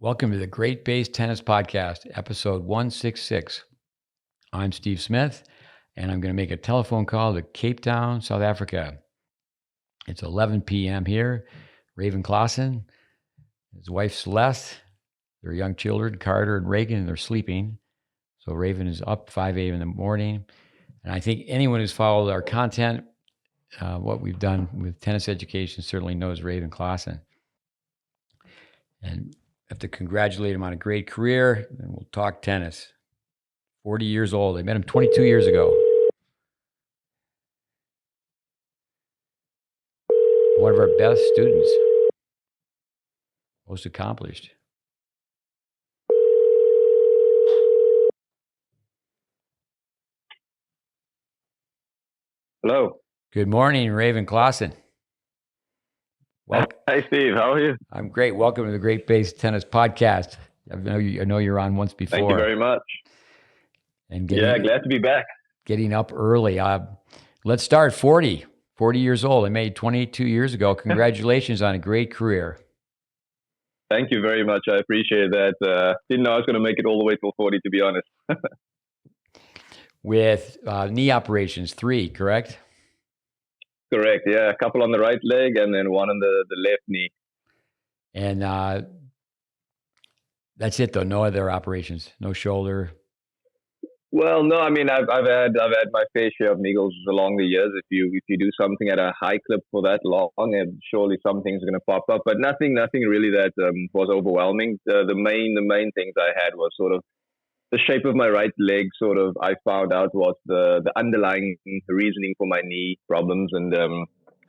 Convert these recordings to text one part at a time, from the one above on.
Welcome to the GreatBase Tennis Podcast, episode 166. I'm Steve Smith, and I'm going to make a telephone call to Cape Town, South Africa. It's 11 p.m. here. Raven Klaasen, his wife Celeste, their young children, Carter and Reagan, they're sleeping. So Raven is up 5 a.m. in the morning. And I think anyone who's followed our content, what we've done with tennis education, certainly knows Raven Klaasen. And I have to congratulate him on a great career, and we'll talk tennis. 40 years old. I met him 22 years ago. One of our best students. Most accomplished. Hello. Good morning, Raven Klaasen. Hi, Steve. How are you? I'm great. Welcome to the GreatBase Tennis Podcast. I know you're on once before. Thank you very much. And glad to be back. Getting up early. Let's start 40 years old. I made 22 years ago. Congratulations on a great career. Thank you very much. I appreciate that. Didn't know I was going to make it all the way till 40, to be honest. With knee operations, 3, correct? Correct. Yeah, a couple on the right leg and then one on the left knee. And that's it, though. No other operations. No shoulder. Well, no. I mean, I've had my fair share of niggles along the years. If you do something at a high clip for that long, and surely some things are going to pop up. But nothing really that was overwhelming. The main things I had was sort of the shape of my right leg. Sort of, I found out was the underlying reasoning for my knee problems, and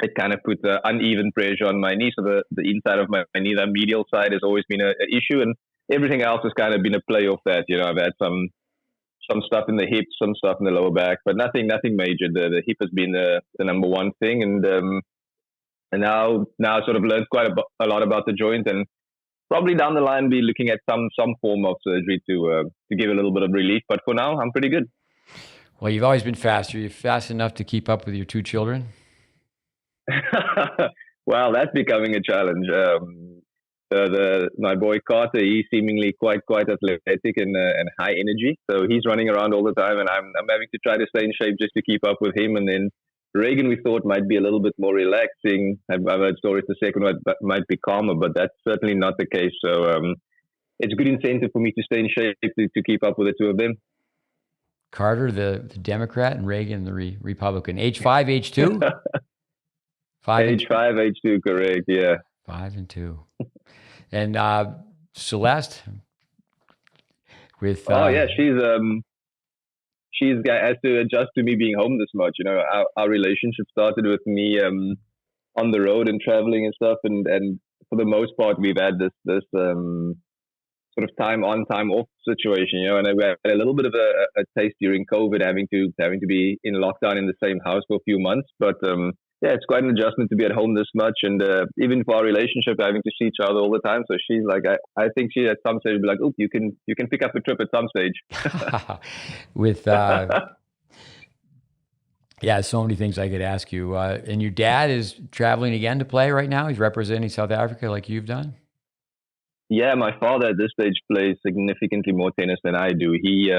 it kind of put uneven pressure on my knee. So the inside of my knee, the medial side, has always been an issue, and everything else has kind of been a play off that. You know, I've had some stuff in the hips, some stuff in the lower back, but nothing major. The hip has been the number one thing, and now I sort of learned quite a lot about the joint, and probably down the line be looking at some form of surgery to give a little bit of relief. But for now, I'm pretty good. Well, you've always been fast. Are you fast enough to keep up with your 2 children? Well, that's becoming a challenge. My boy Costa, he's seemingly quite athletic and high energy. So he's running around all the time, and I'm having to try to stay in shape just to keep up with him. And then Reagan, we thought might be a little bit more relaxing. I've heard stories the second one might be calmer, but that's certainly not the case. So it's a good incentive for me to stay in shape to keep up with the two of them. Carter, the Democrat, and Reagan, the Republican. Age 5, age 2? Age 5, age 2, correct, yeah. 5 and 2. And Celeste with... yeah, she's has to adjust to me being home this much. You know, our relationship started with me on the road and traveling and stuff, and for the most part we've had this sort of time on, time off situation. You know, and I had a little bit of a taste during COVID, having to be in lockdown in the same house for a few months, but yeah, it's quite an adjustment to be at home this much, and even for our relationship, having to see each other all the time. So she's like, I think she at some stage will be like, oh, you can pick up a trip at some stage. With yeah, so many things I could ask you. And your dad is traveling again to play right now. He's representing South Africa like you've done. Yeah, my father at this stage plays significantly more tennis than I do. He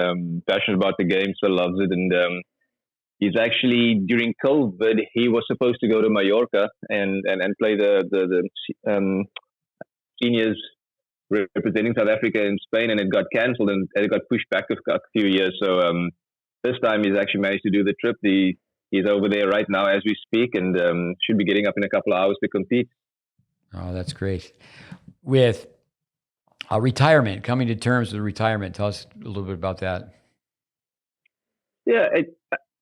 passionate about the game, so loves it, and he's actually, during COVID, he was supposed to go to Mallorca and play the seniors representing South Africa in Spain, and it got cancelled and it got pushed back a few years. So this time he's actually managed to do the trip. He's over there right now as we speak, and should be getting up in a couple of hours to compete. Oh, that's great. With retirement, coming to terms with retirement, tell us a little bit about that. Yeah,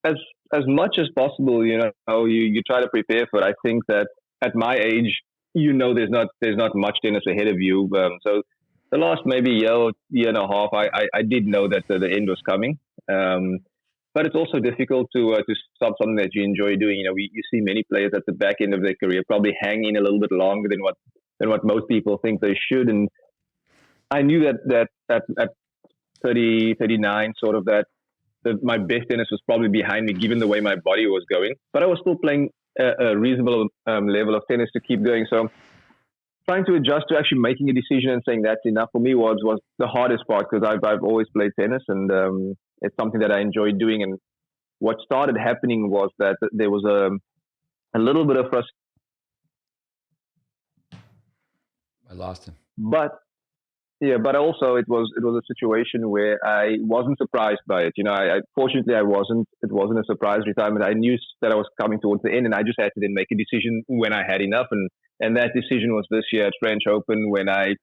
as much as possible, you know, you try to prepare for it. I think that at my age, you know, there's not much tennis ahead of you. So the last maybe year and a half, I did know that the end was coming. But it's also difficult to stop something that you enjoy doing. You know, you see many players at the back end of their career probably hang in a little bit longer than what most people think they should. And I knew that at 30, 39, sort of that my best tennis was probably behind me, given the way my body was going. But I was still playing a reasonable level of tennis to keep going. So trying to adjust to actually making a decision and saying that's enough for me was the hardest part, because I've always played tennis, and it's something that I enjoy doing. And what started happening was that there was a little bit of frustration, I lost him. but yeah, but also it was a situation where I wasn't surprised by it. I fortunately I wasn't. It wasn't a surprise retirement. I knew that I was coming towards the end, and I just had to then make a decision when I had enough. And that decision was this year at French Open when I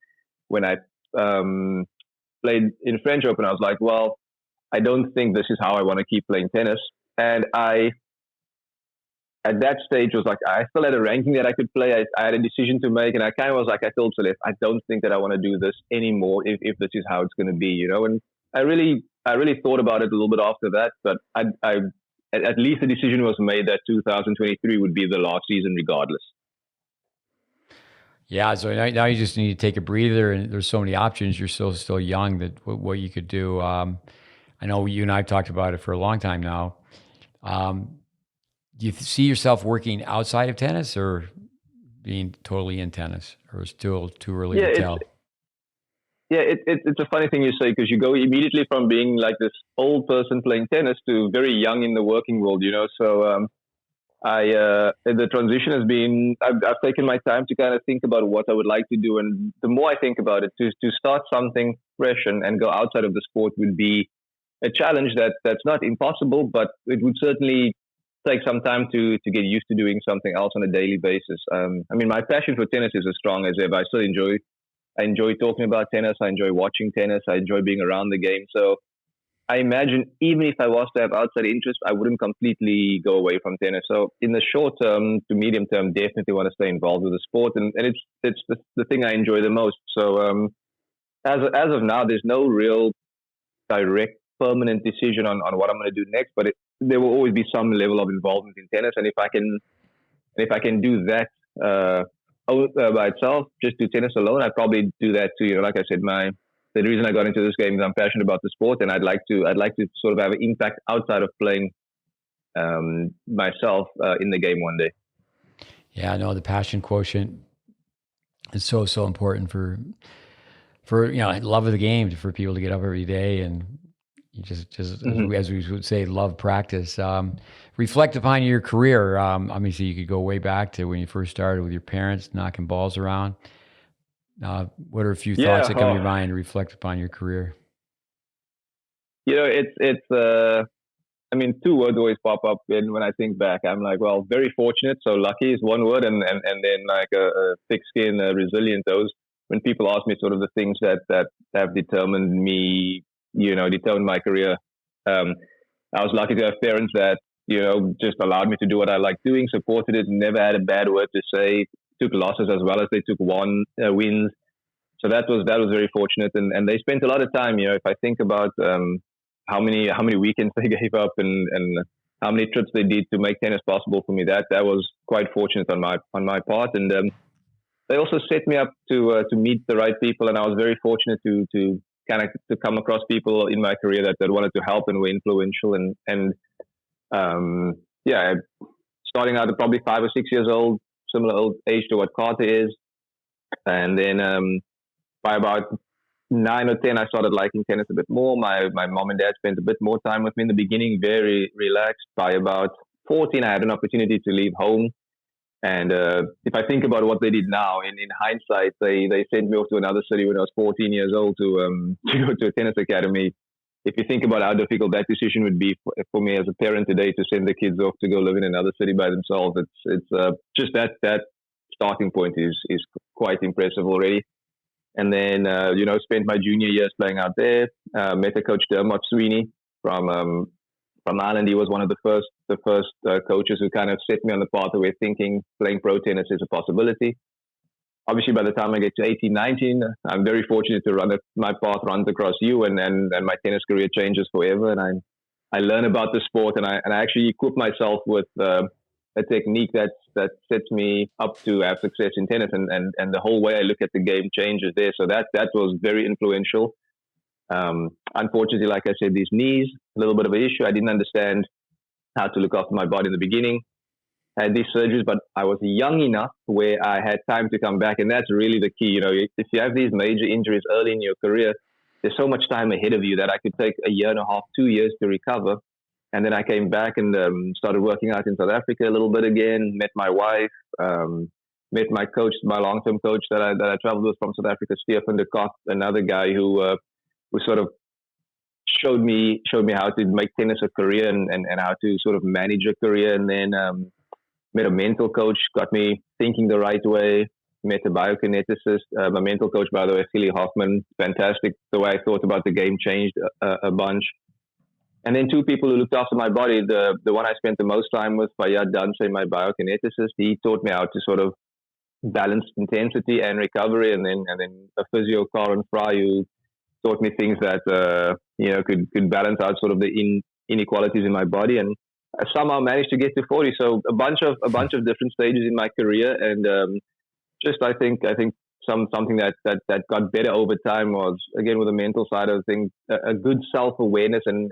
played in French Open. I was like, well, I don't think this is how I want to keep playing tennis. And I, at that stage, was like, I still had a ranking that I could play. I had a decision to make, and I kind of was like, I told Celeste, I don't think that I want to do this anymore if this is how it's going to be. And I really thought about it a little bit after that, but at least the decision was made that 2023 would be the last season regardless. Yeah, so now you just need to take a breather, and there's so many options. You're still young that what you could do. I know you and I have talked about it for a long time now. Do you see yourself working outside of tennis, or being totally in tennis, or still too early to tell? It's a funny thing you say, because you go immediately from being like this old person playing tennis to very young in the working world. So the transition has been, I've taken my time to kind of think about what I would like to do. And the more I think about it, to start something fresh and go outside of the sport would be a challenge that's not impossible, but it would certainly take some time to get used to doing something else on a daily basis. My passion for tennis is as strong as ever. I enjoy talking about tennis. I enjoy watching tennis. I enjoy being around the game. So I imagine even if I was to have outside interest, I wouldn't completely go away from tennis. So in the short term to medium term, definitely want to stay involved with the sport, and it's the thing I enjoy the most. So as of now, there's no real direct permanent decision on what I'm going to do next, but there will always be some level of involvement in tennis, and if I can do that by itself, just do tennis alone, I'd probably do that too. Like I said, the reason I got into this game is I'm passionate about the sport, and I'd like to sort of have an impact outside of playing myself in the game one day. Yeah, no, the passion quotient is so important for love of the game, for people to get up every day, and you just mm-hmm. as we would say, love practice. Reflect upon your career. Obviously, you could go way back to when you first started with your parents knocking balls around. What are a few thoughts that come to your mind to reflect upon your career? It's two words always pop up when I think back. I'm like, well, very fortunate. So lucky is one word, and then like a thick skin, resilient. Those, when people ask me sort of the things that have determined me, determined my career. I was lucky to have parents that just allowed me to do what I like doing, supported it, never had a bad word to say. Took losses as well as they took wins. So that was very fortunate, and they spent a lot of time. If I think about how many weekends they gave up and how many trips they did to make tennis possible for me, that was quite fortunate on my part. And they also set me up to meet the right people, and I was very fortunate to come across people in my career that wanted to help and were influential. Starting out at probably 5 or 6 years old, similar old age to what Carter is. And then by about 9 or 10, I started liking tennis a bit more. My mom and dad spent a bit more time with me in the beginning, very relaxed. By about 14, I had an opportunity to leave home. And if I think about what they did now, in hindsight, they sent me off to another city when I was 14 years old to go to a tennis academy. If you think about how difficult that decision would be for me as a parent today, to send the kids off to go live in another city by themselves, it's just that starting point is quite impressive already. And then spent my junior years playing out there. Met a coach, Dermot Sweeney from Ireland. He was one of the first coaches who kind of set me on the path where thinking playing pro tennis is a possibility. Obviously, by the time I get to 18, 19, I'm very fortunate to my path runs across you, and my tennis career changes forever. And I learn about the sport, and I actually equip myself with a technique that sets me up to have success in tennis, and the whole way I look at the game changes there. So that was very influential. Unfortunately, like I said, these knees, a little bit of an issue. I didn't understand how to look after my body in the beginning. had these surgeries, but I was young enough where I had time to come back. And that's really the key. If you have these major injuries early in your career, there's so much time ahead of you that I could take a year and a half, 2 years to recover. And then I came back and started working out in South Africa a little bit again, met my wife, met my coach, my long-term coach that I traveled with from South Africa, Tiafoe, another guy who sort of showed me how to make tennis a career and how to sort of manage a career. And then met a mental coach, got me thinking the right way. Met a biokineticist, my mental coach, by the way, Philly Hoffman, fantastic. The way I thought about the game changed a bunch. And then two people who looked after my body. The one I spent the most time with, Fayad Danse, my biokineticist, he taught me how to sort of balance intensity and recovery. And then a physio, Karen Fry, who taught me things that could balance out sort of the inequalities in my body. And I somehow managed to get to 40. So a bunch of different stages in my career, and I think something that got better over time was, again, with the mental side of things, a good self-awareness and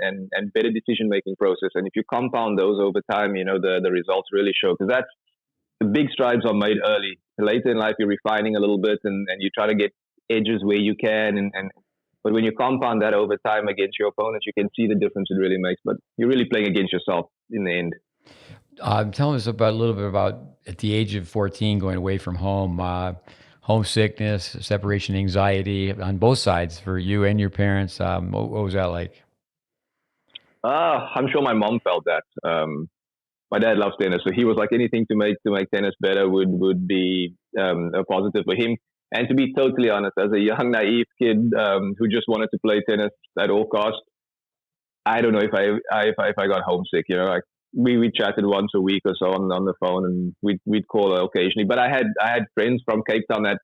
better decision-making process. And if you compound those over time, the results really show, because that's the big strides are made early. Later in life, you're refining a little bit and you try to get edges where you can. But when you compound that over time against your opponents, you can see the difference it really makes. But you're really playing against yourself in the end. Tell us a little bit about, at the age of 14, going away from home, homesickness, separation anxiety on both sides for you and your parents. What was that like? I'm sure my mom felt that. My dad loves tennis, so he was like, anything to make tennis better would be a positive for him. And to be totally honest, as a young, naive kid who just wanted to play tennis at all costs, I don't know if I got homesick. Like we chatted once a week or so on the phone, and we'd call occasionally. But I had friends from Cape Town that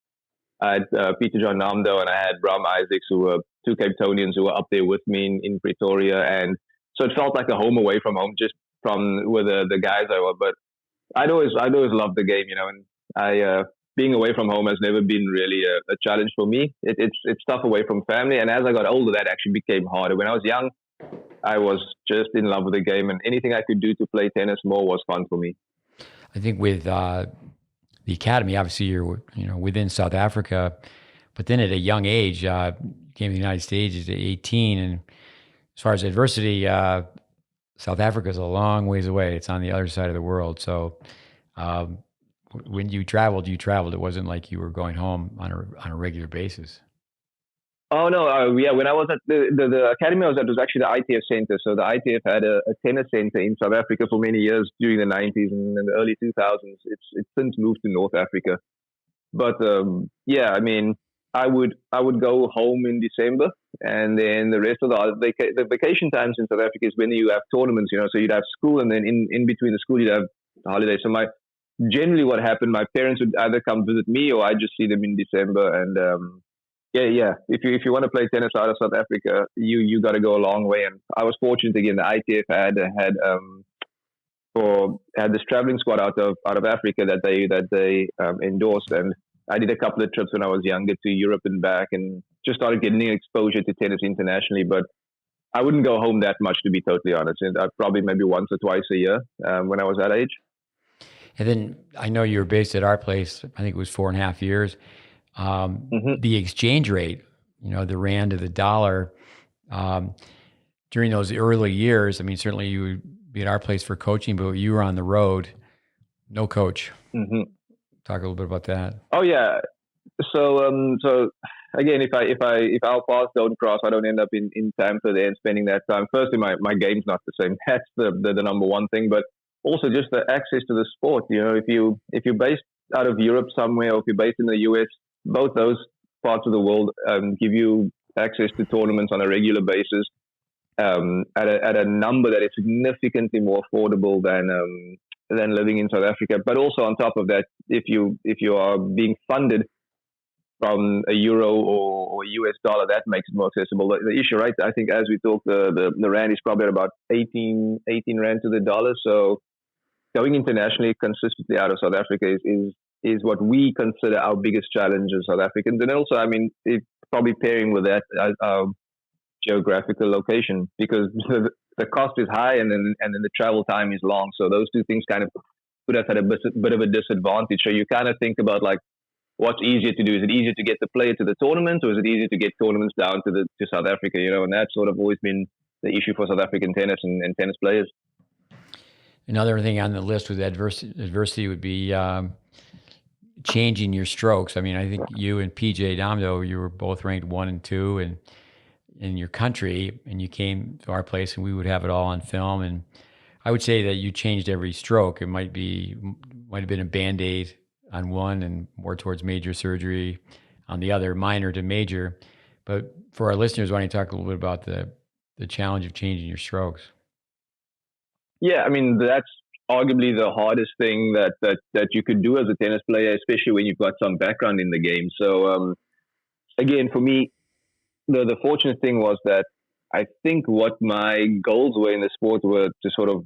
I had Peter John Namdo, and I had Bram Isaacs, who were two Cape Townians who were up there with me in Pretoria, and so it felt like a home away from home, just from with the guys I were. But I'd always loved the game, and I being away from home has never been really a challenge for me. It's tough away from family, and as I got older, that actually became harder. When I was young, I was just in love with the game, and anything I could do to play tennis more was fun for me. I think with the academy, obviously you're within South Africa, but then at a young age, came to the United States at 18, and as far as adversity, South Africa is a long ways away. It's on the other side of the world. So when you traveled. It wasn't like you were going home on a regular basis. Oh no, yeah. When I was at the academy I was at, was actually the ITF Center. So the ITF had a tennis center in South Africa for many years during the 90s and in the early 2000s. It's since moved to North Africa. But yeah, I mean, I would go home in December, and then the rest of the vacation times in South Africa is when you have tournaments. So you'd have school, and then in between the school you'd have holidays. So generally what happened, my parents would either come visit me or I'd just see them in December. And yeah. If you want to play tennis out of South Africa, you got to go a long way. And I was fortunate again. The ITF had this traveling squad out of Africa that they endorsed, and I did a couple of trips when I was younger to Europe and back, and just started getting exposure to tennis internationally. But I wouldn't go home that much, to be totally honest. And probably maybe once or twice a year when I was that age. And then I know you were based at our place. I think it was 4.5 years. The exchange rate, the rand to the dollar, during those early years, I mean, certainly you would be at our place for coaching, but you were on the road, no coach. Mm-hmm. Talk a little bit about that. Oh yeah. So again, if our paths don't cross, I don't end up in Tampa there and spending that time. Firstly, my game's not the same. That's the number one thing, but also just the access to the sport. If you're based out of Europe somewhere, or if you're based in the US, both those parts of the world give you access to tournaments on a regular basis at a number that is significantly more affordable than living in South Africa. But also on top of that, if you are being funded from a euro or a US dollar, that makes it more accessible. The issue, right? I think as we talk, the rand is probably at about 18 rand to the dollar. So going internationally consistently out of South Africa is what we consider our biggest challenge as South Africans. And also, I mean, it's probably pairing with that our geographical location, because the cost is high and then the travel time is long. So those two things kind of put us at a bit of a disadvantage. So you kind of think about like, what's easier to do? Is it easier to get the player to the tournament, or is it easier to get tournaments down to South Africa? And that's sort of always been the issue for South African tennis and tennis players. Another thing on the list with adversity would be changing your strokes. I mean, I think you and PJ Domdo, you were both ranked 1 and 2 in your country, and you came to our place, and we would have it all on film. And I would say that you changed every stroke. It might have been a Band-Aid on one and more towards major surgery on the other, minor to major. But for our listeners, why don't you talk a little bit about the challenge of changing your strokes? Yeah, I mean, that's arguably the hardest thing that you could do as a tennis player, especially when you've got some background in the game. So again, for me, the fortunate thing was that I think what my goals were in the sport were to sort of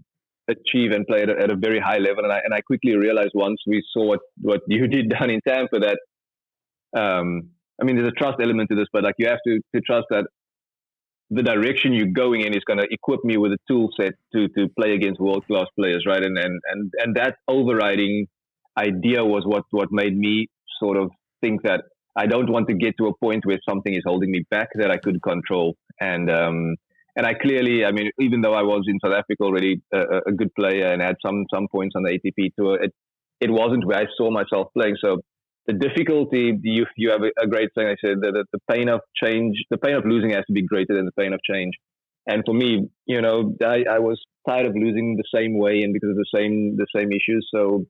achieve and play at a very high level. And I quickly realized once we saw what you did down in Tampa that, I mean, there's a trust element to this, but like you have to trust that the direction you're going in is going to equip me with a tool set to play against world-class players, right? And that overriding idea was what made me sort of think that I don't want to get to a point where something is holding me back that I could control. And I clearly, I mean, even though I was in South Africa already a good player and had some points on the ATP tour, it wasn't where I saw myself playing. So the difficulty, you have a great thing. I said that the pain of change, the pain of losing has to be greater than the pain of change. And for me, I was tired of losing the same way and because of the same issues. So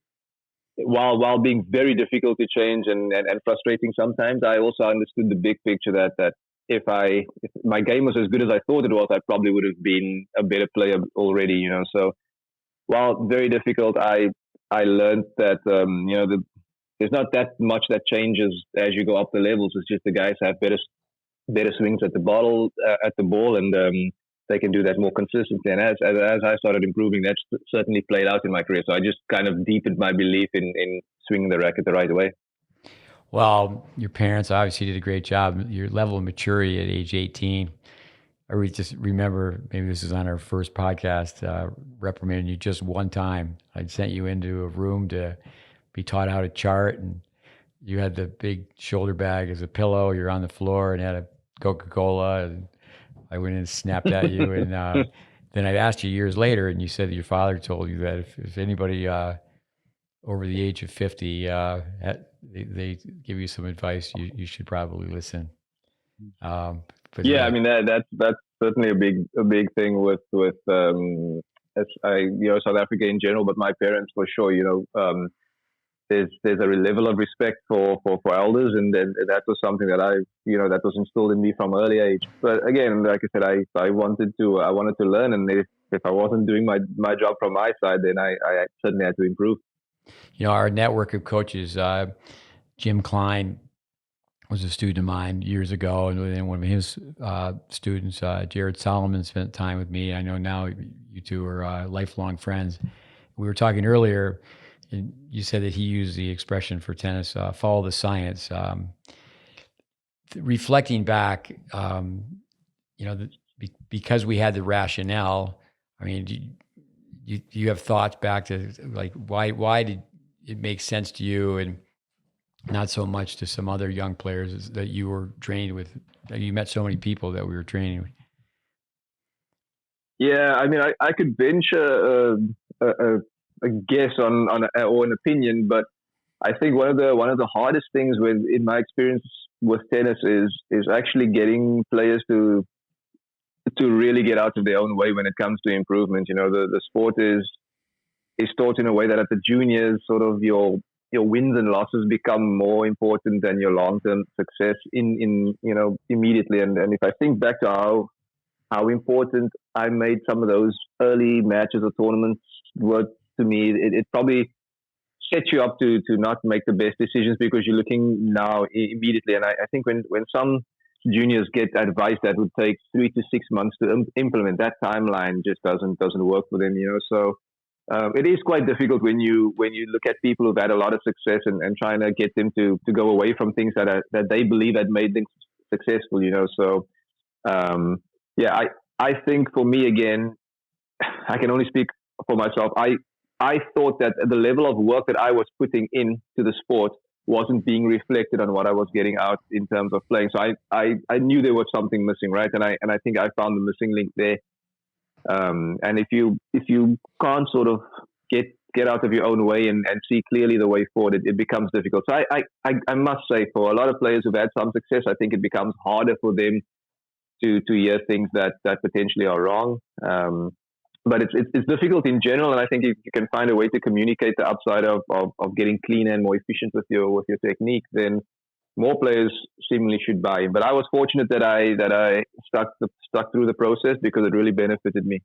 while being very difficult to change and frustrating sometimes, I also understood the big picture that if my game was as good as I thought it was, I probably would have been a better player already. So while very difficult, I learned that there's not that much that changes as you go up the levels. It's just the guys have better swings at the ball, and they can do that more consistently. And as I started improving, that's certainly played out in my career. So I just kind of deepened my belief in swinging the racket the right way. Well, your parents obviously did a great job. Your level of maturity at age 18. I just remember, maybe this is on our first podcast, reprimanding you just one time. I'd sent you into a room to be taught how to chart, and you had the big shoulder bag as a pillow. You're on the floor and had a Coca-Cola, and I went in and snapped at you. And then I asked you years later, and you said that your father told you that if anybody over the age of 50, they give you some advice, you should probably listen. But yeah, I mean that's certainly a big thing with South Africa in general, but my parents for sure. There's a level of respect for elders, and that was something that that was instilled in me from early age. But again, like I said, I wanted to learn, and if I wasn't doing my job from my side, then I certainly had to improve. Our network of coaches, Jim Klein was a student of mine years ago, and then one of his students, Jared Solomon, spent time with me. I know now you two are lifelong friends. We were talking earlier, and you said that he used the expression for tennis, follow the science. Reflecting back, because we had the rationale, I mean, do you have thoughts back to like why did it make sense to you and not so much to some other young players that you were trained with? You met so many people that we were training with. Yeah, I mean, I could venture a guess on or an opinion, but I think one of the hardest things in my experience with tennis is actually getting players to really get out of their own way when it comes to improvement. The sport is taught in a way that at the juniors, sort of your wins and losses become more important than your long-term success in immediately. And if I think back to how important I made some of those early matches or tournaments were to me, it probably sets you up to not make the best decisions because you're looking now immediately. And I think when some juniors get advice that would take 3 to 6 months to implement, that timeline just doesn't work for them. So it is quite difficult when you look at people who've had a lot of success and trying to get them to go away from things that they believe had made them successful. So I think for me, again, I can only speak for myself. I thought that the level of work that I was putting into the sport wasn't being reflected on what I was getting out in terms of playing. So I knew there was something missing, right? And I think I found the missing link there. And if you can't sort of get out of your own way and see clearly the way forward, it becomes difficult. So I must say, for a lot of players who've had some success, I think it becomes harder for them to hear things that potentially are wrong. But it's difficult in general, and I think if you can find a way to communicate the upside of getting cleaner and more efficient with your technique, then more players seemingly should buy in. But I was fortunate that I stuck through the process because it really benefited me.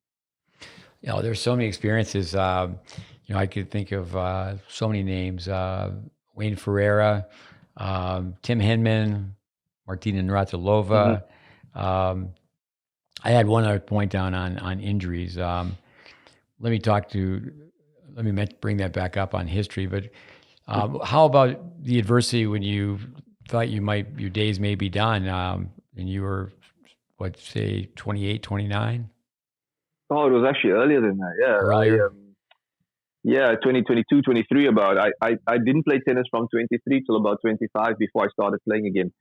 You know, there's so many experiences. You know, I could think of so many names: Wayne Ferrera, Tim Henman, Martina Navratilova. Mm-hmm. I had one other point down on injuries. Let me bring that back up on history. But how about the adversity when you thought your days may be done, and you were, what, say 28, 29? Oh, it was actually earlier than that. Yeah. Earlier? 2022, 23 about. I didn't play tennis from 23 till about 25 before I started playing again.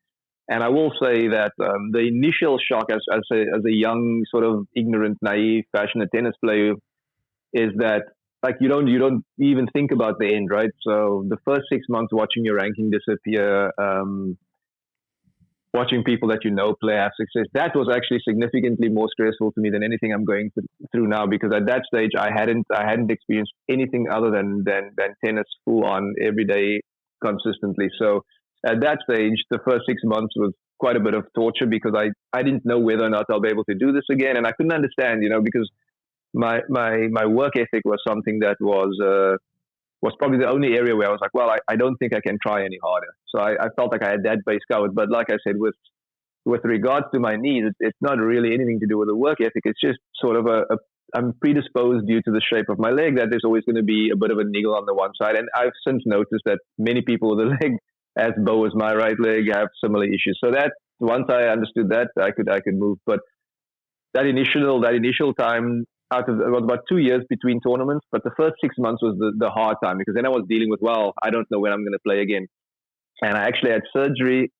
And I will say that the initial shock as a young, sort of ignorant, naive, passionate tennis player is that, like, you don't even think about the end, right? So the first 6 months watching your ranking disappear, watching people that you know play, have success, that was actually significantly more stressful to me than anything I'm going through now, because at that stage I hadn't experienced anything other than tennis full on every day consistently. So at that stage, the first 6 months was quite a bit of torture because I didn't know whether or not I'll be able to do this again, and I couldn't understand, because my work ethic was something that was probably the only area where I was like, well, I don't think I can try any harder. So I felt like I had that base covered. But like I said, with regards to my knees, it's not really anything to do with the work ethic. It's just sort of I'm predisposed due to the shape of my leg that there's always going to be a bit of a niggle on the one side. And I've since noticed that many people with a leg as bow as my right leg have similar issues. So that once I understood that, I could move. But that initial time, it was about 2 years between tournaments, but the first 6 months was the hard time, because then I was dealing with, well, I don't know when I'm going to play again. And I actually had surgery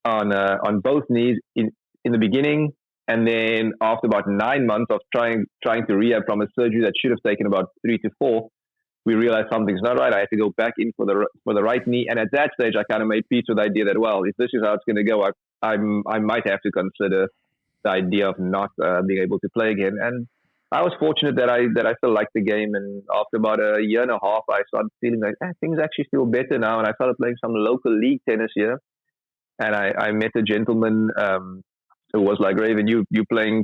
on both knees in the beginning, and then after about 9 months of trying to rehab from a surgery that should have taken about 3 to 4, we realized something's not right. I had to go back in for the right knee, and at that stage, I kind of made peace with the idea that, well, if this is how it's going to go, I might have to consider the idea of not being able to play again. And I was fortunate that I still liked the game, and after about a year and a half, I started feeling like things actually feel better now, and I started playing some local league tennis here. And I met a gentleman who was like, Raven, you playing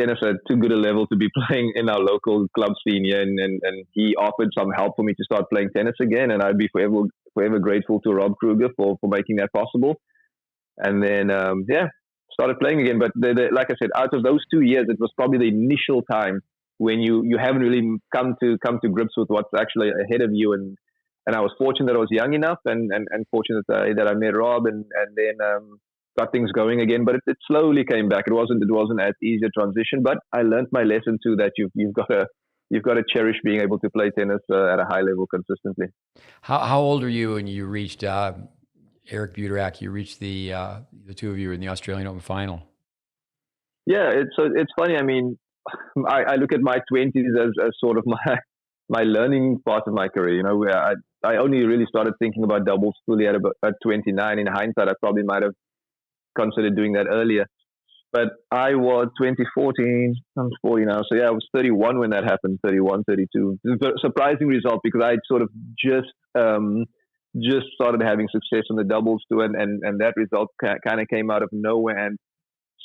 tennis at too good a level to be playing in our local club scene here, and he offered some help for me to start playing tennis again, and I'd be forever grateful to Rob Kruger for making that possible. And then started playing again. But like I said, out of those 2 years, it was probably the initial time when you haven't really come to grips with what's actually ahead of you. And I was fortunate that I was young enough, and fortunate that I met Rob, and then got things going again. But it slowly came back. It wasn't as easy a transition, but I learned my lesson too, that you've got to cherish being able to play tennis at a high level consistently. How old are you when you reached Eric Buu? You reached the two of you in the Australian Open final? Yeah, it's funny. I mean, I look at my 20s as sort of my learning part of my career. Where I only really started thinking about doubles fully at 29. In hindsight, I probably might have considered doing that earlier. But I was 2014. I'm 40 now, so yeah, I was 31 when that happened. 31, 32. It's a surprising result, because I sort of just started having success on the doubles too, and that result kind of came out of nowhere. And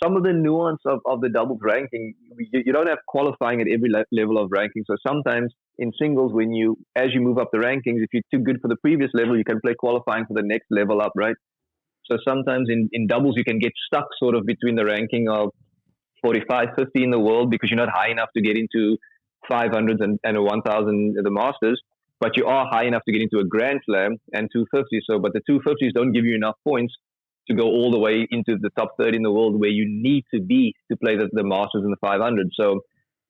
some of the nuance of the doubles ranking, you don't have qualifying at every level of ranking. So sometimes in singles, as you move up the rankings, if you're too good for the previous level, you can play qualifying for the next level up, right? So sometimes in doubles, you can get stuck sort of between the ranking of 45, 50 in the world, because you're not high enough to get into 500s and 1,000 the Masters, but you are high enough to get into a Grand Slam and 250. So, but the 250s don't give you enough points to go all the way into the top 30 in the world, where you need to be to play the Masters and the 500. So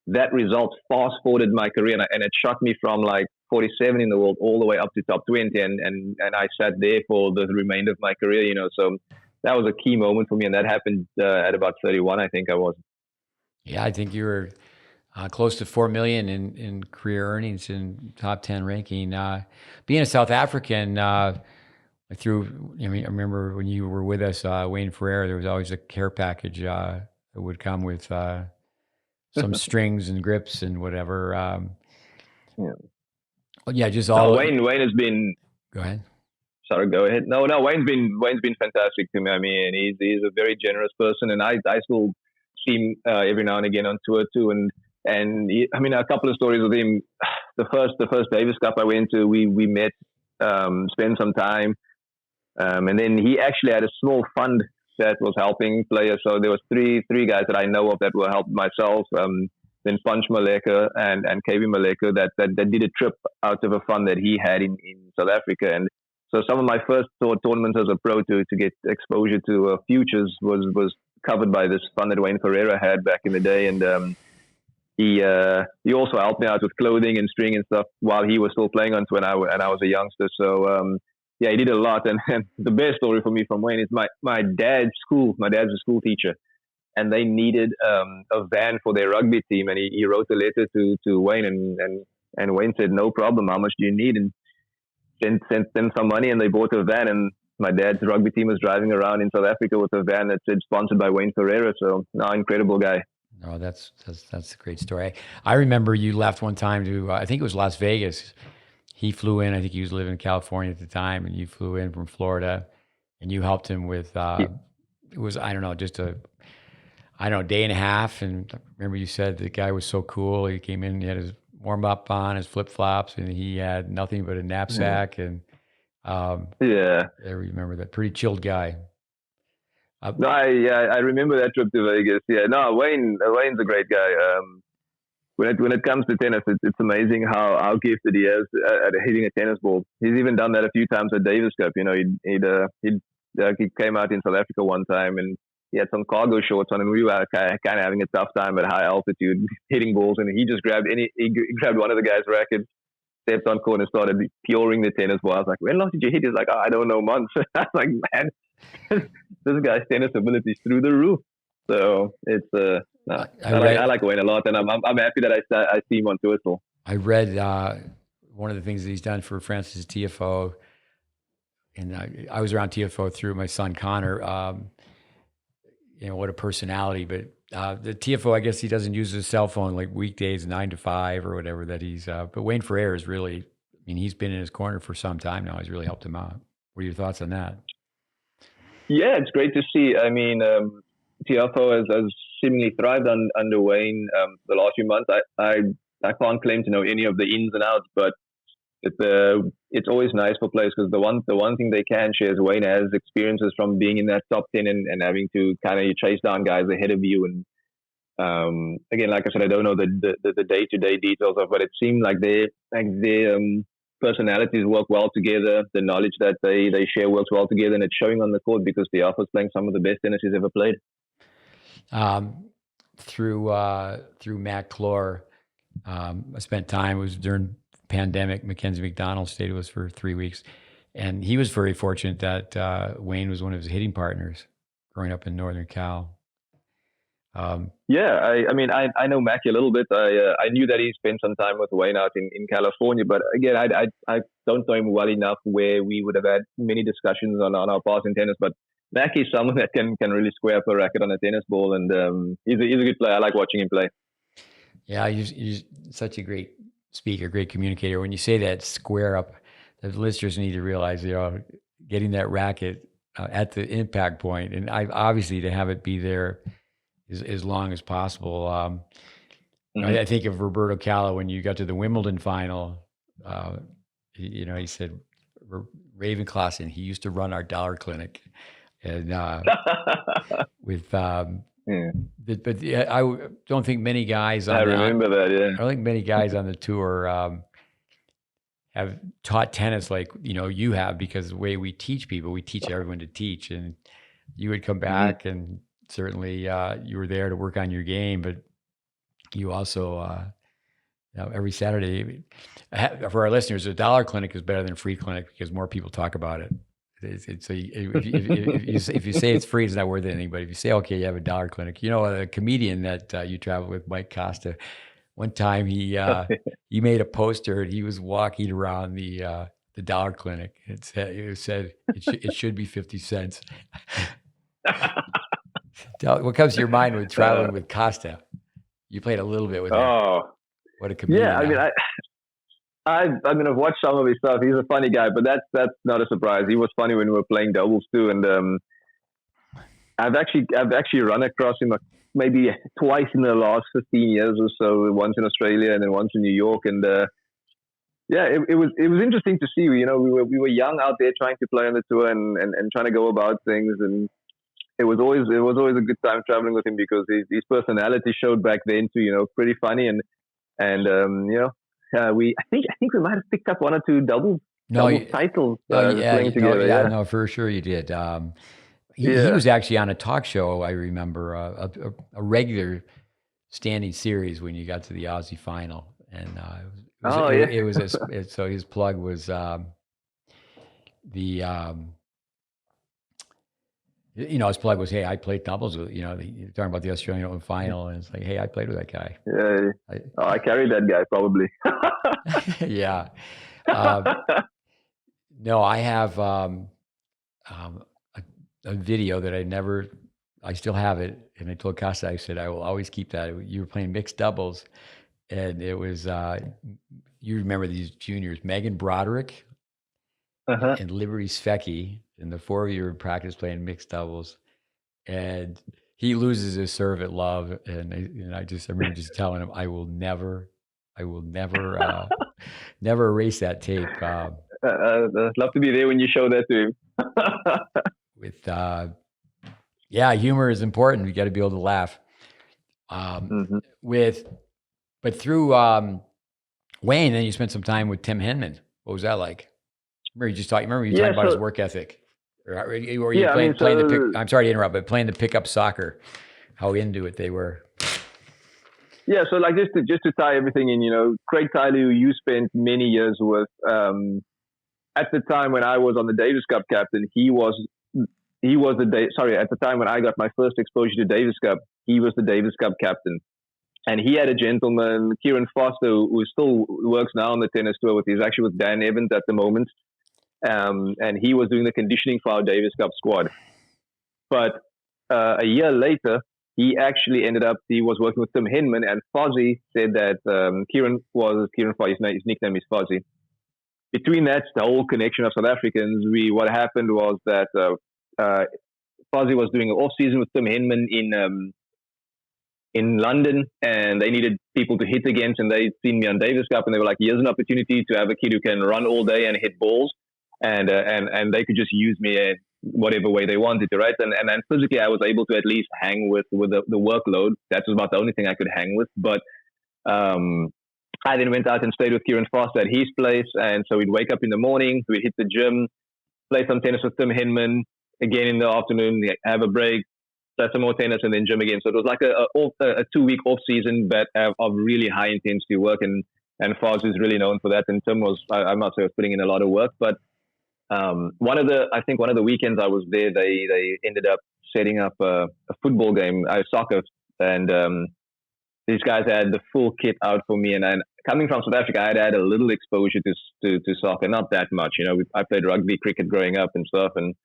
that result fast forwarded my career, and it shot me from like 47 in the world all the way up to top 20, and I sat there for the remainder of my career, you know. So that was a key moment for me, and that happened at about 31, I think I was. Yeah, I think you were close to 4 million in career earnings and top 10 ranking. Being a South African, I remember when you were with us, Wayne Ferrera, there was always a care package that would come with some strings and grips and whatever. Yeah. Yeah, just No, all. Wayne has been. Go ahead. Sorry, go ahead. No, Wayne's been fantastic to me. I mean, he's a very generous person, and I still see him every now and again on tour too. And he, I mean, a couple of stories with him. The first Davis Cup I went to, we met, spent some time, and then he actually had a small fund that was helping players. So there was three guys that I know of that were helping myself. Then Punch Maleka and KB Maleka that did a trip out of a fund that he had in South Africa. And so some of my first tournaments as a pro to get exposure to futures was covered by this fund that Wayne Ferrera had back in the day. And he also helped me out with clothing and string and stuff while he was still playing on tour, and I was a youngster. So yeah, he did a lot. And the best story for me from Wayne is my dad's school. My dad's a school teacher, and they needed a van for their rugby team. And he wrote a letter to Wayne, and Wayne said, "No problem. How much do you need?" And sent them some money, and they bought a van. And my dad's rugby team was driving around in South Africa with a van that said sponsored by Wayne Ferrera. So, no, incredible guy. No, that's a great story. I remember you left one time to I think it was Las Vegas. He flew in. I think he was living in California at the time, and you flew in from Florida, and you helped him with. It was, I don't know, just a day and a half. And I remember you said the guy was so cool. He came in, he had his warm up on, his flip flops, and he had nothing but a knapsack. And Yeah, I remember that. Pretty chilled guy. no, I remember that trip to Vegas. Yeah, no, Wayne's a great guy. When it comes to tennis, it's amazing how gifted he is at hitting a tennis ball. He's even done that a few times at Davis Cup. You know, he came out in South Africa one time, and he had some cargo shorts on, and we were kind of having a tough time at high altitude hitting balls, and he just grabbed one of the guys' rackets, stepped on court, and started puring the tennis ball. I was like, "When last did you hit?" He's like, "Oh, I don't know, months." I was like, "Man, this guy's tennis ability is through the roof." So it's I like Wayne a lot, and I'm happy that I see him on tour still. I read one of the things that he's done for Francis Tiafoe, and I was around Tiafoe through my son Connor. What a personality! But the Tiafoe, I guess he doesn't use his cell phone like weekdays 9 to 5 or whatever that he's. But Wayne Ferrera is really, I mean, he's been in his corner for some time now. He's really helped him out. What are your thoughts on that? Yeah, it's great to see. I mean, Tiafoe has seemingly thrived under Wayne the last few months. I can't claim to know any of the ins and outs, but it's always nice for players because the one thing they can share is Wayne has experiences from being in that top 10 and having to kind of chase down guys ahead of you. And again, like I said, I don't know the day-to-day details of, but it seemed like their personalities work well together. The knowledge that they share works well together, and it's showing on the court because Tiafoe's playing some of the best tennis he's ever played. Through Matt Clore, I spent time. It was during pandemic. McKenzie McDonald stayed with us for 3 weeks, and he was very fortunate that Wayne was one of his hitting partners growing up in Northern Cal. Yeah, I know Mackie a little bit. I knew that he spent some time with Wayne out in California, but again, I don't know him well enough where we would have had many discussions on our paths in tennis. But Mackie's someone that can really square up a racket on a tennis ball, and he's a good player. I like watching him play. Yeah, he's such a great speaker, great communicator. When you say that square up, the listeners need to realize, getting that racket at the impact point, and obviously to have it be there as long as possible. I think of Roberto Calla when you got to the Wimbledon final. He said Raven Klaasen, he used to run our dollar clinic, and with. But I don't think many guys. I remember that. Yeah, I don't think many guys on the tour have taught tennis like you have, because the way we teach people, we teach everyone to teach, and you would come back and certainly you were there to work on your game, but you also every Saturday for our listeners, a dollar clinic is better than a free clinic because more people talk about it. So if you say it's free, it's not worth anything. But if you say, okay, you have a dollar clinic, a comedian that you travel with, Mike Costa, one time he made a poster and he was walking around the dollar clinic. It said it should be 50 cents. What comes to your mind when traveling with Costa? You played a little bit with him. Oh, what a comedian! Yeah, I mean, I've watched some of his stuff. He's a funny guy, but that's not a surprise. He was funny when we were playing doubles too, and I've actually run across him maybe twice in the last 15 years or so. Once in Australia and then once in New York, and it was interesting to see. We were young out there trying to play on the tour and trying to go about things, and it was always a good time traveling with him because his personality showed back then too. Pretty funny and I think we might have picked up one or two double titles playing together. No, for sure you did. He was actually on a talk show. I remember a regular standing series when you got to the Aussie final, and so his plug was his plug was, hey, I played doubles with, talking about the Australian Open final, and it's like, hey, I played with that guy. Yeah, I carried that guy probably. Yeah. No, I have a video that I still have it, and I told Costa, I said, I will always keep that. You were playing mixed doubles, and it was, you remember these juniors, Megan Broderick and Liberty Svecki, and the four of you were in practice playing mixed doubles, and he loses his serve at love, and I remember just telling him, I will never never erase that tape. I'd love to be there when you show that to him. Humor is important. You got to be able to laugh. But through Wayne, then you spent some time with Tim Henman. What was that like? Remember you talking about his work ethic? Or you playing I'm sorry to interrupt, but playing the pickup soccer, how into it they were. Yeah, so like just to tie everything in, Craig Tyler, who you spent many years with, at the time when I was on the Davis Cup captain, at the time when I got my first exposure to Davis Cup, he was the Davis Cup captain. And he had a gentleman, Kieran Foster, who still works now on the tennis tour he's actually with Dan Evans at the moment. And he was doing the conditioning for our Davis Cup squad. But a year later, he actually he was working with Tim Henman, and Fozzie said that Kieran Foster, his nickname is Fozzie. Between that, the whole connection of South Africans, what happened was that Fozzie was doing an off-season with Tim Henman in London, and they needed people to hit against, and they'd seen me on Davis Cup, and they were like, here's an opportunity to have a kid who can run all day and hit balls, and they could just use me whatever way they wanted to, right? And physically, I was able to at least hang with the workload. That was about the only thing I could hang with. But I then went out and stayed with Kieran Foster at his place, and so we'd wake up in the morning, we'd hit the gym, play some tennis with Tim Henman, again in the afternoon, have a break, play some more tennis, and then gym again. So it was like a 2-week off season, but of really high intensity work, and Foz is really known for that. And Tim I must say, was putting in a lot of work. But one of the weekends I was there, they ended up setting up a football game, soccer, and these guys had the full kit out for me. And coming from South Africa, I had a little exposure to soccer, not that much. I played rugby, cricket growing up and stuff. And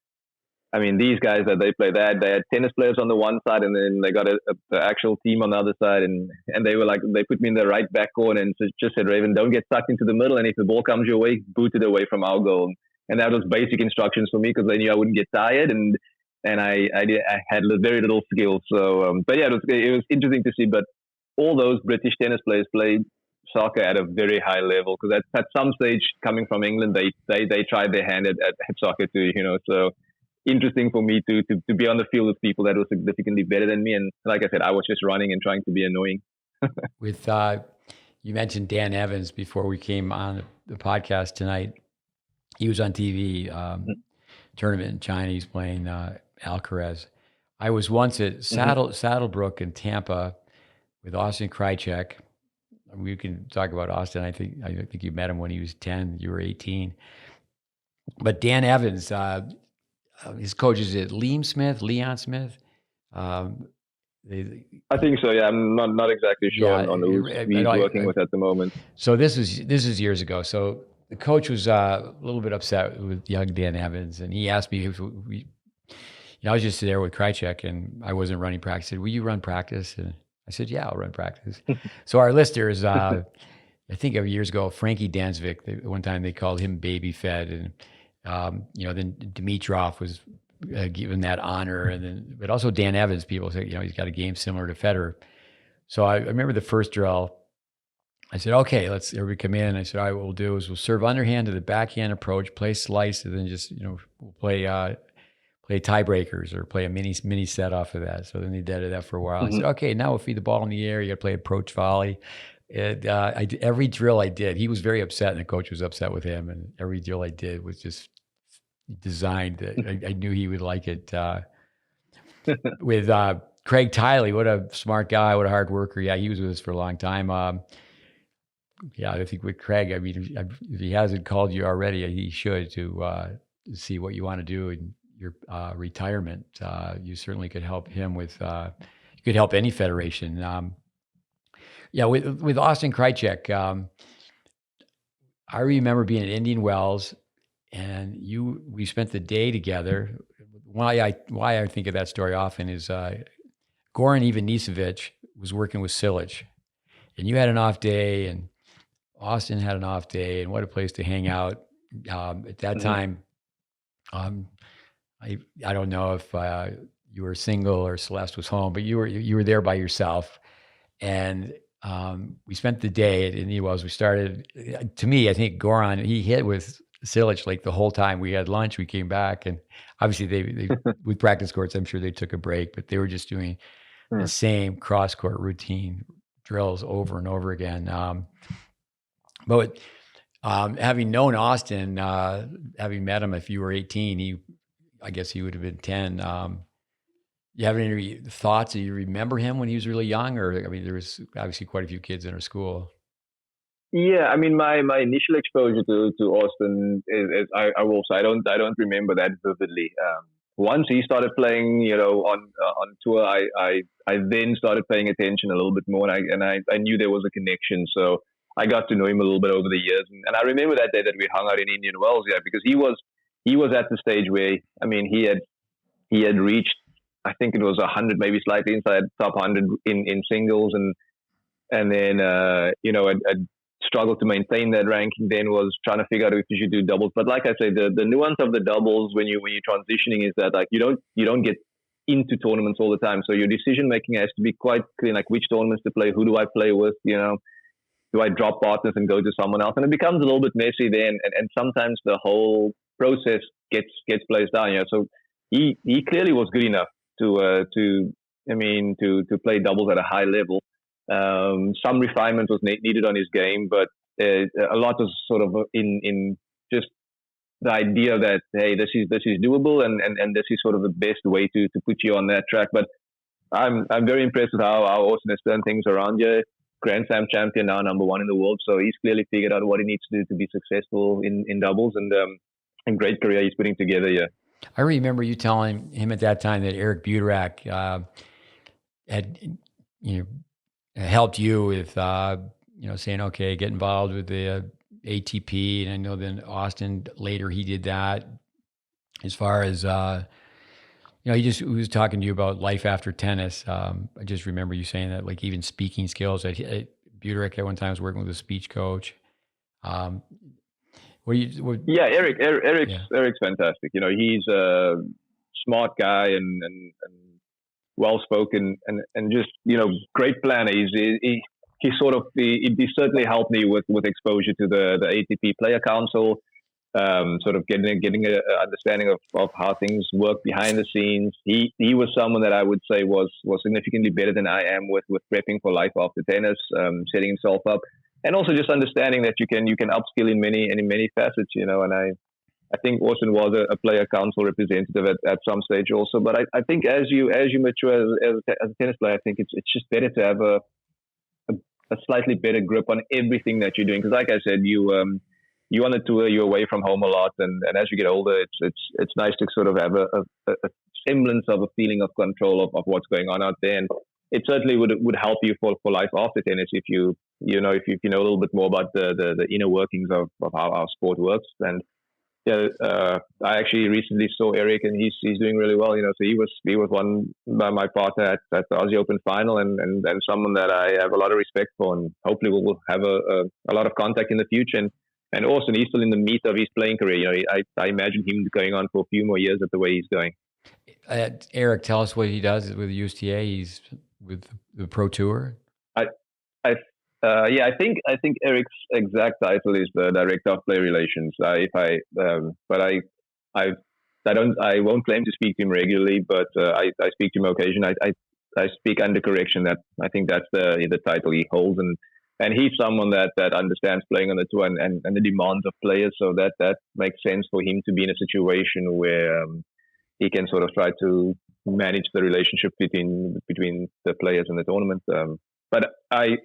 I mean, these guys that they play, they had tennis players on the one side, and then they got the actual team on the other side. And they were like, they put me in the right back corner and just said, Raven, don't get sucked into the middle. And if the ball comes your way, boot it away from our goal. And that was basic instructions for me because they knew I wouldn't get tired. And I had very little skill. So, but yeah, it was interesting to see. But all those British tennis players played soccer at a very high level because at some stage, coming from England, they tried their hand at soccer too. So interesting for me to be on the field with people that were significantly better than me. And like I said, I was just running and trying to be annoying. With you mentioned Dan Evans before we came on the podcast tonight. He was on TV tournament in China. He's playing Alcaraz. I was once at Saddlebrook in Tampa with Austin Krajicek. We can talk about Austin. I think you met him when he was 10. You were 18. But Dan Evans, his coach is it Leon Smith. I think so. Yeah, I'm not exactly sure on who he's working with at the moment. So this is years ago. So the coach was a little bit upset with young Dan Evans, and he asked me if we. I was just there with Krajicek, and I wasn't running practice. He said, "Will you run practice?" And I said, "Yeah, I'll run practice." So our listeners, I think years ago, Frankie Dansvik. One time they called him baby fed, and then Dimitrov was given that honor, but also Dan Evans. People say, he's got a game similar to Federer. So I remember the first drill. I said, "Okay, let's everybody come in." I said, "All right, what we'll do is we'll serve underhand to the backhand approach, play slice, and then just we'll play tiebreakers or play a mini set off of that." So then they did that for a while. Mm-hmm. I said, "Okay, now we'll feed the ball in the air. You got to play approach volley." And every drill I did, he was very upset, and the coach was upset with him. And every drill I did was just designed. I knew he would like it. With Craig Tiley, what a smart guy, what a hard worker. Yeah, he was with us for a long time. I think with Craig, I mean, if he hasn't called you already, he should to see what you want to do in your retirement. You certainly could help him with. You could help any federation. With Austin Krajicek, I remember being at Indian Wells, and we spent the day together. Why I think of that story often is Goran Ivanisevic was working with Silic, and you had an off day, and Austin had an off day, and what a place to hang out. At that time, I don't know if you were single or Celeste was home, but you were there by yourself, and we spent the day at Indian Wells. We started. To me, I think Goran he hit with Silic like the whole time. We had lunch, we came back, and obviously they with practice courts, I'm sure they took a break, but they were just doing the same cross court routine drills over and over again. But having known Austin, having met him, if you were 18, I guess he would have been 10. You have any thoughts? Do you remember him when he was really young? Or, I mean, there was obviously quite a few kids in our school. Yeah, I mean, my initial exposure to Austin is I will say I don't remember that vividly. Once he started playing, on tour, I then started paying attention a little bit more, and I knew there was a connection. So I got to know him a little bit over the years, and I remember that day that we hung out in Indian Wells, because he was at the stage where, I mean, he had reached, I think it was 100, maybe slightly inside top 100 in singles, and then had struggled to maintain that ranking. Then was trying to figure out if you should do doubles. But like I say, the nuance of the doubles when you're transitioning is that like you don't get into tournaments all the time, so your decision making has to be quite clear, like which tournaments to play, who do I play with, do I drop partners and go to someone else? And it becomes a little bit messy then, and sometimes the whole process gets placed down. So he clearly was good enough to play doubles at a high level. Some refinement was needed on his game, but a lot was sort of in just the idea that, hey, this is doable, and this is sort of the best way to put you on that track. But I'm very impressed with how Austin has turned things around here. Grand Slam champion now, number 1 in the world. So he's clearly figured out what he needs to do to be successful in doubles, and great career he's putting together here. I remember you telling him at that time that Eric Buu had helped you with saying, okay, get involved with the ATP, and I know then Austin later he did that. As far as he was talking to you about life after tennis. I just remember you saying that, like even speaking skills. Buderek at one time was working with a speech coach. Eric's fantastic. He's a smart guy and well spoken and just great planner. He certainly helped me with exposure to the ATP Player Council. Sort of getting an understanding of how things work behind the scenes. He was someone that I would say was significantly better than I am with prepping for life after tennis, setting himself up, and also just understanding that you can upskill in many facets. And I think Austin was a player council representative at some stage also. But I think as you mature as a tennis player, I think it's just better to have a slightly better grip on everything that you're doing. Because, like I said, you on the tour, you're away from home a lot, and as you get older, it's nice to sort of have a semblance of a feeling of control of what's going on out there, and it certainly would help you for life after tennis if you know a little bit more about the inner workings of how our sport works. And yeah, I actually recently saw Eric, and he's doing really well. So he was won by my partner at the Aussie Open final, and someone that I have a lot of respect for, and hopefully we'll have a lot of contact in the future. And also, he's still in the meat of his playing career. I imagine him going on for a few more years at the way he's going. Eric, tell us what he does with the USTA. He's with the Pro Tour. I think Eric's exact title is the Director of Player Relations. I won't claim to speak to him regularly, but I speak to him occasionally. I speak under correction. That I think that's the title he holds, and he's someone that understands playing on the tour and the demands of players. So that makes sense for him to be in a situation where he can sort of try to manage the relationship between the players and the tournament. But I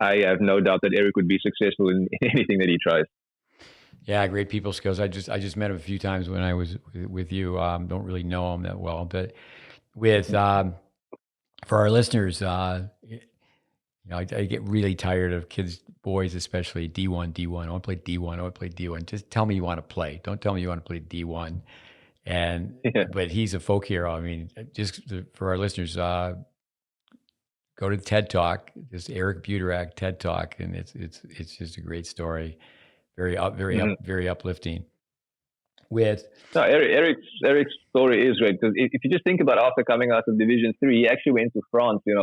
have no doubt that Eric would be successful in anything that he tries. Yeah, great people skills. I just met him a few times when I was with you. Don't really know him that well, but for our listeners, I get really tired of kids, boys especially, D1. I want to play D1. I want to play D1. Just tell me you want to play. Don't tell me you want to play D1. And but he's a folk hero. I mean, just for our listeners, go to TED Talk. Just Eric Buu TED Talk, and it's just a great story. Very uplifting. Eric's story is great, because if you just think about after coming out of Division 3, he actually went to France. He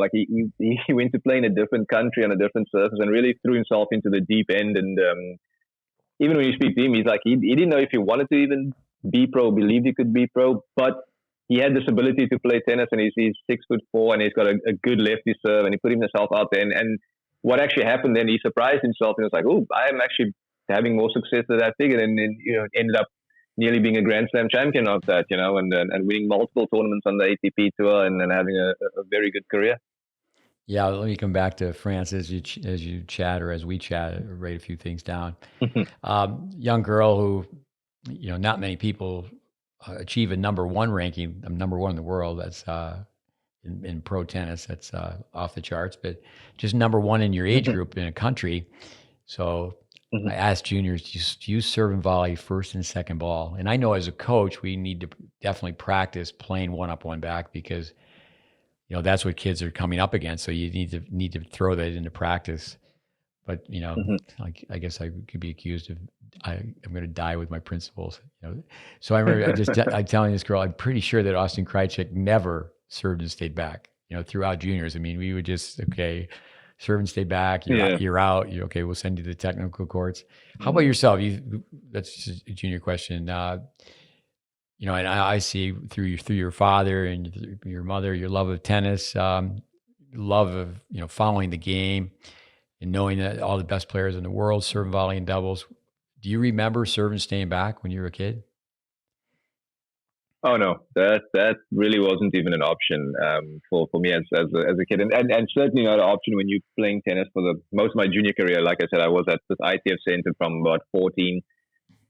went to play in a different country on a different surface and really threw himself into the deep end. And even when you speak to him, he's like he didn't know if he wanted to even be pro, believed he could be pro, but he had this ability to play tennis, and he's 6'4", and he's got a good lefty serve, and he put himself out there. And what actually happened then, he surprised himself, and was like, "Oh, I am actually having more success than I figured," and ended up nearly being a Grand Slam champion of that, and winning multiple tournaments on the ATP tour, and then having a very good career. Yeah, let me come back to France as you chat, or as we chat, write a few things down. Young girl who, not many people achieve a number one ranking. I'm number one in the world. That's in pro tennis. That's off the charts. But just number one in your age group in a country. So I asked juniors, do you serve and volley first and second ball? And I know as a coach, we need to definitely practice playing one up, one back, because that's what kids are coming up against. So you need to throw that into practice. But I guess I could be accused of I'm going to die with my principles. So I remember I'm telling this girl, I'm pretty sure that Austin Krajicek never served and stayed back. Throughout juniors, I mean, we would just serve and stay back. You're out. Okay, we'll send you to the technical courts. How about yourself? That's just a junior question. And I see through your father and your mother, your love of tennis, love of following the game, and knowing that all the best players in the world serve, volley, and doubles. Do you remember serving and staying back when you were a kid? Oh no, that really wasn't even an option for me as a kid, and certainly not an option when you're playing tennis for the most of my junior career. Like I said, I was at this ITF center from about 14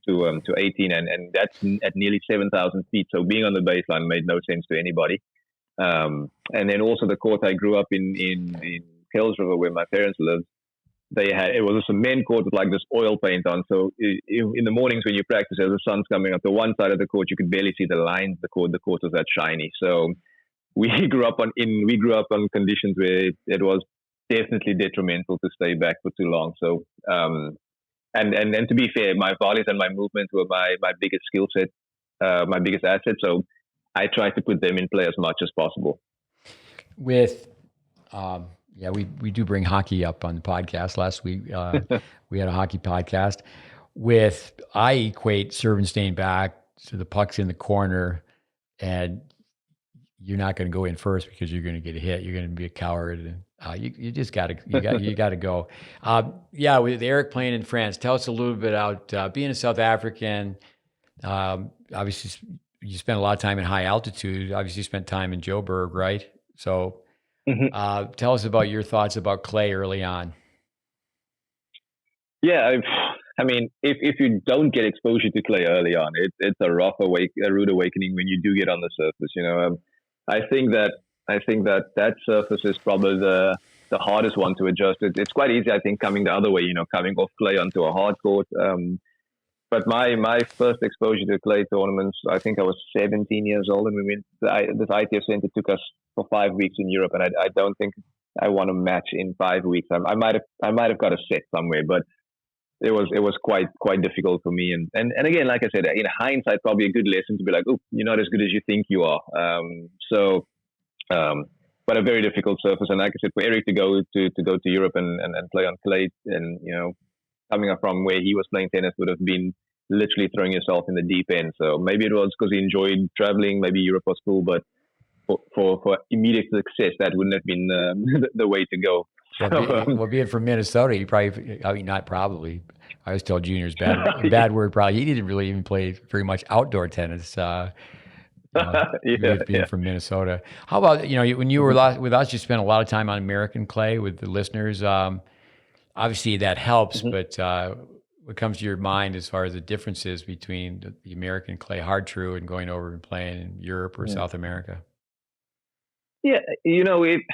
to 18, and that's at nearly 7,000 feet. So being on the baseline made no sense to anybody. And then also the court I grew up in Kells River, where my parents lived. It was a cement court with like this oil paint on. So in the mornings when you practice, as the sun's coming up the one side of the court, you could barely see the lines. The court was that shiny. So we grew up on conditions where it was definitely detrimental to stay back for too long. So and to be fair, my volleys and my movement were my biggest skill set, my biggest asset. So I tried to put them in play as much as possible. We do bring hockey up on the podcast. Last week, we had a hockey podcast. I equate serve and staying back to the puck's in the corner, and you're not going to go in first because you're going to get a hit. You're going to be a coward, and you just got to go. With Eric playing in France, tell us a little bit about being a South African. Obviously, you spent a lot of time in high altitude. Obviously, you spent time in Joburg, right? So. Tell us about your thoughts about clay early on. Yeah, I mean, if you don't get exposure to clay early on, it's a rude awakening when you do get on the surface. I think that surface is probably the hardest one to adjust. It's quite easy, I think, coming the other way. Coming off clay onto a hard court. But my first exposure to clay tournaments, I think I was 17 years old, and we went. This ITF Center took us for 5 weeks in Europe, and I don't think I won a match in 5 weeks. I might have got a set somewhere, but it was quite difficult for me. And again, like I said, in hindsight, probably a good lesson to be like, oh, you're not as good as you think you are. But a very difficult surface. And like I said, for Eric to go to Europe and play on clay, and coming up from where he was playing tennis would have been literally throwing yourself in the deep end. So maybe it was because he enjoyed traveling. Maybe Europe was cool, but for immediate success, that wouldn't have been the way to go. Well, being from Minnesota, he probably, I mean, not probably. I always tell juniors bad word. Probably he didn't really even play very much outdoor tennis. Being from Minnesota. How about when you were with us, you spent a lot of time on American clay with the listeners. Obviously, that helps, but what comes to your mind as far as the differences between the American clay hard true and going over and playing in Europe or South America? Yeah, it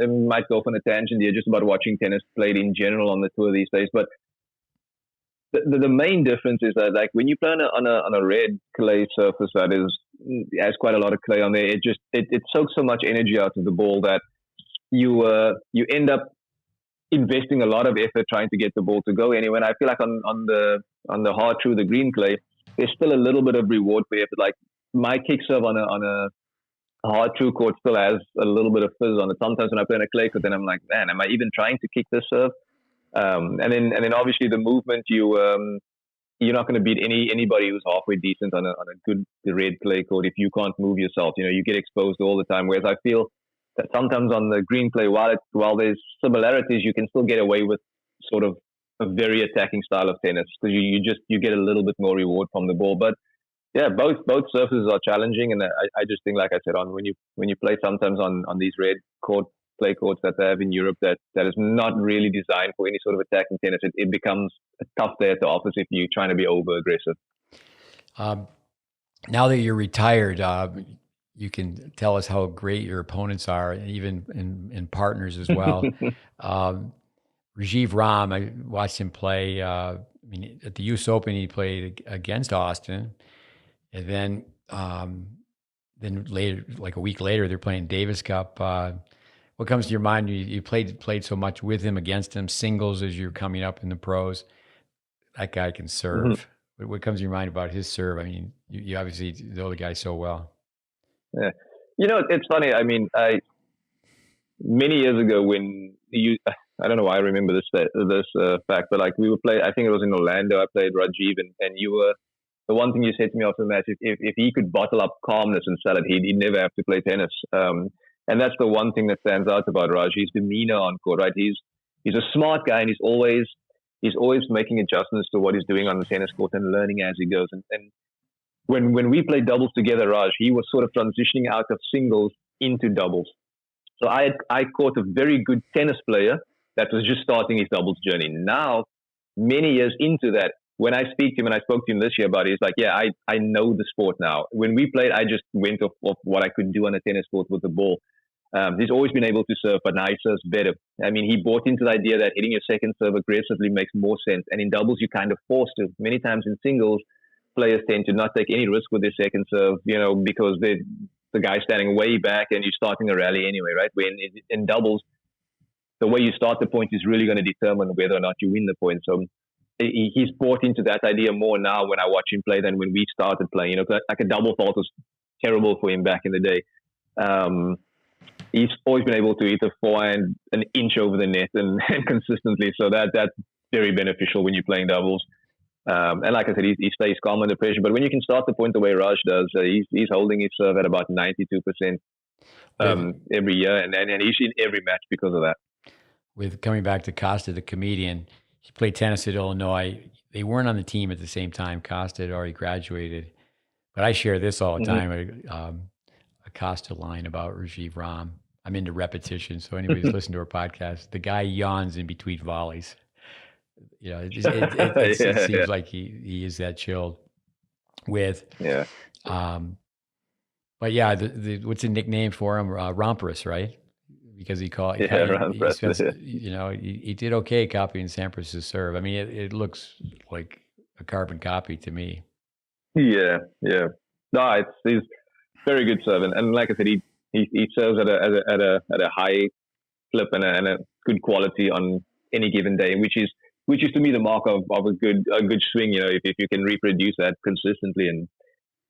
might go off on a tangent here just about watching tennis played in general on the tour these days, but the main difference is that, like, when you play on a red clay surface that has quite a lot of clay on there, it soaks so much energy out of the ball that you end up investing a lot of effort trying to get the ball to go anywhere. And I feel like on the hard true, the green clay, there's still a little bit of reward for effort. Like my kick serve on a hard true court still has a little bit of fizz on it. Sometimes when I play on a clay court, then I'm like, man, am I even trying to kick this serve? And then obviously the movement, you're not going to beat anybody who's halfway decent on a good red clay court if you can't move yourself. You get exposed all the time. Whereas I feel that sometimes on the green clay, while there's similarities, you can still get away with sort of a very attacking style of tennis because you get a little bit more reward from the ball. But yeah, both surfaces are challenging, and I just think, like I said, when you play sometimes on these red clay courts that they have in Europe, that is not really designed for any sort of attacking tennis. It becomes a tough day at the office if you're trying to be over aggressive. Now that you're retired, you can tell us how great your opponents are, even in partners as well. Rajiv Ram, I watched him play. At the U.S. Open, he played against Austin. And then later, like a week later, they're playing Davis Cup. What comes to your mind? You played so much with him, against him, singles as you're coming up in the pros. That guy can serve. Mm-hmm. What comes to your mind about his serve? I mean, you obviously know the guy so well. Yeah, it's funny. I mean, many years ago when I don't know why I remember this fact, but like we would play. I think it was in Orlando. I played Rajiv, and you were. The one thing you said to me after the match, if he could bottle up calmness and sell it, he'd never have to play tennis. And that's the one thing that stands out about Raj. His demeanor on court, right? He's a smart guy, and he's always making adjustments to what he's doing on the tennis court and learning as he goes. And when we played doubles together, Raj, he was sort of transitioning out of singles into doubles. So I caught a very good tennis player that was just starting his doubles journey. Now, many years into that, when I speak to him, and I spoke to him this year about it, he's like, yeah, I know the sport now. When we played, I just went off what I could do on a tennis court with the ball. He's always been able to serve, but now he serves better. I mean, he bought into the idea that hitting your second serve aggressively makes more sense. And in doubles, you kind of forced to. Many times in singles, players tend to not take any risk with their second serve, because the guy's standing way back and you're starting a rally anyway, right? When in doubles, the way you start the point is really going to determine whether or not you win the point. So he's bought into that idea more now when I watch him play than when we started playing. Like a double fault was terrible for him back in the day. He's always been able to hit a forehand an inch over the net and consistently. So that's very beneficial when you're playing doubles. And like I said, he stays calm under pressure. But when you can start the point the way Raj does, he's holding his serve at about 92% every year, and he's in every match because of that. With coming back to Costa, the comedian, he played tennis at Illinois. They weren't on the team at the same time. Costa had already graduated. But I share this all the time, a Costa line about Rajiv Ram. I'm into repetition. So anybody's listening to our podcast, the guy yawns in between volleys. It seems like he is that chilled with. Yeah. But yeah, what's the nickname for him? Romperus, right? Because he Romperus, he did okay copying Sampras's serve. I mean, it looks like a carbon copy to me. Yeah. No, he's very good serve, and like I said, he serves at a high clip and a good quality on any given day, which is to me the mark of a good swing. If you can reproduce that consistently, and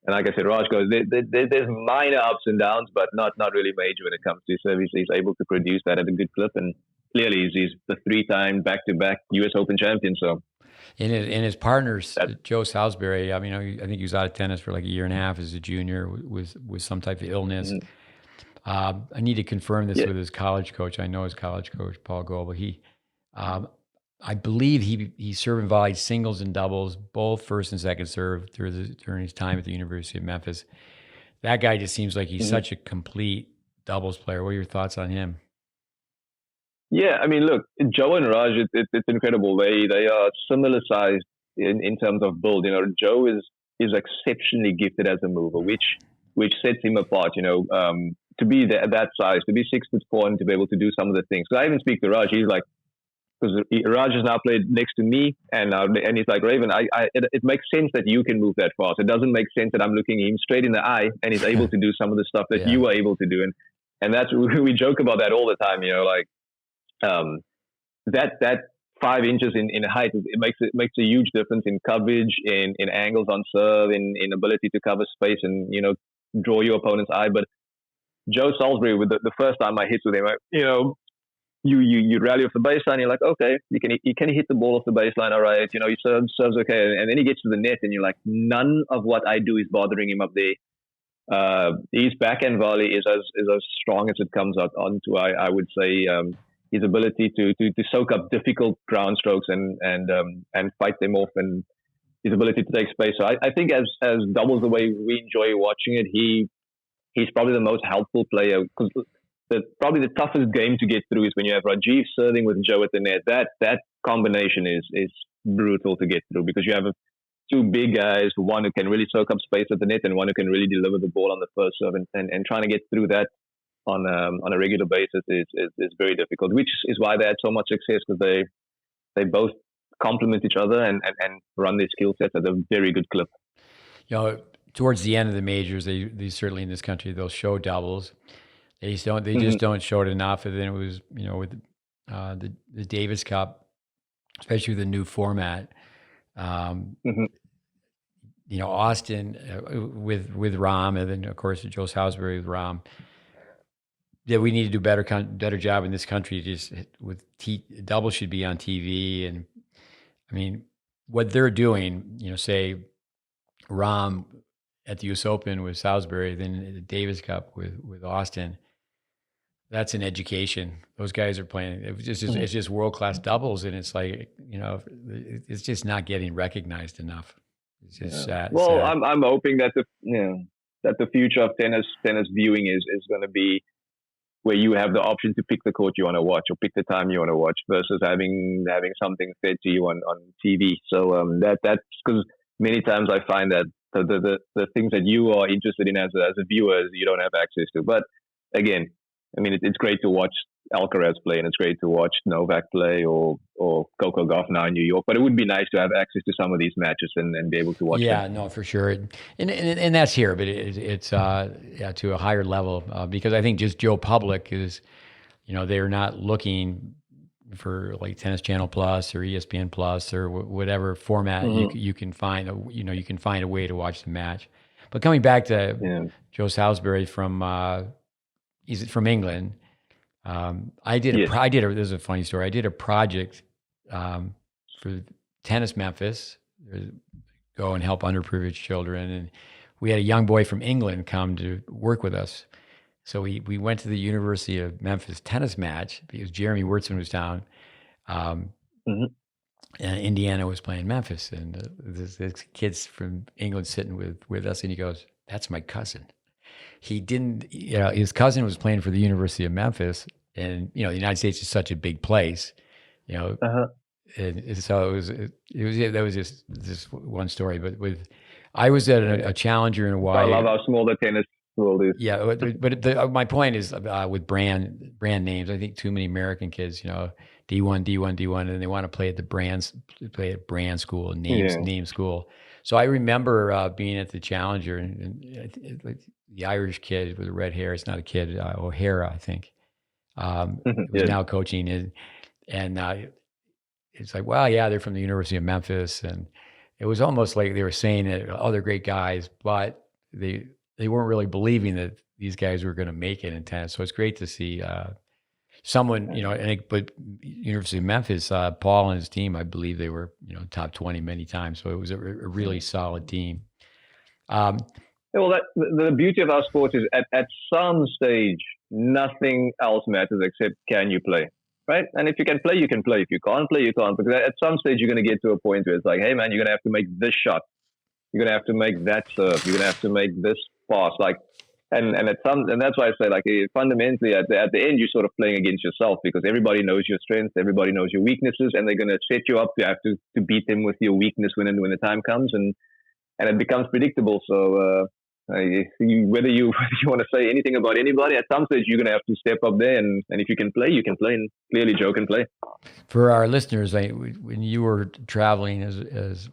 like I said, Raj goes there's minor ups and downs, but not really major when it comes to service. He's able to produce that at a good clip, and clearly he's the 3-time back-to-back U.S. Open champion. So. And his partners, Joe Salisbury, I mean, I think he was out of tennis for like a year and a half as a junior with some type of illness. Mm-hmm. I need to confirm this with his college coach. I know his college coach, Paul Goebel. I believe he served and volleyed singles and doubles, both first and second serve during his time at the University of Memphis. That guy just seems like he's such a complete doubles player. What are your thoughts on him? Yeah, I mean, look, Joe and Raj, it's incredible. They are similar sized in terms of build. Joe is exceptionally gifted as a mover, which sets him apart. To be that size, to be 6'4", and to be able to do some of the things. So I even speak to Raj. He's like, because Raj has now played next to me, and he's like, Raven, it makes sense that you can move that fast. It doesn't make sense that I'm looking him straight in the eye and he's able to do some of the stuff that you are able to do. And that's, we joke about that all the time. That 5 inches in height, it makes a huge difference in coverage, in angles on serve, in ability to cover space and draw your opponent's eye. But Joe Salisbury, with the first time I hit with him, you rally off the baseline. You're like, okay, you can hit the ball off the baseline, all right. He serves okay, and then he gets to the net, and you're like, none of what I do is bothering him up there. His backhand volley is as strong as it comes out onto. I would say. His ability to soak up difficult ground strokes and fight them off, and his ability to take space. So I think as doubles the way we enjoy watching it, he's probably the most helpful player, because probably the toughest game to get through is when you have Rajiv serving with Joe at the net. That combination is brutal to get through, because you have two big guys, one who can really soak up space at the net and one who can really deliver the ball on the first serve, and trying to get through that on a regular basis is very difficult, which is why they had so much success, because they both complement each other and run their skill sets at a very good clip. Towards the end of the majors, they certainly in this country, they'll show doubles. They just don't show it enough. And then it was with the Davis Cup, especially with the new format. Austin with Rahm, and then of course Joe Salisbury with Rahm. Yeah, we need to do better job in this country. Just with double should be on TV, and I mean what they're doing. Say Rahm at the U.S. Open with Salisbury, then the Davis Cup with Austin. That's an education. Those guys are playing. It's just world class doubles, and it's like it's just not getting recognized enough. It's just sad. Well, sad. I'm hoping that the future of tennis viewing is going to be where you have the option to pick the court you want to watch or pick the time you want to watch, versus having something fed to you on TV. So that's because many times I find that the things that you are interested in as a viewer, you don't have access to. But again, I mean, it's great to watch Alcaraz play, and it's great to watch Novak play or Coco Gauff now in New York. But it would be nice to have access to some of these matches and be able to watch them. Yeah, no, for sure. And that's here, but it's to a higher level, because I think just Joe Public is, they're not looking for like Tennis Channel Plus or ESPN Plus or whatever format you can find. You can find a way to watch the match. But coming back to Joe Salisbury he's from England. This is a funny story. I did a project for Tennis Memphis, go and help underprivileged children, and we had a young boy from England come to work with us. So we went to the University of Memphis tennis match because Jeremy Wurtzman was down, and Indiana was playing Memphis, and this kid's from England sitting with us, and he goes, "That's my cousin." he didn't, his cousin was playing for the University of Memphis, and, the United States is such a big place, Uh-huh. and so that was just this one story, but I was at a challenger in I Hawaii. love how small the tennis world is. Yeah, but my point is with brand names. I think too many American kids, D1, D1, D1, and they want to play at brand school, name school. So I remember being at the Challenger, and the Irish kid with the red hair. It's not a kid, O'Hara, I think, was now coaching, and it's like, well, yeah, they're from the University of Memphis, and it was almost like they were saying that other great guys, but they weren't really believing that these guys were going to make it in tennis. So it's great to see someone, but University of Memphis, Paul and his team, I believe they were, top 20 many times. So it was a really solid team. Well, the beauty of our sport is at some stage, nothing else matters except can you play, right? And if you can play, you can play. If you can't play, you can't. Because at some stage, you're going to get to a point where it's like, hey, man, you're going to have to make this shot. You're going to have to make that serve. You're going to have to make this pass. And that's why I say, fundamentally, at the end, you're sort of playing against yourself, because everybody knows your strengths, everybody knows your weaknesses, and they're going to set you up. You have to beat them with your weakness when the time comes, and it becomes predictable. So whether you want to say anything about anybody, at some stage you're going to have to step up there, and if you can play, you can play, and clearly Joe can play. For our listeners, when you were traveling as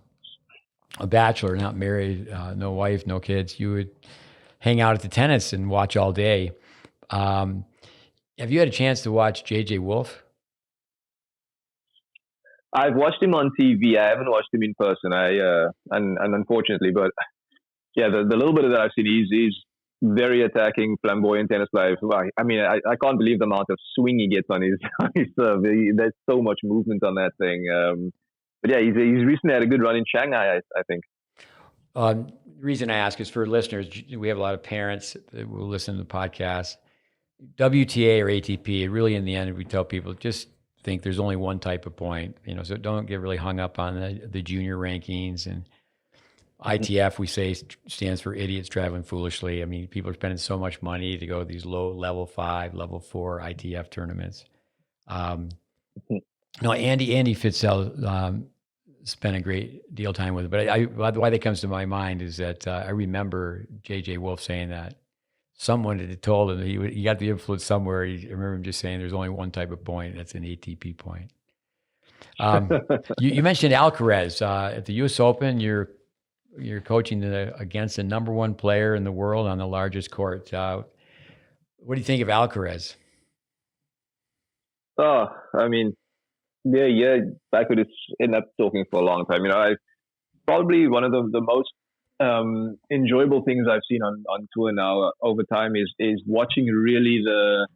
a bachelor, not married, no wife, no kids, you would hang out at the tennis and watch all day. Have you had a chance to watch JJ Wolf? I've watched him on TV. I haven't watched him in person. And unfortunately, but yeah, the little bit that I've seen, he's very attacking, flamboyant tennis player. I mean, I can't believe the amount of swing he gets on his serve. There's so much movement on that thing. But yeah, he's recently had a good run in Shanghai, I think. The reason I ask is for listeners. We have a lot of parents that will listen to the podcast. WTA or ATP, really in the end, we tell people just think there's only one type of point, so don't get really hung up on the junior rankings. And ITF, we say, stands for idiots traveling foolishly. I mean, people are spending so much money to go to these low level 5, level 4 ITF tournaments. No, Andy Fitzell spent a great deal of time with it. But why that comes to my mind is that I remember JJ Wolf saying that someone had told him he got the influence somewhere. I remember him just saying there's only one type of point, and that's an ATP point. You mentioned Alcaraz at the U.S. Open. You're coaching against the number one player in the world on the largest court. What do you think of Alcaraz? Oh, I mean, yeah. I could end up talking for a long time. I probably one of the most enjoyable things I've seen on tour now over time is watching really the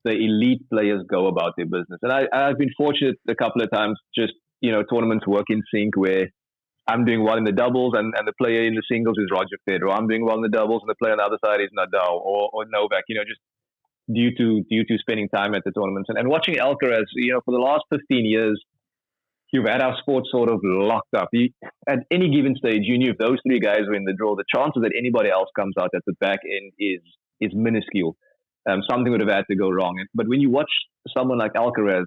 elite players go about their business. And I've been fortunate a couple of times, just tournaments work in sync where I'm doing well in the doubles and the player in the singles is Roger Federer. I'm doing well in the doubles and the player on the other side is Nadal or Novak. Just due to spending time at the tournaments and watching Alcaraz. For the last 15 years, you've had our sport sort of locked up. At any given stage, you knew if those three guys were in the draw, the chances that anybody else comes out at the back end is minuscule. Something would have had to go wrong. But when you watch someone like Alcaraz,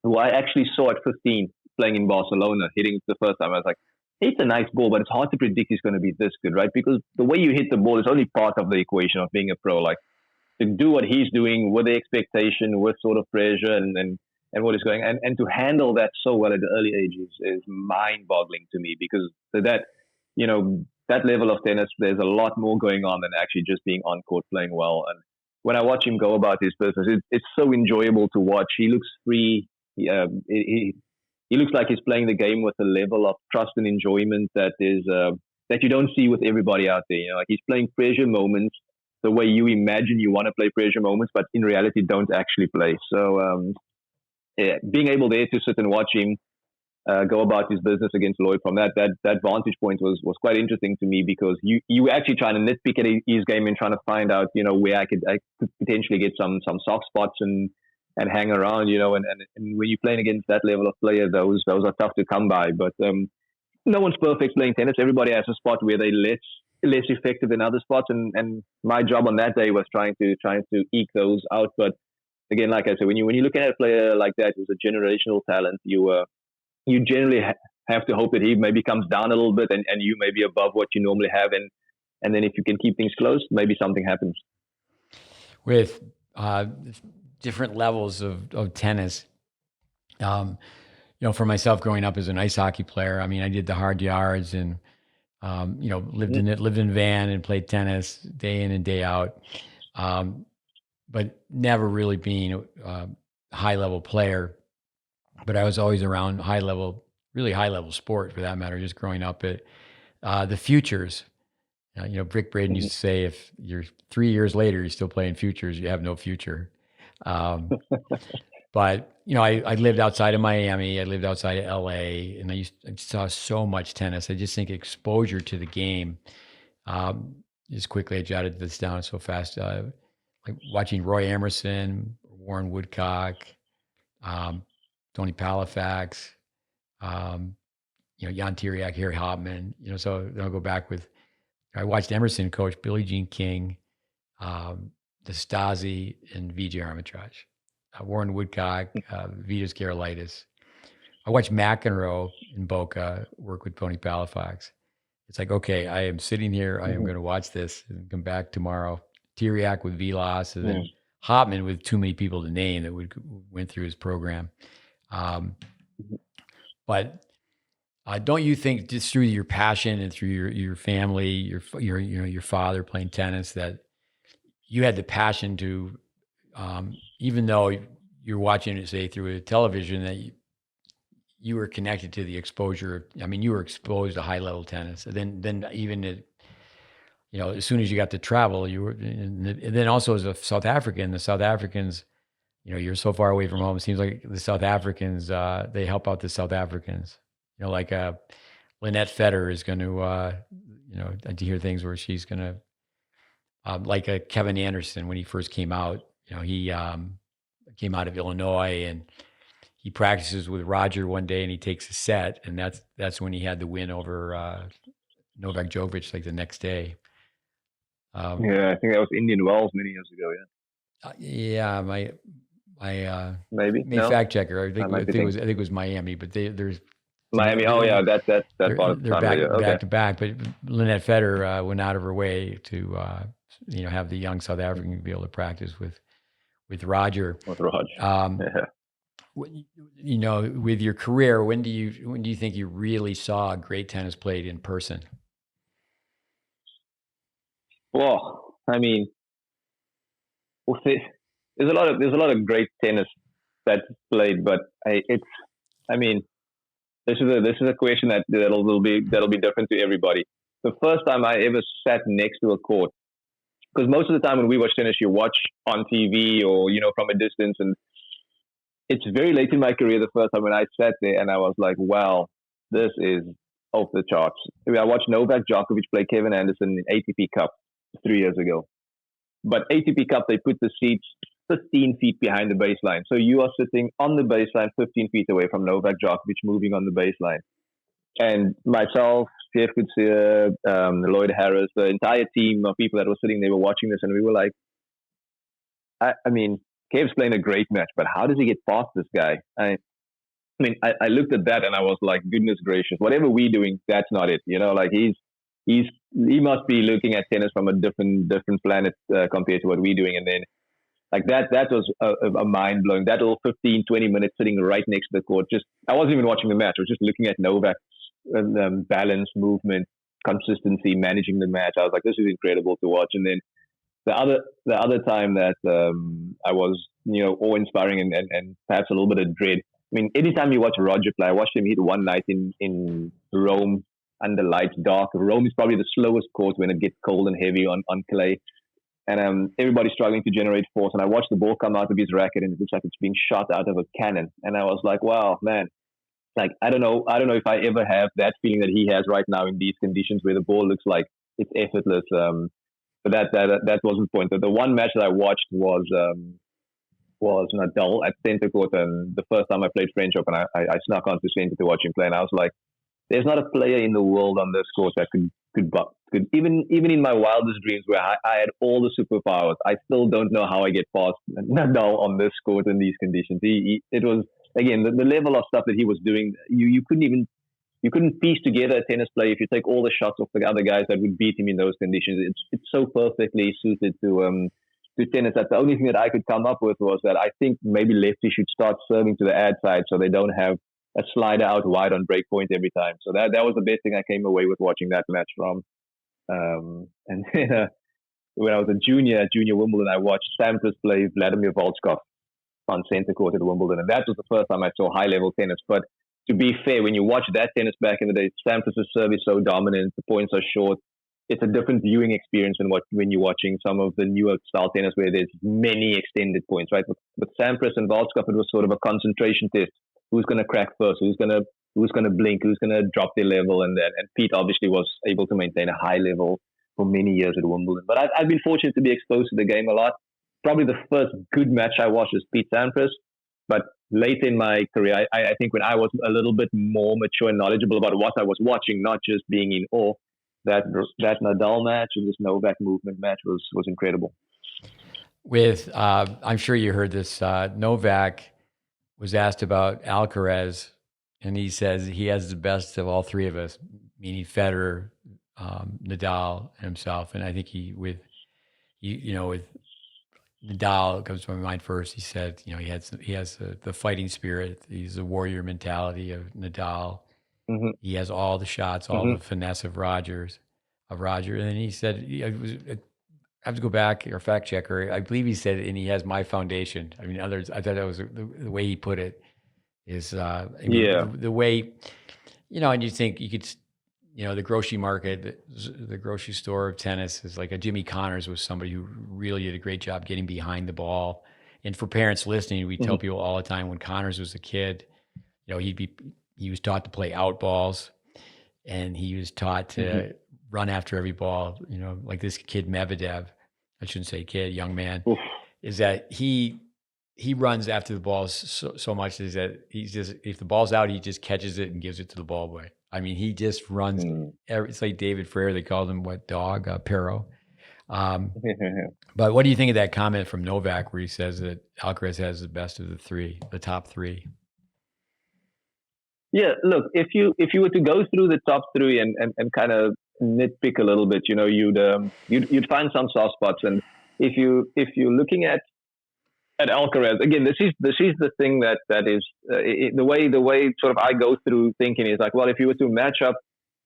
who I actually saw at 15 playing in Barcelona, hitting the first time, I was like, it's a nice ball, but it's hard to predict he's going to be this good, right? Because the way you hit the ball is only part of the equation of being a pro. Like, to do what he's doing with the expectation, with sort of pressure and what is going on, and to handle that so well at the early ages is mind-boggling to me, because that level of tennis, there's a lot more going on than actually just being on court playing well. And when I watch him go about his business, it's so enjoyable to watch. He looks free. He looks like he's playing the game with a level of trust and enjoyment that is that you don't see with everybody out there. Like, he's playing pressure moments the way you imagine you want to play pressure moments, but in reality don't actually play. So being able there to sit and watch him go about his business against Lloyd from that vantage point was quite interesting to me, because you were actually trying to nitpick at his game and trying to find out where I could potentially get some soft spots and hang around, and when you're playing against that level of player, those are tough to come by. But no one's perfect playing tennis. Everybody has a spot where they let less effective than other spots. And my job on that day was trying to eke those out. But again, like I said, when you look at a player like that who's a generational talent, you generally have to hope that he maybe comes down a little bit and you may be above what you normally have, and then if you can keep things close, maybe something happens. With different levels of tennis, for myself growing up as an ice hockey player, I mean, I did the hard yards and lived in a van and played tennis day in and day out, but never really being a high level player. But I was always around really high level sport for that matter, just growing up at the futures. Brick Braden used to say, if you're 3 years later, you're still playing futures, you have no future. But, I lived outside of Miami. I lived outside of LA, and I saw so much tennis. I just think exposure to the game, just quickly, I jotted this down so fast, like watching Roy Emerson, Warren Woodcock, Tony Palafax, Jan Tiriac, Harry Hopman, so then I'll go back I watched Emerson coach Billie Jean King, Stasi, and Vijay Armitage. Warren Woodcock, Vitas Gerolaitis. I watched McEnroe in Boca work with Tony Palafax. It's like, okay, I am sitting here. I am going to watch this and come back tomorrow. Tiriac with Vilas, and then Hopman with too many people to name that went through his program. But don't you think just through your passion and through your family, your father playing tennis, that you had the passion to, even though you're watching it, say, through a television, that you were connected to the exposure. I mean, you were exposed to high level tennis. And then even as soon as you got to travel, you were, and then also as a South African, the South Africans, you're so far away from home. It seems like the South Africans, they help out the South Africans. Like Lynette Feder is going to, I hear things where she's going to, like Kevin Anderson, when he first came out, he came out of Illinois, and he practices with Roger one day and he takes a set, and that's when he had the win over Novak Djokovic, like the next day. I think that was Indian Wells many years ago. Yeah, my maybe fact checker. I think it was Miami, but there's Miami. That's part of the they're back to back. But Lynette Feder went out of her way to have the young South African be able to practice with Roger. With Roger. With your career, when do you think you really saw great tennis played in person? Well, I mean, there's a lot of great tennis that's played, but this is a question that'll be different to everybody. The first time I ever sat next to a court, because most of the time when we watch tennis, you watch on TV or from a distance, and it's very late in my career the first time when I sat there and I was like, wow, this is off the charts. I watched Novak Djokovic play Kevin Anderson in ATP Cup 3 years ago. But ATP Cup, they put the seats 15 feet behind the baseline. So you are sitting on the baseline 15 feet away from Novak Djokovic moving on the baseline. And myself, Jeff Kutsia, Lloyd Harris, the entire team of people that were sitting there were watching this, and we were like, I mean, Kev's playing a great match, but how does he get past this guy? I I looked at that and I was like, goodness gracious, whatever we're doing, that's not it. Like he must be looking at tennis from a different planet compared to what we're doing. And then like that was a mind blowing. That little 15, 20 minutes sitting right next to the court. I wasn't even watching the match. I was just looking at Novak's balance, movement, consistency, managing the match. I was like, this is incredible to watch. And then the other time that I was, awe-inspiring and perhaps a little bit of dread. I mean, anytime you watch Roger play, I watched him hit one night in Rome under lights, dark. Rome is probably the slowest court when it gets cold and heavy on clay. And everybody's struggling to generate force. And I watched the ball come out of his racket and it looks like it's being shot out of a cannon. And I was like, wow, man. Like, I don't know if I ever have that feeling that he has right now in these conditions where the ball looks like it's effortless. But that wasn't the point. The one match that I watched was Nadal at center court, and the first time I played French Open, I snuck onto center to watch him play, and I was like, there's not a player in the world on this court that could could even in my wildest dreams where I had all the superpowers, I still don't know how I get past Nadal on this court in these conditions. It was again the level of stuff that he was doing. You couldn't piece together a tennis play if you take all the shots of the other guys that would beat him in those conditions. It's so perfectly suited to tennis. That the only thing that I could come up with was that I think maybe lefty should start serving to the ad side so they don't have a slider out wide on break point every time. So that was the best thing I came away with watching that match from. And then, when I was a junior at Junior Wimbledon, I watched Sampras play Vladimir Volchkov on center court at Wimbledon, and that was the first time I saw high level tennis. But to be fair, when you watch that tennis back in the day, Sampras' serve is so dominant, the points are short. It's a different viewing experience than when you're watching some of the newer style tennis where there's many extended points, right? With Sampras and Volchkov, it was sort of a concentration test. Who's going to crack first? Who's going to blink? Who's going to drop their level? And Pete obviously was able to maintain a high level for many years at Wimbledon. But I've been fortunate to be exposed to the game a lot. Probably the first good match I watched was Pete Sampras. But late in my career, I think when I was a little bit more mature and knowledgeable about what I was watching, not just being in awe, that Nadal match and this Novak movement match was incredible. I'm sure you heard this, Novak was asked about Alcaraz, and he says he has the best of all three of us, meaning Federer, Nadal, and himself. And I think with Nadal comes to my mind first. He said, he has the fighting spirit. He's the warrior mentality of Nadal. Mm-hmm. He has all the shots, all the finesse of Roger. And then he said, I have to go back or fact checker. I believe he said, and he has my foundation. I mean, others. I thought that was the way he put it. Is the way, and you think you could, the grocery market, the grocery store of tennis is like a Jimmy Connors was somebody who really did a great job getting behind the ball. And for parents listening, we tell people all the time when Connors was a kid, he was taught to play out balls, and he was taught to run after every ball. Like this kid Medvedev, I shouldn't say kid, young man, is that he runs after the balls so much is that if the ball's out, he just catches it and gives it to the ball boy. I mean, he just runs. It's like David Ferrera. They called him Perro. But what do you think of that comment from Novak where he says that Alcaraz has the best of the top three? Yeah, look, if you were to go through the top three and kind of nitpick a little bit, you'd find some soft spots. And if you're looking at Alcaraz, again, this is the thing that is the way sort of I go through thinking is like, well, if you were to match up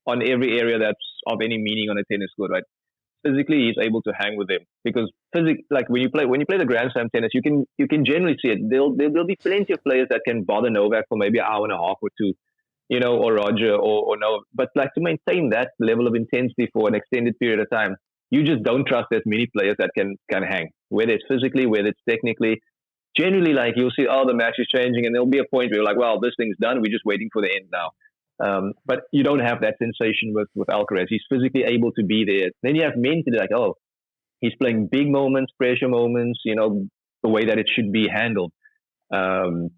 on every area that's of any meaning on a tennis court, right? Physically, he's able to hang with them because like when you play the Grand Slam tennis, you can generally see it. There'll be plenty of players that can bother Novak for maybe an hour and a half or two, or Roger or no. But like to maintain that level of intensity for an extended period of time, you just don't trust as many players that can hang, whether it's physically, whether it's technically. Generally, like you'll see, the match is changing, and there'll be a point where you're like, well, this thing's done. We're just waiting for the end now. But you don't have that sensation with Alcaraz. He's physically able to be there. Then you have men to be like, oh, he's playing big moments, pressure moments, the way that it should be handled.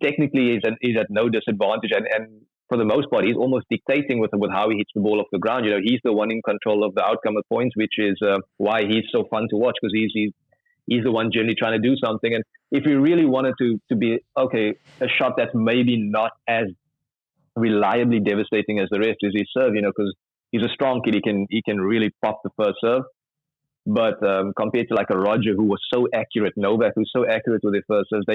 Technically, he's at no disadvantage, and for the most part, he's almost dictating with how he hits the ball off the ground. He's the one in control of the outcome of points, which is why he's so fun to watch because he's the one generally trying to do something. And if you really wanted to be a shot that's maybe not as reliably devastating as the rest is his serve, because he's a strong kid. He can really pop the first serve. But compared to like a Roger who was so accurate, Novak who's so accurate with his first serves,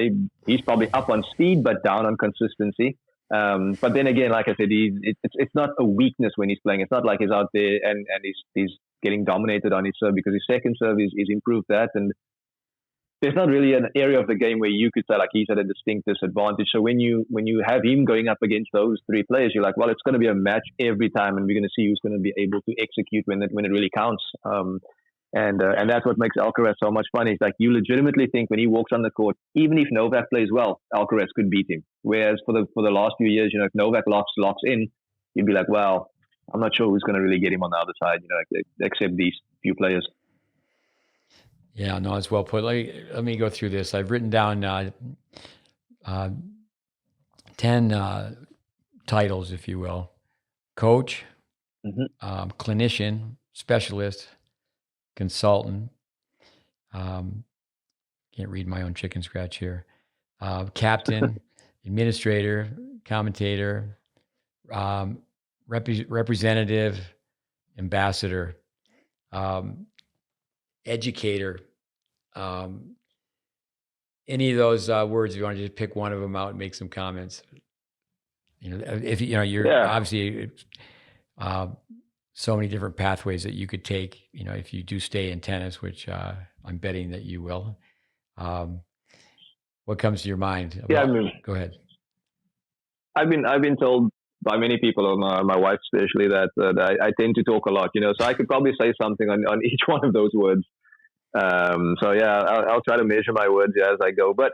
he's probably up on speed but down on consistency. But then again, like I said, it's not a weakness when he's playing. It's not like he's out there and he's getting dominated on his serve because his second serve is improved that. And there's not really an area of the game where you could say like he's at a distinct disadvantage. So when you have him going up against those three players, you're like, well, it's going to be a match every time, and we're going to see who's going to be able to execute when it really counts. And that's what makes Alcaraz so much fun. It's like you legitimately think when he walks on the court, even if Novak plays well, Alcaraz could beat him. Whereas for the last few years, if Novak locks in, you'd be like, well, I'm not sure who's going to really get him on the other side, except these few players. Yeah, no, it's well put. Let me go through this. I've written down 10 titles, if you will. Coach, clinician, specialist, consultant. Can't read my own chicken scratch here. Captain, administrator, commentator, representative, ambassador, educator. Any of those words, if you want to just pick one of them out and make some comments. If you're obviously so many different pathways that you could take. If you do stay in tennis, which I'm betting that you will. What comes to your mind? Go ahead. I've been told by many people, my wife especially, that I tend to talk a lot. So I could probably say something on each one of those words. I'll try to measure my words as I go. But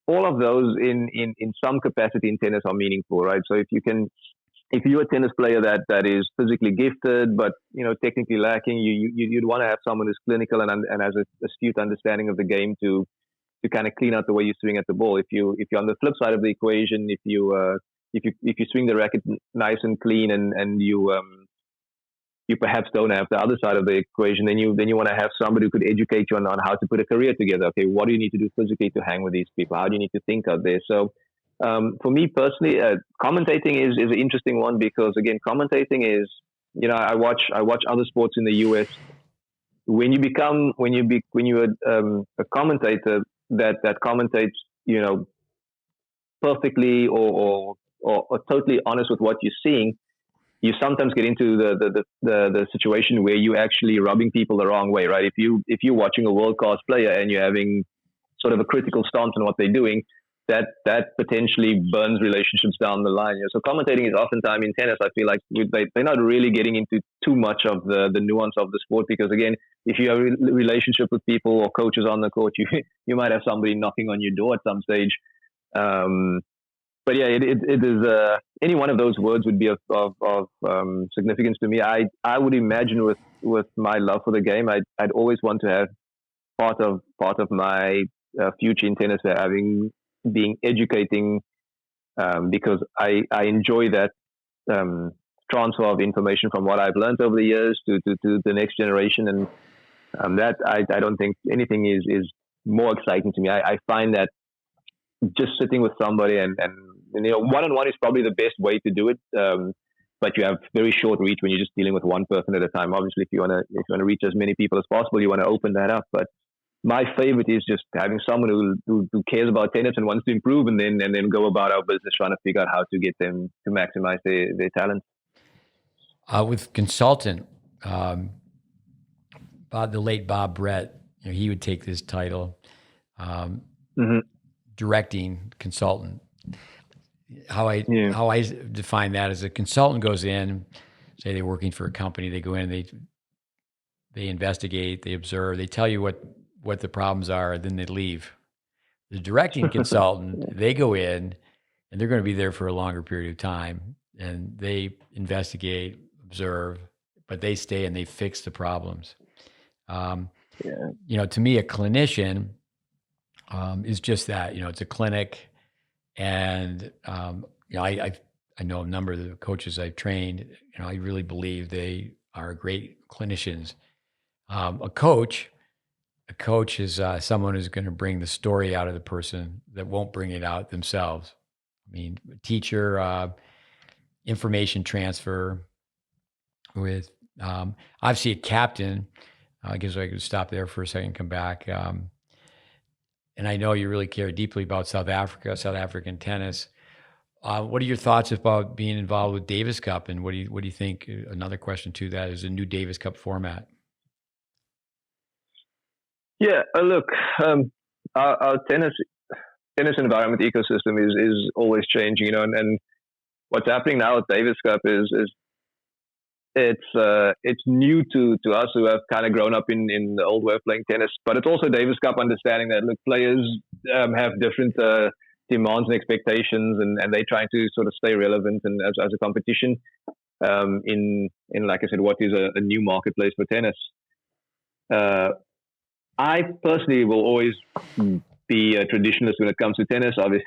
all of those in some capacity in tennis are meaningful, right? So if you're a tennis player that is physically gifted, but technically lacking, you'd want to have someone who's clinical and has an astute understanding of the game to kind of clean out the way you swing at the ball. If you're on the flip side of the equation, if you swing the racket nice and clean and you perhaps don't have the other side of the equation, then you want to have somebody who could educate you on how to put a career together. Okay, what do you need to do physically to hang with these people? How do you need to think out there? So for me personally, commentating is an interesting one because again, commentating is, I watch other sports in the US. When you're a commentator that commentates, perfectly or totally honest with what you're seeing, you sometimes get into the situation where you're actually rubbing people the wrong way, right? If you're watching a world-class player and you're having sort of a critical stance on what they're doing, that potentially burns relationships down the line. So commentating is oftentimes in tennis, I feel like they're not really getting into too much of the nuance of the sport because, again, if you have a relationship with people or coaches on the court, you might have somebody knocking on your door at some stage. But yeah, it is any one of those words would be of significance to me. I would imagine with my love for the game, I'd always want to have part of my future in tennis being educating, because I enjoy that transfer of information from what I've learned over the years to the next generation, and that I don't think anything is more exciting to me. I find that just sitting with somebody and one-on-one is probably the best way to do it. But you have very short reach when you're just dealing with one person at a time. Obviously, if you want to reach as many people as possible, you want to open that up. But my favorite is just having someone who cares about tennis and wants to improve, and then go about our business trying to figure out how to get them to maximize their talent. With consultant, the late Bob Brett, he would take this title. Directing consultant. How I define that as a consultant goes in, say they're working for a company, they go in, they investigate, they observe, they tell you what the problems are, and then they leave. The directing consultant, they go in and they're going to be there for a longer period of time, and they investigate, observe, but they stay and they fix the problems. To me, a clinician is just that. It's a clinic, and I know a number of the coaches I've trained. I really believe they are great clinicians. A coach is someone who's going to bring the story out of the person that won't bring it out themselves. I mean, teacher, information transfer with obviously a captain. I guess I could stop there for a second, come back. And I know you really care deeply about South African tennis. What are your thoughts about being involved with Davis Cup, and what do you think? Another question to that is a new Davis Cup format. Yeah, look, our tennis environment ecosystem is always changing, and what's happening now at Davis Cup is it's new to us who have kind of grown up in the old way of playing tennis, but it's also Davis Cup understanding that players have different demands and expectations, and they're trying to sort of stay relevant and as a competition in like I said, what is a new marketplace for tennis. I personally will always be a traditionalist when it comes to tennis, obviously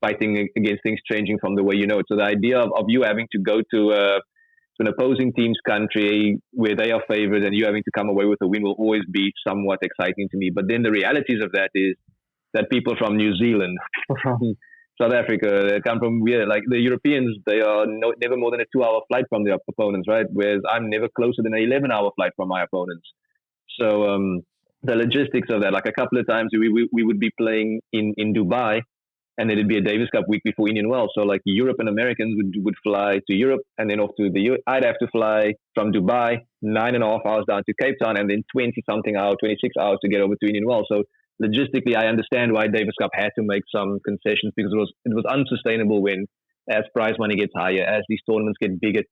fighting against things changing from the way you know it. So the idea of you having to go to an opposing team's country where they are favored and you having to come away with a win will always be somewhat exciting to me. But then the realities of that is that people from New Zealand, people from South Africa, they come from like the Europeans, they are never more than a 2-hour flight from their opponents, right? Whereas I'm never closer than an 11-hour flight from my opponents. So the logistics of that, like a couple of times we would be playing in Dubai, and then it'd be a Davis Cup week before Indian Wells. So like Europe and Americans would fly to Europe and then off to the US. I'd have to fly from Dubai 9.5 hours down to Cape Town and then 20-something hours, 26 hours to get over to Indian Wells. So logistically, I understand why Davis Cup had to make some concessions, because it was unsustainable when, as prize money gets higher, as these tournaments get bigger,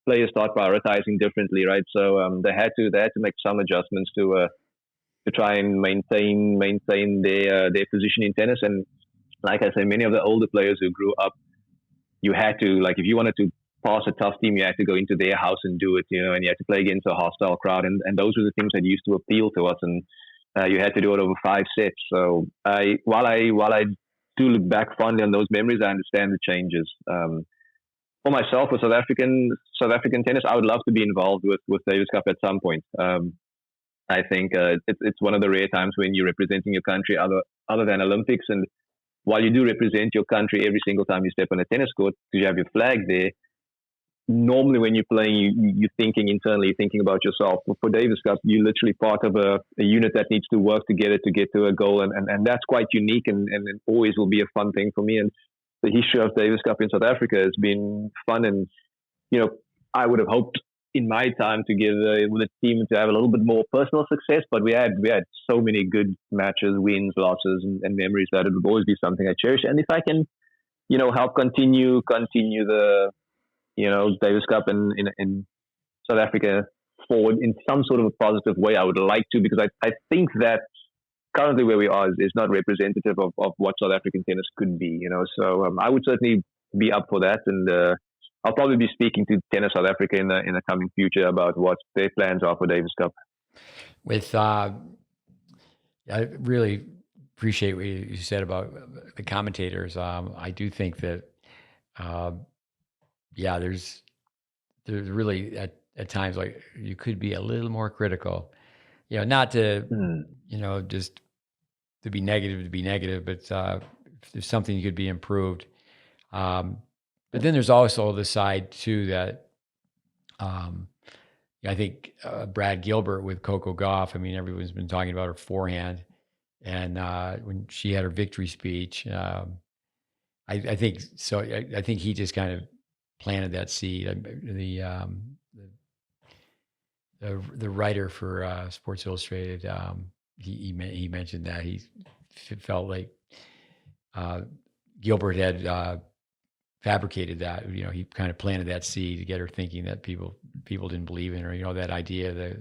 players start prioritizing differently, right? So they had to make some adjustments to try and maintain their position in tennis. And like I say, many of the older players who grew up, you had to, like, if you wanted to pass a tough team, you had to go into their house and do it, and you had to play against a hostile crowd. And those were the things that used to appeal to us. And you had to do it over 5 sets. So while I do look back fondly on those memories, I understand the changes. For myself, with South African tennis, I would love to be involved with Davis Cup at some point. I think it's one of the rare times when you're representing your country other than Olympics. And while you do represent your country every single time you step on a tennis court, because you have your flag there, normally when you're playing, you're thinking internally, thinking about yourself. But for Davis Cup, you're literally part of a unit that needs to work together to get to a goal. And that's quite unique and it always will be a fun thing for me. And the history of Davis Cup in South Africa has been fun. And, I would have hoped in my time to give with the team to have a little bit more personal success, but we had so many good matches, wins, losses, and memories that it would always be something I cherish. And if I can, help continue the, Davis Cup in South Africa forward in some sort of a positive way, I would like to, because I think that currently where we are is not representative of what South African tennis could be, So I would certainly be up for that, and I'll probably be speaking to Tennis South Africa in the coming future about what their plans are for Davis Cup. I really appreciate what you said about the commentators. I do think that, there's really at times like you could be a little more critical, not to, just to be negative, but if there's something that could be improved. But then there's also the side too that I think Brad Gilbert with Coco Gauff. I mean, everyone's been talking about her forehand, and when she had her victory speech, I think so. I think he just kind of planted that seed. The writer for Sports Illustrated, he mentioned that he felt like Gilbert had fabricated that. He kind of planted that seed to get her thinking that people didn't believe in her. That idea that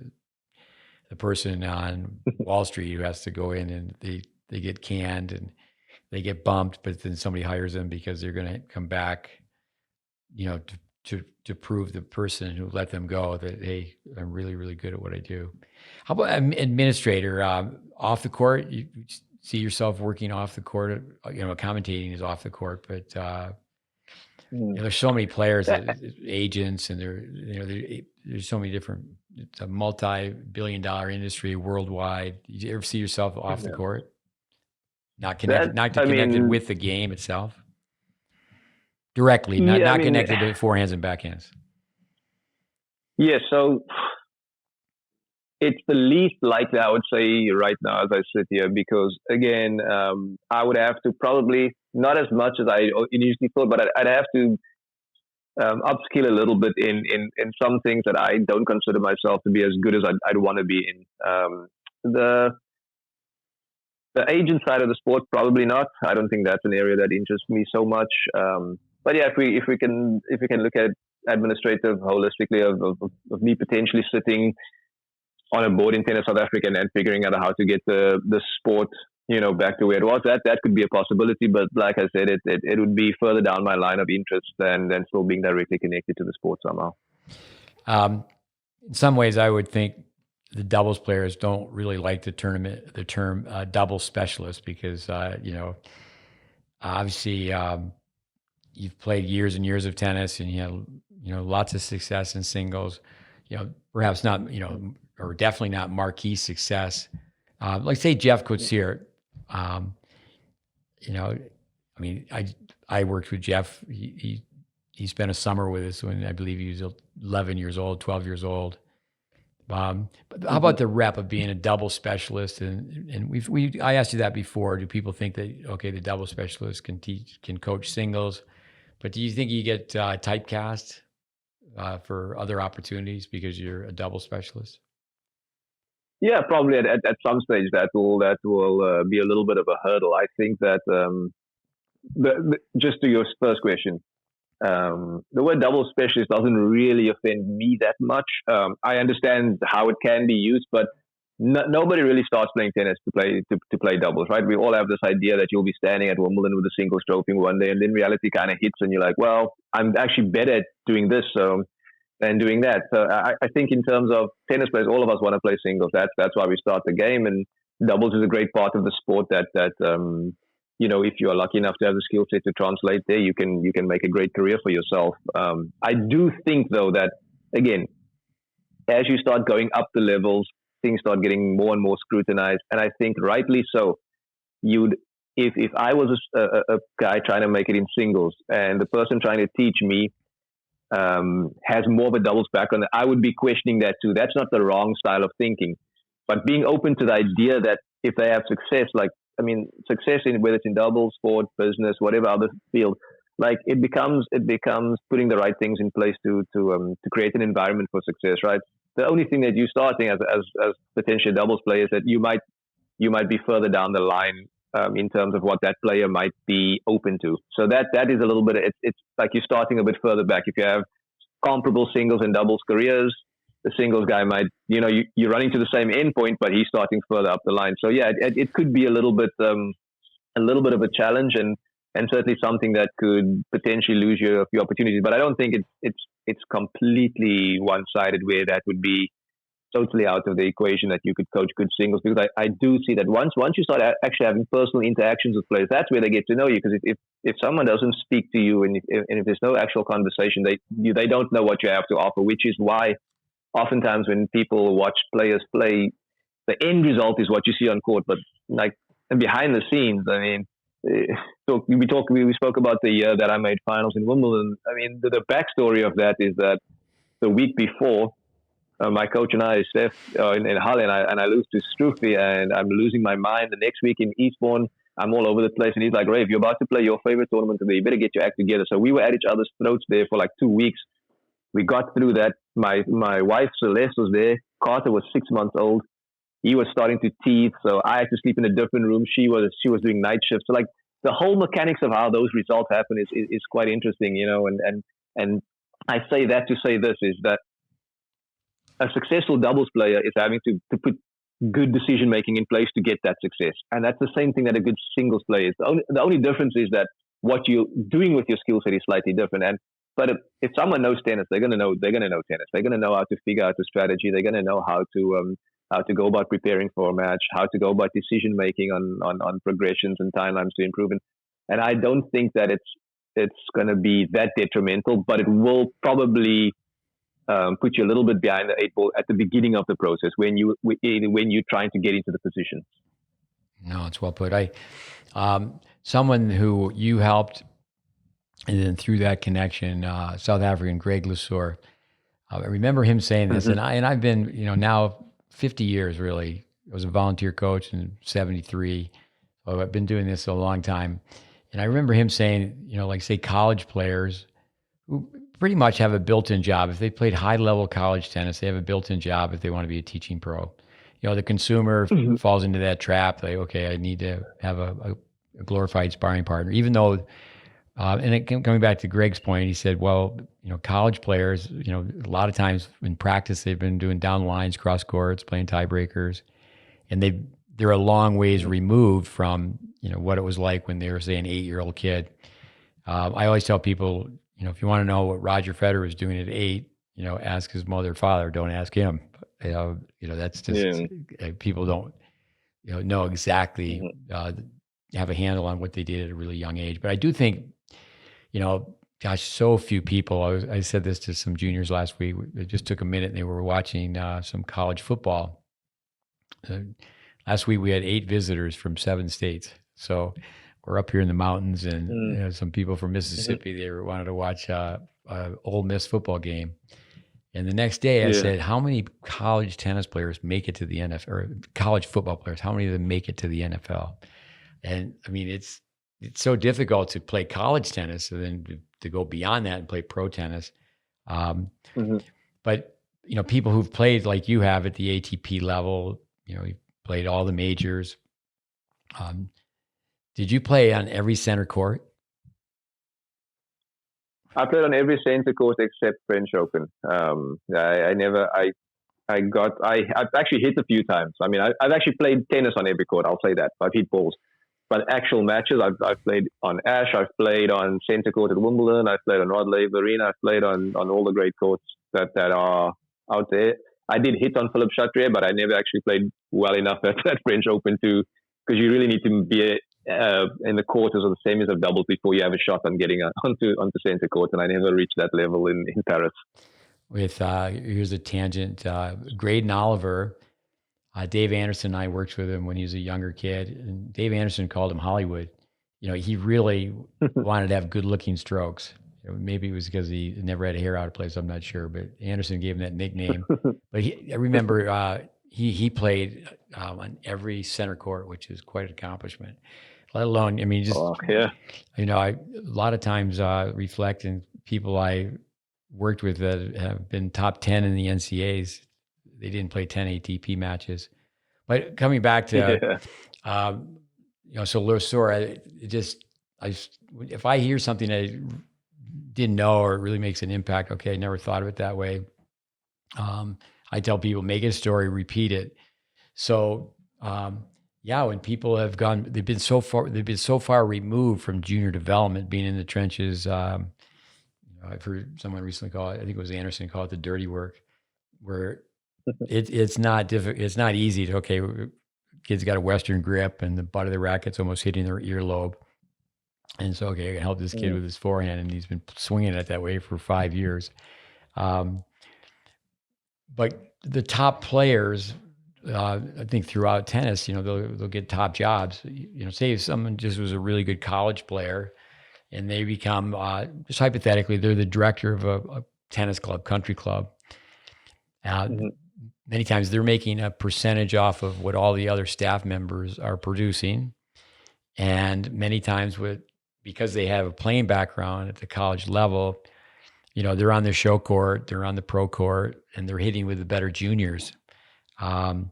the person on Wall Street who has to go in and they get canned and they get bumped, but then somebody hires them because they're going to come back, to prove the person who let them go that, hey, I'm really, really good at what I do. How about administrator off the court? You see yourself working off the court? Commentating is off the court, but there's so many players, agents, and there's so many different. It's a multi-billion-dollar industry worldwide. Did you ever see yourself off the court, not connected with the game itself directly, not connected to forehands and backhands? Yeah, so it's the least likely, I would say, right now as I sit here, because again, I would have to probably, not as much as I initially thought, but I'd have to upskill a little bit in some things that I don't consider myself to be as good as I'd want to be in. The agent side of the sport, probably not. I don't think that's an area that interests me so much. But yeah, if we can look at administrative holistically of me potentially sitting on a board in Tennis South Africa and figuring out how to get the sport, back to where it was, that could be a possibility. But like I said, it would be further down my line of interest than still being directly connected to the sport somehow. In some ways, I would think the doubles players don't really like the term double specialist, because obviously you've played years and years of tennis, and you have lots of success in singles. Perhaps not or definitely not marquee success. Like say Jeff Kotsier. I mean, I worked with Jeff. He spent a summer with us when I believe he was 11 years old, 12 yeers old. But how about the rep of being a double specialist? And I asked you that before. Do people think that the double specialist can coach singles, but do you think you get typecast for other opportunities because you're a double specialist? Yeah, probably at some stage that will be a little bit of a hurdle. I think that just to your first question, the word double specialist doesn't really offend me that much. I understand how it can be used, but nobody really starts playing tennis to play doubles, right? We all have this idea that you'll be standing at Wimbledon with a singles trophy one day, and then reality kind of hits, and you're like, well, I'm actually better at doing this than doing that. So I think in terms of tennis players, all of us want to play singles. That's why we start the game, and doubles is a great part of the sport that if you are lucky enough to have the skill set to translate there, you can make a great career for yourself. I do think though that again, as you start going up the levels, things start getting more and more scrutinized, and I think rightly so. If I was a guy trying to make it in singles, and the person trying to teach me has more of a doubles background, I would be questioning that too. That's not the wrong style of thinking, but being open to the idea that if they have success, success in whether it's in doubles, sport, business, whatever other field, it becomes putting the right things in place to create an environment for success, right? The only thing that you're starting as potentially a doubles player is that you might be further down the line in terms of what that player might be open to. So that is a little bit. It's like you're starting a bit further back. If you have comparable singles and doubles careers, the singles guy might, you're running to the same endpoint, but he's starting further up the line. So yeah, it could be a little bit of a challenge, and certainly something that could potentially lose you a few opportunities. But I don't think it's completely one-sided where that would be totally out of the equation that you could coach good singles, because I do see that once you start actually having personal interactions with players, that's where they get to know you. Because if someone doesn't speak to you, and if there's no actual conversation, they don't know what you have to offer, which is why oftentimes when people watch players play, the end result is what you see on court, but behind the scenes, we spoke about the year that I made finals in Wimbledon. I mean, the backstory of that is that the week before, my coach and I, Steph, in Halle, and I lose to Struffy, and I'm losing my mind. The next week in Eastbourne, I'm all over the place, and he's like, Ray, if you're about to play your favorite tournament today, you better get your act together. So we were at each other's throats there for 2 weeks. We got through that. My wife, Celeste, was there. Carter was 6 months old. He was starting to teeth, so I had to sleep in a different room. She was doing night shifts. So the whole mechanics of how those results happen is quite interesting, and I say that to say this is that a successful doubles player is having to put good decision making in place to get that success, and that's the same thing that a good singles player is. The only difference is that what you're doing with your skill set is slightly different. But if someone knows tennis, they're going to know tennis. They're going to know how to figure out the strategy. They're going to know how to go about preparing for a match, how to go about decision making on progressions and timelines to improve. And I don't think that it's going to be that detrimental, but it will probably put you a little bit behind the eight ball at the beginning of the process when you're trying to get into the position. No, it's well put. Someone who you helped, and then through that connection, South African Greg Lesueur. I remember him saying this, and I've been now 50 years really. I was a volunteer coach in '73. So I've been doing this a long time, and I remember him saying, say college players who pretty much have a built-in job. If they played high-level college tennis, they have a built-in job if they want to be a teaching pro. The consumer falls into that trap. I need to have a glorified sparring partner, even though, coming back to Greg's point, he said, well, college players, a lot of times in practice, they've been doing down lines, cross courts, playing tiebreakers, and they're a long ways removed from, what it was like when they were, say, an 8-year-old kid. I always tell people, if you want to know what Roger Federer was doing at 8, ask his mother or father. Don't ask him. That's just people don't know exactly have a handle on what they did at a really young age. But I do think gosh, so few people. I said this to some juniors last week. It just took a minute and they were watching some college football. Last week we had 8 visitors from 7 states. So we're up here in the mountains, and some people from Mississippi, they wanted to watch Ole Miss football game. And the next day I said, how many college tennis players make it to the NFL, or college football players, how many of them make it to the NFL? And I mean, it's so difficult to play college tennis and then to go beyond that and play pro tennis. But, people who've played like you have at the ATP level, you've played all the majors. Did you play on every center court? I played on every center court except French Open. I've actually hit a few times. I mean, I've actually played tennis on every court. I'll say that. I've hit balls. But actual matches, I've played on Ash. I've played on center court at Wimbledon. I've played on Rod Laver Arena. I've played on all the great courts that are out there. I did hit on Philippe Chatrier, but I never actually played well enough at that French Open because you really need to be in the quarters or the semis of doubles before you have a shot on getting onto center court, and I never reached that level in Paris. With here's a tangent. Graydon Oliver, Dave Anderson and I worked with him when he was a younger kid, and Dave Anderson called him Hollywood. He really wanted to have good-looking strokes. Maybe it was because he never had a hair out of place. I'm not sure, but Anderson gave him that nickname. But I remember he played on every center court, which is quite an accomplishment. Let alone, I mean, I a lot of times reflect, and people I worked with that have been top 10 in the NCAAs, they didn't play 10 ATP matches. But coming back to, so Lesueur, if I hear something I didn't know or it really makes an impact, okay, I never thought of it that way. I tell people, make it a story, repeat it. So, when people have gone, they've been so far removed from junior development, being in the trenches. I've heard someone recently call it, I think it was Anderson, call it the dirty work, where it's not easy to, kids got a Western grip and the butt of the racket's almost hitting their earlobe. And so, I can help this kid with his forehand, and he's been swinging it that way for 5 years. But the top players, I think throughout tennis, they'll get top jobs. Say if someone just was a really good college player and they become, just hypothetically, they're the director of a tennis club, country club. Many times they're making a percentage off of what all the other staff members are producing. And many times because they have a playing background at the college level, they're on the show court, they're on the pro court, and they're hitting with the better juniors. But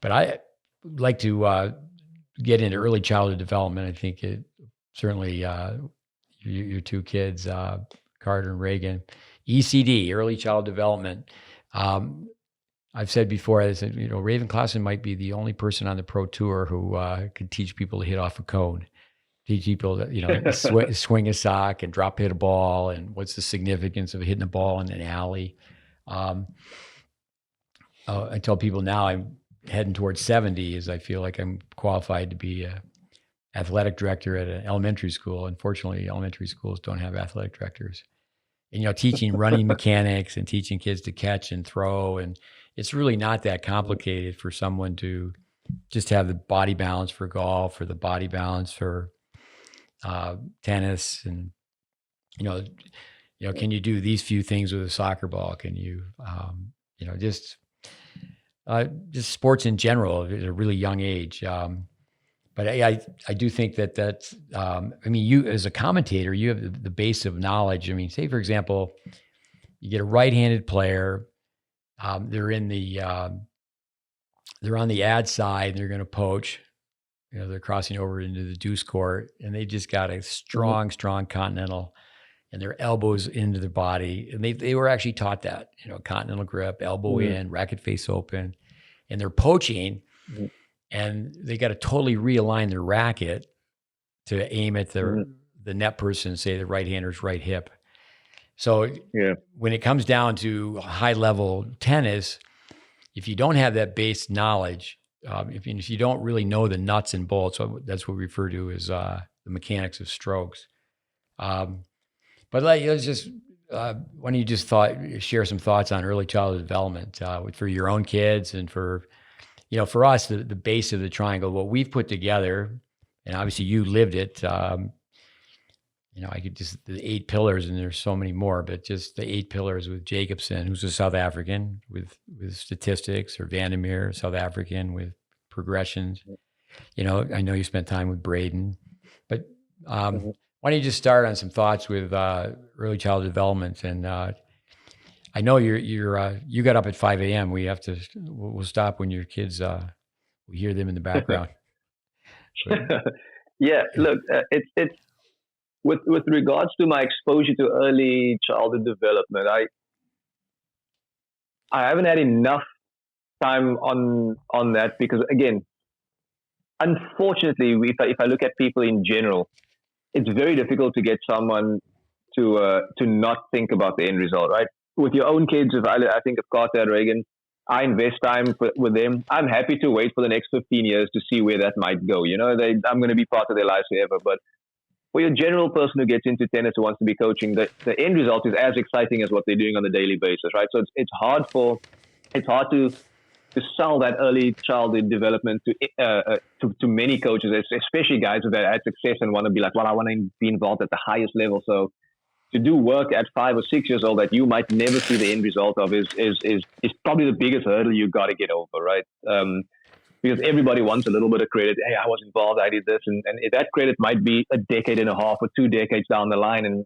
I like to get into early childhood development. I think it certainly your 2 kids, Carter and Reagan, ECD, early child development. I've said before, I said, Raven Klaasen might be the only person on the pro tour who could teach people to hit off a cone, teach people that, swing a sock and drop hit a ball, and what's the significance of hitting a ball in an alley. I tell people now I'm heading towards 70 as I feel like I'm qualified to be an athletic director at an elementary school. Unfortunately, elementary schools don't have athletic directors. And, teaching running mechanics and teaching kids to catch and throw. And it's really not that complicated for someone to just have the body balance for golf or the body balance for tennis. And, can you do these few things with a soccer ball? Can you, just sports in general at a really young age. But I do think that's, you as a commentator, you have the base of knowledge. I mean, say, for example, you get a right-handed player, they're on the ad side, and they're going to poach, they're crossing over into the deuce court, and they just got a strong continental, and their elbows into their body. And they were actually taught that, continental grip, elbow in, racket face open, and they're poaching. And they got to totally realign their racket to aim at the net person, say the right-hander's right hip. So when it comes down to high-level tennis, if you don't have that base knowledge, if you don't really know the nuts and bolts, so that's what we refer to as the mechanics of strokes, But let's just, why don't you just share some thoughts on early childhood development for your own kids and for, for us, the base of the triangle, what we've put together, and obviously you lived it. I could just the 8 pillars, and there's so many more, but just the 8 pillars with Jacobson, who's a South African with statistics, or Vandermeer, South African with progressions. I know you spent time with Braden, but why don't you just start on some thoughts with early childhood development? And I know you got up at 5 a.m. We'll stop when your kids, we hear them in the background. Yeah, look, it's with regards to my exposure to early childhood development, I haven't had enough time on that because, again, unfortunately, if I look at people in general, it's very difficult to get someone to not think about the end result, right? With your own kids, if I think of Costa and Reagan, I invest time with them. I'm happy to wait for the next 15 years to see where that might go. I'm going to be part of their lives forever. But for your general person who gets into tennis, who wants to be coaching, the end result is as exciting as what they're doing on a daily basis, right? So it's hard to sell that early childhood development to many coaches, especially guys who have had success and want to be like, well, I want to be involved at the highest level. So to do work at 5 or 6 years old that you might never see the end result of is probably the biggest hurdle you got to get over, right? Because everybody wants a little bit of credit. Hey, I was involved, I did this. And that credit might be a decade and a half or 2 decades down the line. And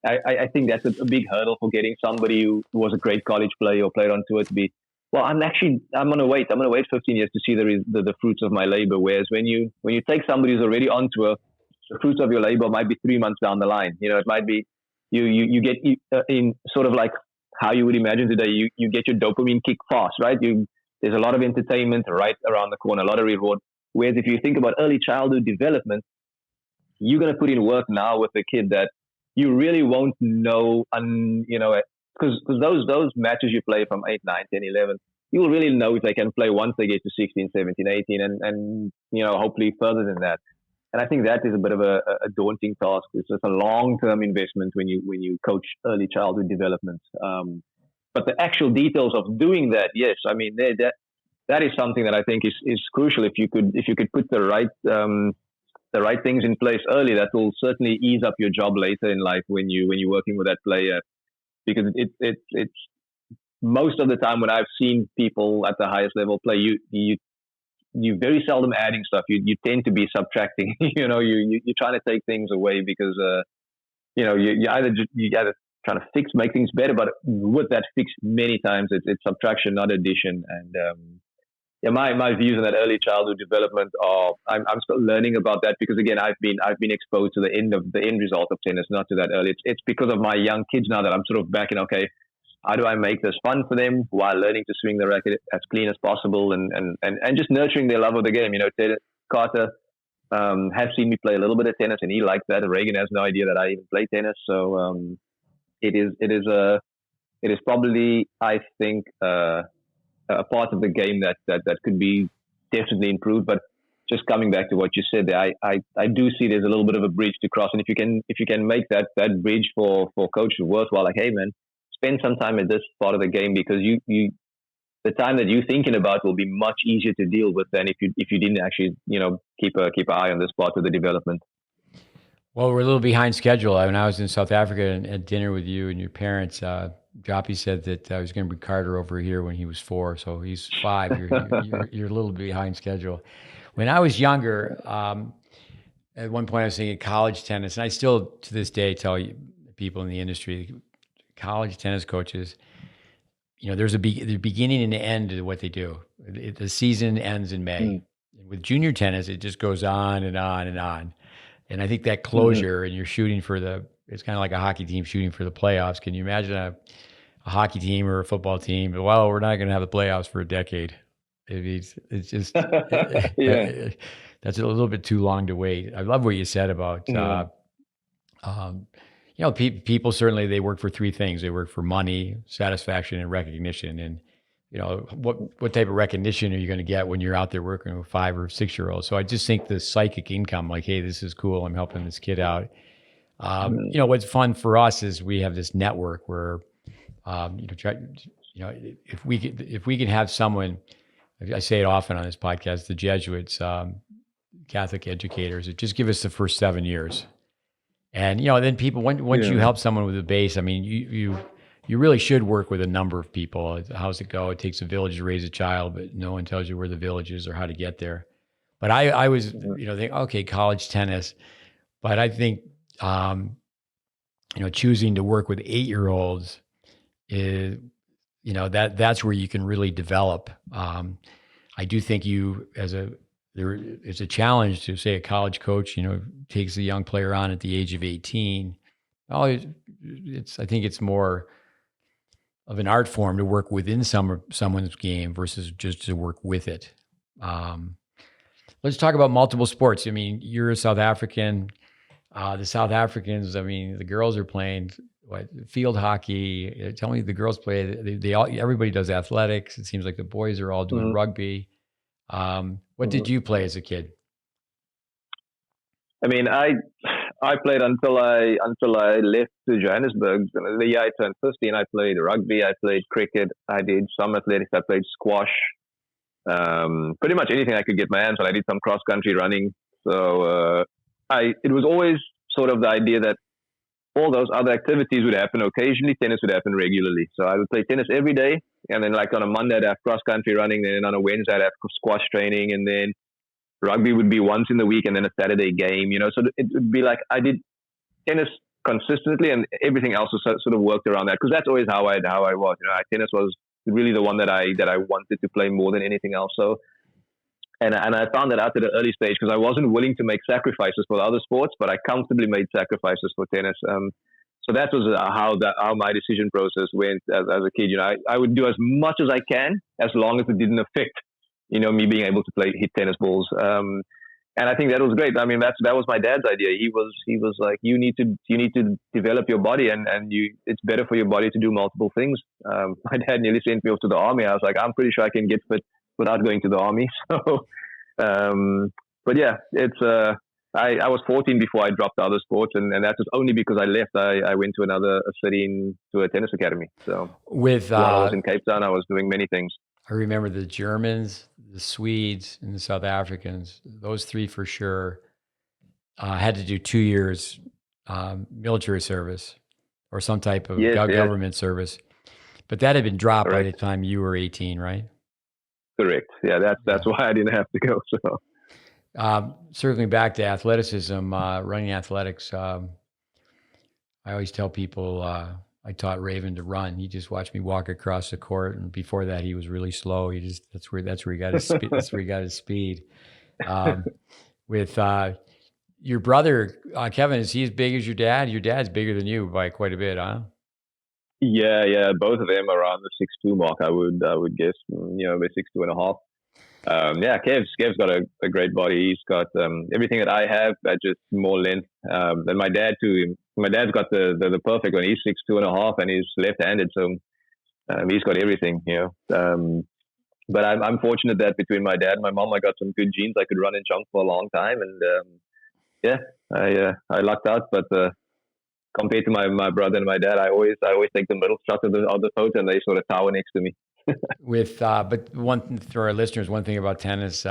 I think that's a big hurdle for getting somebody who was a great college player or played on tour to be, well, I'm going to wait. I'm going to wait 15 years to see the fruits of my labor. Whereas when you take somebody who's already on tour, the fruits of your labor might be 3 months down the line. It might be you get in sort of like how you would imagine today. You get your dopamine kick fast, right? There's a lot of entertainment right around the corner, a lot of reward. Whereas if you think about early childhood development, you're going to put in work now with a kid that you really won't know, because those matches you play from 8, 9, 10, 11, you will really know if they can play once they get to 16, 17, 18, and hopefully further than that. And I think that is a bit of a daunting task. It's just a long-term investment when you coach early childhood development. But the actual details of doing that, yes, I mean that is something that I think is crucial. If you could put the right things in place early, that will certainly ease up your job later in life when you're working with that player. Because it's most of the time when I've seen people at the highest level play, you very seldom adding stuff. You tend to be subtracting. You're trying to take things away because you either trying to make things better, but with that fix many times it's subtraction, not addition. And my views on that early childhood development are I'm still learning about that because again I've been exposed to the end result of tennis, not to that early. It's because of my young kids now that I'm sort of back in, okay, how do I make this fun for them while learning to swing the racket as clean as possible and just nurturing their love of the game. Carter has seen me play a little bit of tennis and he likes that. Reagan has no idea that I even play tennis. So it is probably, I think, a part of the game that could be definitely improved. But just coming back to what you said there, I do see there's a little bit of a bridge to cross. And if you can make that bridge for coaches worthwhile, like, hey man, spend some time at this part of the game because the time that you're thinking about will be much easier to deal with than if you didn't actually keep an eye on this part of the development. Well, we're a little behind schedule. When I was in South Africa and at dinner with you and your parents, Joppy said that I was going to bring Carter over here when he was 4, so he's 5. You're a little behind schedule. When I was younger, at one point I was thinking college tennis, and I still to this day tell people in the industry, college tennis coaches, there's the beginning and the end to what they do. The season ends in May. With junior tennis, it just goes on and on and on. And I think that closure, and you're shooting for it's kind of like a hockey team shooting for the playoffs. Can you imagine a hockey team or a football team? Well, we're not going to have the playoffs for a decade. It's just, Yeah. That's a little bit too long to wait. I love what you said about, people certainly, they work for 3 things. They work for money, satisfaction, and recognition. And, what type of recognition are you going to get when you're out there working with 5 or 6 year olds? So I just think the psychic income, like, hey, this is cool, I'm helping this kid out. What's fun for us is we have this network where, if we can have someone, I say it often on this podcast, the Jesuits, Catholic educators, that just give us the first 7 years. And, then people, once you help someone with a base, I mean, you really should work with a number of people. How's it go? It takes a village to raise a child, but no one tells you where the village is or how to get there. But I was, think, okay, college tennis. But I think, choosing to work with 8-year-olds is, that's where you can really develop. I do think it's a challenge to say a college coach, takes a young player on at the age of 18. I think it's more of an art form to work within someone's game versus just to work with it. Let's talk about multiple sports. I mean, you're a South African. The South Africans, I mean, the girls are playing field hockey. Tell me, the girls play. They all. Everybody does athletics. It seems like the boys are all doing rugby. What did you play as a kid? I mean, I played until I left to Johannesburg. The year I turned 15, I played rugby. I played cricket. I did some athletics. I played squash. Pretty much anything I could get my hands on. I did some cross country running. So it was always sort of the idea that all those other activities would happen occasionally. Tennis would happen regularly. So I would play tennis every day. And then like on a Monday, I'd have cross country running. Then on a Wednesday, I'd have squash training. And then rugby would be once in the week and then a Saturday game, So it would be like I did tennis consistently and everything else was sort of worked around that. Because that's always how I was. Tennis was really the one that I wanted to play more than anything else. So, and I found that out at an early stage because I wasn't willing to make sacrifices for other sports, but I comfortably made sacrifices for tennis. So that was how my decision process went as a kid. I would do as much as I can as long as it didn't affect, me being able to hit tennis balls. And I think that was great. I mean, that was my dad's idea. He was like, you need to develop your body, and it's better for your body to do multiple things. My dad nearly sent me off to the army. I was like, I'm pretty sure I can get fit without going to the army. So, but yeah, it's I was 14 before I dropped the other sports, and that was only because I left. I went to another city to a tennis academy. So while I was in Cape Town, I was doing many things. I remember the Germans, the Swedes, and the South Africans. Those three for sure had to do 2 years military service or some type of government service. But that had been dropped by the time you were 18, right? Correct. Yeah, that's why I didn't have to go. So, circling back to athleticism, running athletics. I always tell people I taught Raven to run. He just watched me walk across the court, and before that, he was really slow. That's where he got his speed. That's where he got his speed. With your brother Kevin, is he as big as your dad? Your dad's bigger than you by quite a bit, huh? Yeah, both of them around the 6'2" mark. I would guess, about 6'2.5". Kev's got a great body. He's got everything that I have, but just more length than my dad too. My dad's got the perfect one. He's 6'2.5" and he's left-handed, so he's got everything. But I'm fortunate that between my dad and my mom, I got some good genes. I could run and jump for a long time, and I lucked out. But compared to my brother and my dad, I always take the middle shot of the photo, and they sort of tower next to me. But for our listeners, one thing about tennis,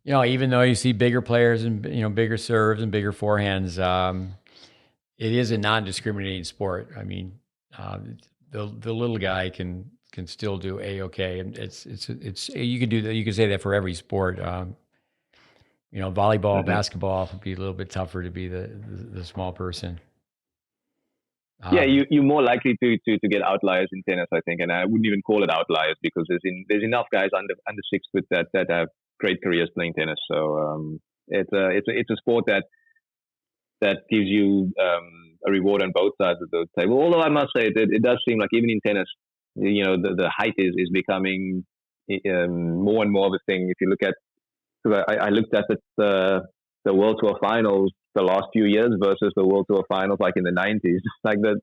even though you see bigger players and bigger serves and bigger forehands, it is a non-discriminating sport. I mean, the little guy can still do a-okay, and it's you can do that. You can say that for every sport. Volleyball, basketball would be a little bit tougher to be the small person. You're more likely to get outliers in tennis, I think, and I wouldn't even call it outliers because there's enough guys under 6 foot that have great careers playing tennis. So it's a sport that gives you a reward on both sides of the table. Although I must say it does seem like even in tennis, the height is becoming more and more of a thing. If you look at, because I looked at the World Tour finals the last few years versus the World Tour finals like in the 90s. Like the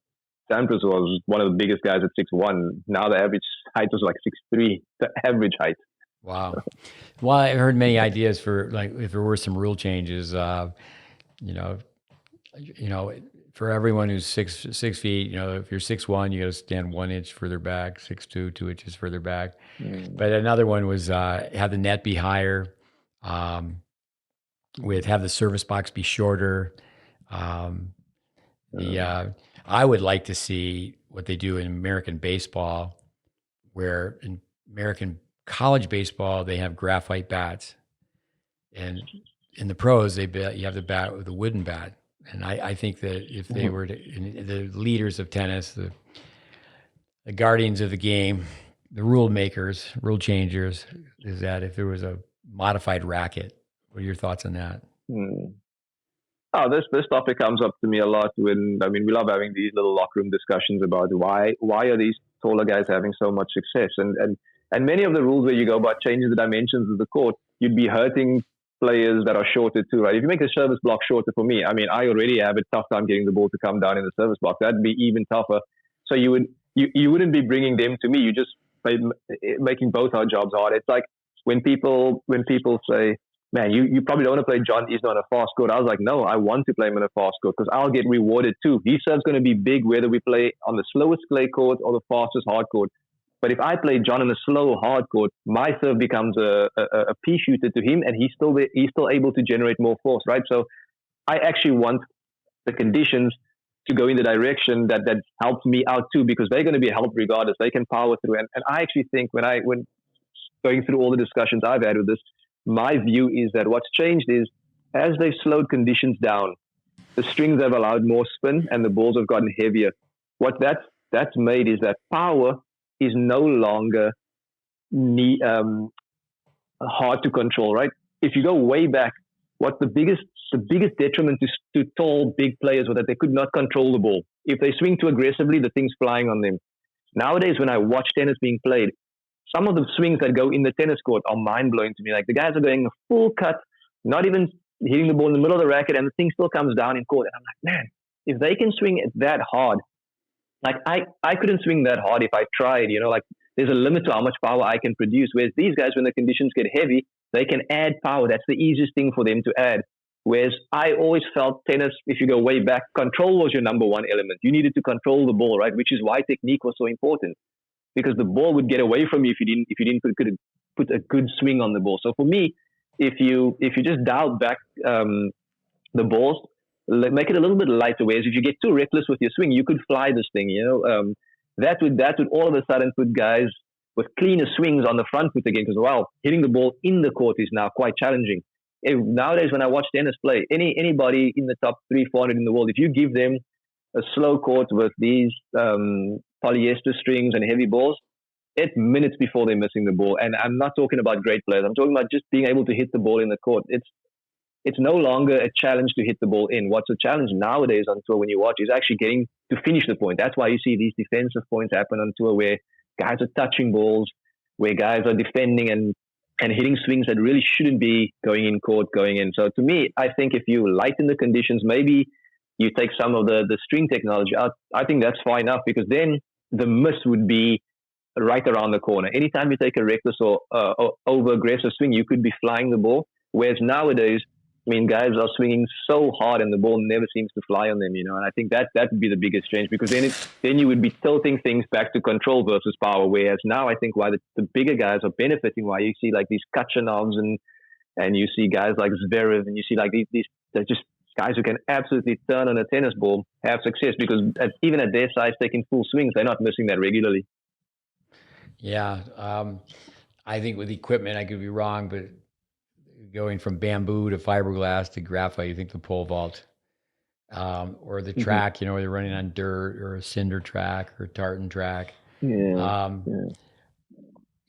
Sampras was one of the biggest guys at 6'1". Now the average height was like 6'3", the average height. Wow. Well, I heard many ideas for like if there were some rule changes, you know, for everyone who's 6 feet, you know, if you're 6'1", you got to stand 1 inch further back, 6'2", 2 inches further back. But another one was have the net be higher, with have the service box be shorter. I would like to see what they do in American baseball, where in American college baseball they have graphite bats, and in the pros you have the bat with a wooden bat. And I think that if they were the leaders of tennis, the guardians of the game, the rule makers, rule changers, is that if there was a modified racket. What are your thoughts on that? Oh, this topic comes up to me a lot when we love having these little locker room discussions about why are these taller guys having so much success, and many of the rules where you go about changing the dimensions of the court, you'd be hurting players that are shorter too, right? If you make the service block shorter, for me, I already have a tough time getting the ball to come down in the service block. That'd be even tougher. So you wouldn't be bringing them to me. You just making both our jobs hard. It's like when people say, man, you probably don't want to play John Isner on a fast court. I was like, no, I want to play him on a fast court because I'll get rewarded too. His serve's going to be big whether we play on the slowest clay court or the fastest hard court. But if I play John on a slow hard court, my serve becomes a pea shooter to him, and he's still able to generate more force, right? So I actually want the conditions to go in the direction that helps me out too, because they're going to be helped regardless. They can power through, and I actually think when going through all the discussions I've had with this, my view is that what's changed is as they've slowed conditions down, the strings have allowed more spin and the balls have gotten heavier. What that's made is that power is no longer hard to control, right? If you go way back, what the biggest detriment to tall, big players was that they could not control the ball. If they swing too aggressively, the thing's flying on them. Nowadays, when I watch tennis being played, some of the swings that go in the tennis court are mind-blowing to me. Like the guys are going a full cut, not even hitting the ball in the middle of the racket, and the thing still comes down in court. And I'm like, man, if they can swing it that hard, like I couldn't swing that hard if I tried, like there's a limit to how much power I can produce. Whereas these guys, when the conditions get heavy, they can add power. That's the easiest thing for them to add. Whereas I always felt tennis, if you go way back, control was your number one element. You needed to control the ball, right? Which is why technique was so important, because the ball would get away from you if you didn't put a good swing on the ball. So for me, if you just dial back the balls, make it a little bit lighter. Whereas if you get too reckless with your swing, you could fly this thing. That would all of a sudden put guys with cleaner swings on the front foot again. Because hitting the ball in the court is now quite challenging. Nowadays, when I watch tennis play, anybody in the top 300-400 in the world, if you give them a slow court with these polyester strings and heavy balls, it's minutes before they're missing the ball. And I'm not talking about great players. I'm talking about just being able to hit the ball in the court. It's no longer a challenge to hit the ball in. What's a challenge nowadays on tour when you watch is actually getting to finish the point. That's why you see these defensive points happen on tour where guys are touching balls, where guys are defending and hitting swings that really shouldn't be going in court, going in. So to me, I think if you lighten the conditions, maybe you take some of the string technology out, I think that's fine enough, because then the miss would be right around the corner. Anytime you take a reckless or over-aggressive swing, you could be flying the ball. Whereas nowadays, guys are swinging so hard and the ball never seems to fly on them, and I think that would be the biggest change, because then you would be tilting things back to control versus power. Whereas now I think why the bigger guys are benefiting, why you see like these Kachanovs and you see guys like Zverev, and you see like these they're just guys who can absolutely turn on a tennis ball, have success, because even at their size, taking full swings, they're not missing that regularly. Yeah. I think with equipment, I could be wrong, but going from bamboo to fiberglass to graphite, you think the pole vault, or the track, where they're running on dirt or a cinder track or a tartan track. Yeah.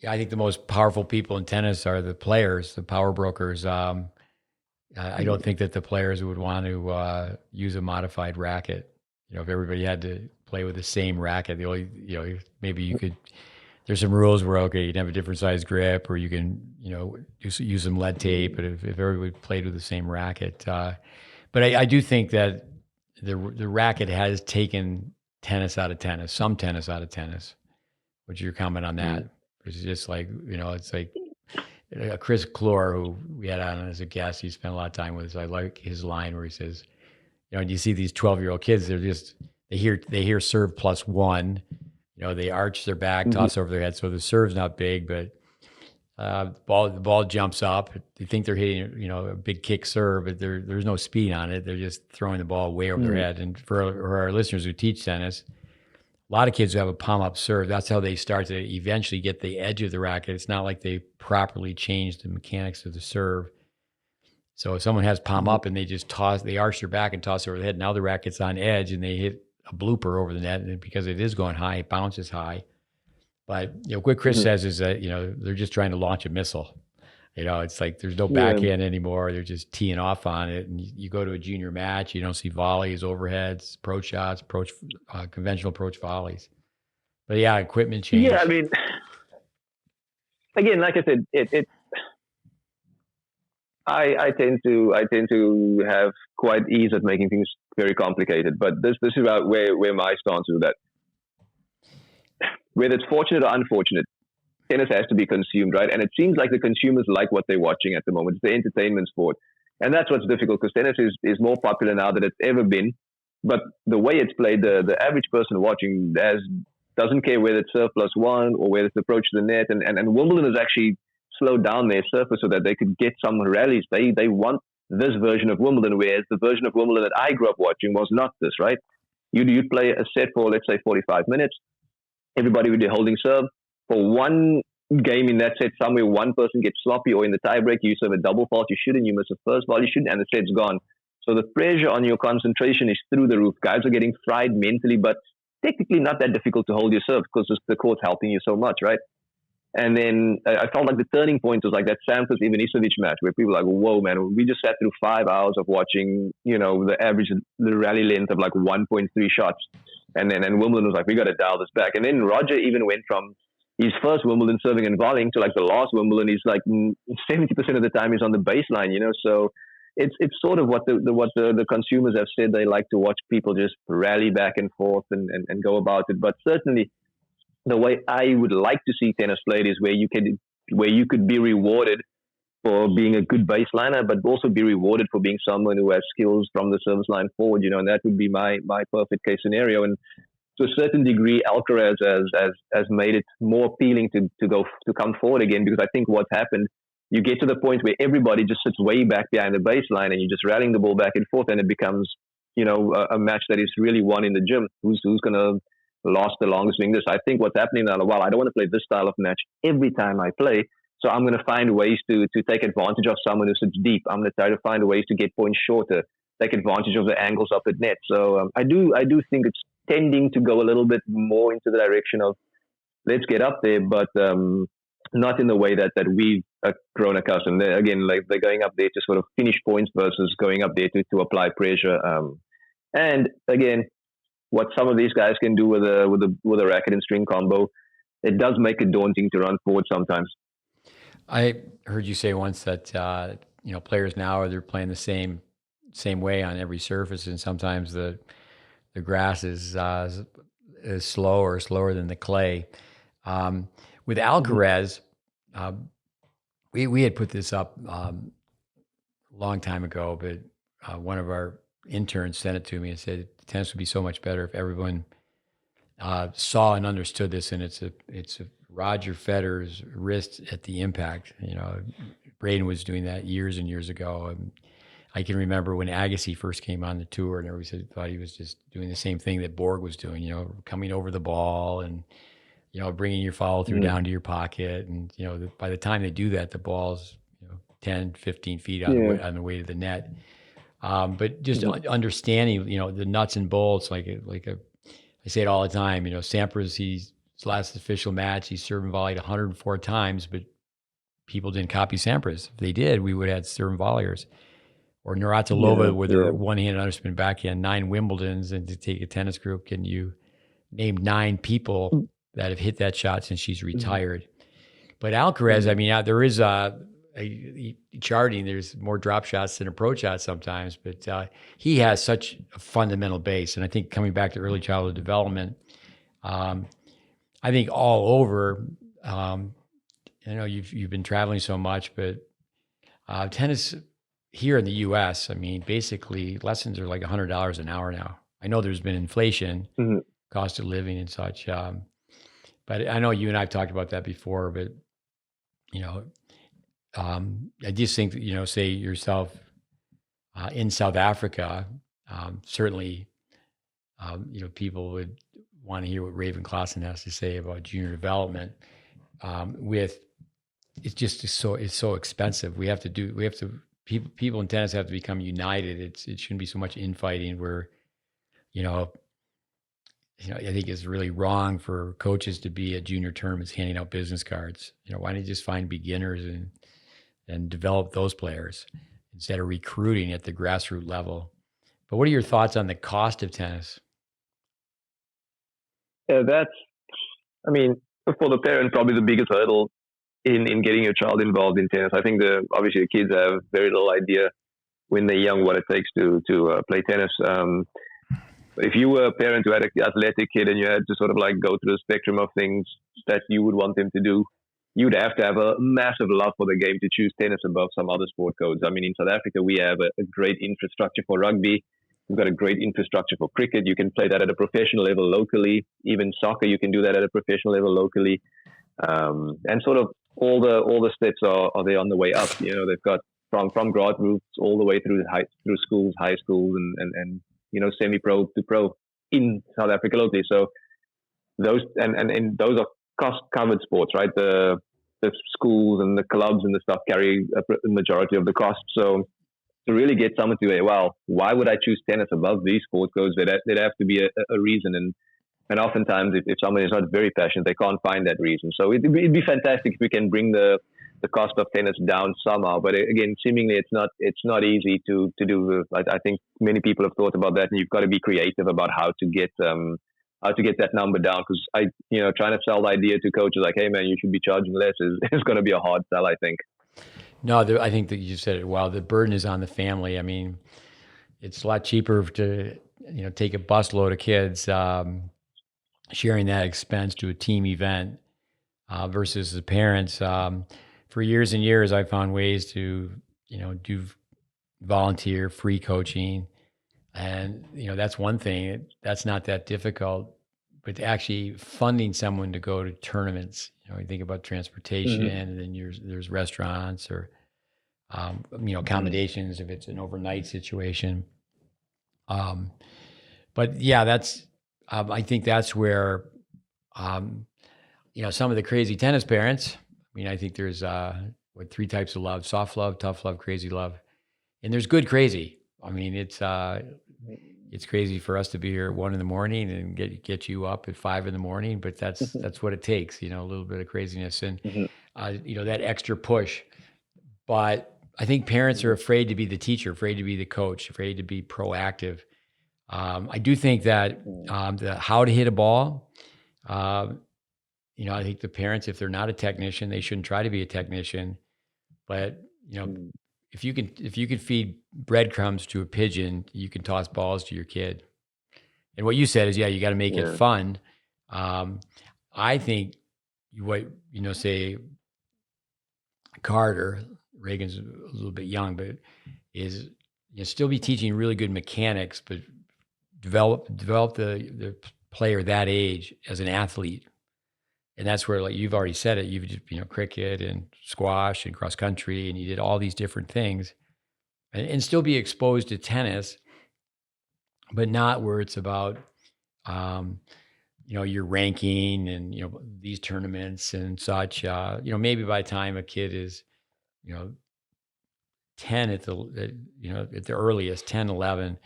I think the most powerful people in tennis are the players, the power brokers. I don't think that the players would want to use a modified racket. If everybody had to play with the same racket, the only, maybe you could. There's some rules where, okay, you can have a different size grip, or you can, use some lead tape. But if everybody played with the same racket, but I do think that the racket has taken tennis out of tennis, some tennis out of tennis. What's your comment on that? It's just like, it's like Chris Clore, who we had on as a guest. He spent a lot of time with us. I like his line where he says, and you see these 12-year-old kids, they hear serve +1, they arch their back, toss over their head. So the serve's not big, but the ball jumps up. They think they're hitting, a big kick serve, but there's no speed on it. They're just throwing the ball way over their head. And for our listeners who teach tennis, a lot of kids who have a palm up serve, that's how they start to eventually get the edge of the racket. It's not like they properly change the mechanics of the serve. So if someone has palm up and they arch their back and toss over the head, now the racket's on edge and they hit a blooper over the net, and because it is going high, it bounces high. But what Chris says is that they're just trying to launch a missile. It's like there's no backhand anymore. They're just teeing off on it. And you go to a junior match, you don't see volleys, overheads, approach shots, conventional approach volleys. But yeah, equipment change. Yeah, I mean, again, like I said, I tend to have quite ease at making things very complicated. But this is about where my stance is, that whether it's fortunate or unfortunate, tennis has to be consumed, right? And it seems like the consumers like what they're watching at the moment. It's the entertainment sport. And that's what's difficult, because tennis is more popular now than it's ever been. But the way it's played, the average person watching doesn't care whether it's serve +1 or whether it's approach to the net. And Wimbledon has actually slowed down their surface so that they could get some rallies. They want this version of Wimbledon, whereas the version of Wimbledon that I grew up watching was not this, right? You'd play a set for, let's say, 45 minutes. Everybody would be holding serve. For one game in that set, somewhere one person gets sloppy, or in the tiebreak, you serve a double fault, you shouldn't, you miss a first ball, you shouldn't, and the set's gone. So the pressure on your concentration is through the roof. Guys are getting fried mentally, but technically not that difficult to hold your serve because the court's helping you so much, right? And then I felt like the turning point was like that Sampras-Ivanisevic match, where people were like, whoa, man, we just sat through 5 hours of watching, the rally length of like 1.3 shots. And Wimbledon was like, we got to dial this back. And then Roger even went from his first Wimbledon serving and volleying to like the last Wimbledon, he's like 70% of the time he's on the baseline, So it's sort of what the consumers have said. They like to watch people just rally back and forth and go about it. But certainly the way I would like to see tennis played is where you could be rewarded for being a good baseliner, but also be rewarded for being someone who has skills from the service line forward, and that would be my perfect case scenario. And to a certain degree, Alcaraz has made it more appealing to come forward again, because I think what's happened, you get to the point where everybody just sits way back behind the baseline and you're just rallying the ball back and forth, and it becomes, a match that is really won in the gym. Who's going to last the longest doing this? I think what's happening now, well, I don't want to play this style of match every time I play. So I'm going to find ways to take advantage of someone who sits deep. I'm going to try to find ways to get points shorter, take advantage of the angles up at net. So I do think it's tending to go a little bit more into the direction of let's get up there, but not in the way that we've grown accustomed. Again, like they're going up there to sort of finish points versus going up there to apply pressure. And again, what some of these guys can do with a racket and string combo, it does make it daunting to run forward sometimes. I heard you say once that players now they're playing the same way on every surface, and sometimes the grass is slower than the clay. With Alcaraz, we had put this up a long time ago, but one of our interns sent it to me and said tennis would be so much better if everyone saw and understood this, and it's a Roger Federer's wrist at the impact. Braden was doing that years and years ago. And I can remember when Agassi first came on the tour, and everybody thought he was just doing the same thing that Borg was doing, coming over the ball and, bringing your follow through down to your pocket. And, by the time they do that, the ball's, 10, 15 feet on the way to the net. But just understanding, the nuts and bolts, I say it all the time, Sampras, his last official match, he served and volleyed 104 times, but people didn't copy Sampras. If they did, we would have had serve and volleyers. Or Navratilova with her one-handed underspin backhand, 9 Wimbledons, and to take a tennis group, can you name 9 people that have hit that shot since she's retired? But Alcaraz, I mean, there is charting, there's more drop shots than approach shots sometimes, but he has such a fundamental base. And I think coming back to early childhood development, I think all over, you've been traveling so much, but tennis here in the U.S., I mean, basically lessons are like $100 an hour now. I know there's been inflation, Mhm. cost of living and such, but I know you and I've talked about that before. But you know, I just think that, say yourself in South Africa, certainly, people would want to hear what Raven Klaasen has to say about junior development. With it's just it's so expensive. People in tennis have to become united. It shouldn't be so much infighting where, you know, I think it's really wrong for coaches to be at junior tournaments handing out business cards. Why don't you just find beginners and develop those players instead of recruiting at the grassroots level? But what are your thoughts on the cost of tennis? Yeah, I mean, for the parent, probably the biggest hurdle in getting your child involved in tennis. I think obviously the kids have very little idea when they're young what it takes to play tennis. If you were a parent who had an athletic kid and you had to sort of like go through the spectrum of things that you would want them to do, you'd have to have a massive love for the game to choose tennis above some other sport codes. I mean, in South Africa, we have a great infrastructure for rugby. We've got a great infrastructure for cricket. You can play that at a professional level locally. Even soccer, you can do that at a professional level locally. And sort of all the steps are there on the way up. They've got from grassroots all the way through schools, high schools, and semi-pro to pro in South Africa locally. So those and those are cost covered sports, right? The schools and the clubs and the stuff carry a majority of the cost. So to really get someone to say, well, why would I choose tennis above these sports codes? There'd have to be a reason. And oftentimes, if someone is not very passionate, they can't find that reason. So it'd be fantastic if we can bring the cost of tennis down somehow. But again, seemingly it's not easy to do. I think many people have thought about that, and you've got to be creative about how to get that number down. Because trying to sell the idea to coaches like, hey man, you should be charging less is going to be a hard sell, I think. No, I think that you said it well. The burden is on the family. I mean, it's a lot cheaper to take a busload of kids, sharing that expense to a team event versus the parents. For years and years, I found ways to do volunteer free coaching, and that's one thing. That's not that difficult, but actually funding someone to go to tournaments. You think about transportation, and then there's restaurants or accommodations if it's an overnight situation. But yeah, that's I think that's where some of the crazy tennis parents. I mean, I think there's three types of love: soft love, tough love, crazy love, and there's good crazy. I mean, it's crazy for us to be here at 1 a.m. and get you up at 5 a.m. But that's what it takes, a little bit of craziness and that extra push. But I think parents are afraid to be the teacher, afraid to be the coach, afraid to be proactive. I do think that how to hit a ball. I think the parents, if they're not a technician, they shouldn't try to be a technician. But if you can feed breadcrumbs to a pigeon, you can toss balls to your kid. And what you said is, you got to make it fun. I think say Carter, Reagan's a little bit young, but is still be teaching really good mechanics, but develop the player that age as an athlete. And that's where, like you've already said it, you've just, cricket and squash and cross country, and you did all these different things and still be exposed to tennis, but not where it's about, your ranking and, these tournaments and such. Maybe by the time a kid is, 10 at the earliest, 10, 11.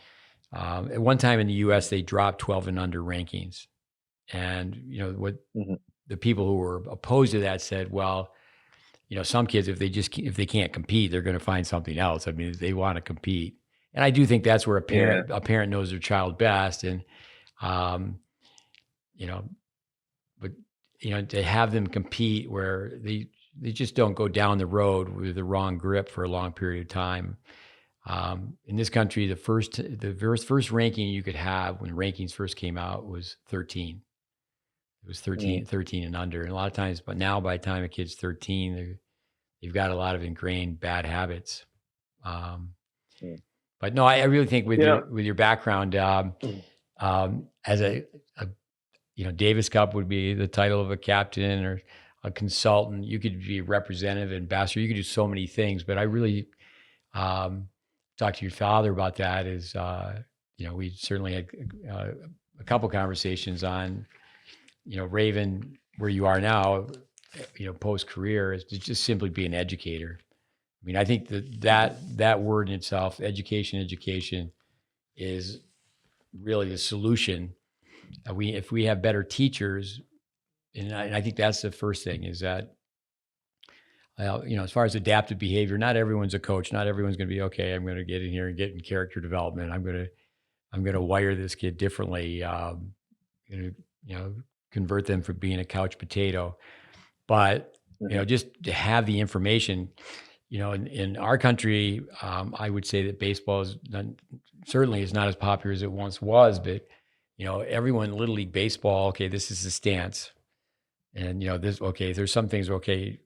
At one time in the U.S., they dropped 12 and under rankings. And, the people who were opposed to that said, well, some kids, if they can't compete, they're going to find something else. I mean, they want to compete. And I do think that's where a parent knows their child best. And, but, to have them compete where they just don't go down the road with the wrong grip for a long period of time. In this country, the first ranking you could have when rankings first came out was 13. It was 13 and under. And a lot of times, but now by the time a kid's 13, they've got a lot of ingrained bad habits. But no, I really think with Yeah. your background, as a Davis Cup would be the title of a captain or a consultant. You could be a representative, ambassador. You could do so many things. But I really talked to your father about that. We certainly had a couple conversations on, Raven, where you are now, post career, is to just simply be an educator. I mean, I think that word in itself, education, is really the solution. If we have better teachers, and I think that's the first thing, is that, as far as adaptive behavior, not everyone's a coach. Not everyone's going to be, okay, I'm going to get in here and get in character development. I'm going to wire this kid differently. Going to, convert them from being a couch potato. But, just to have the information, in our country, I would say that baseball certainly is not as popular as it once was, but, everyone, Little League Baseball, okay, this is the stance. And, there's some things, okay,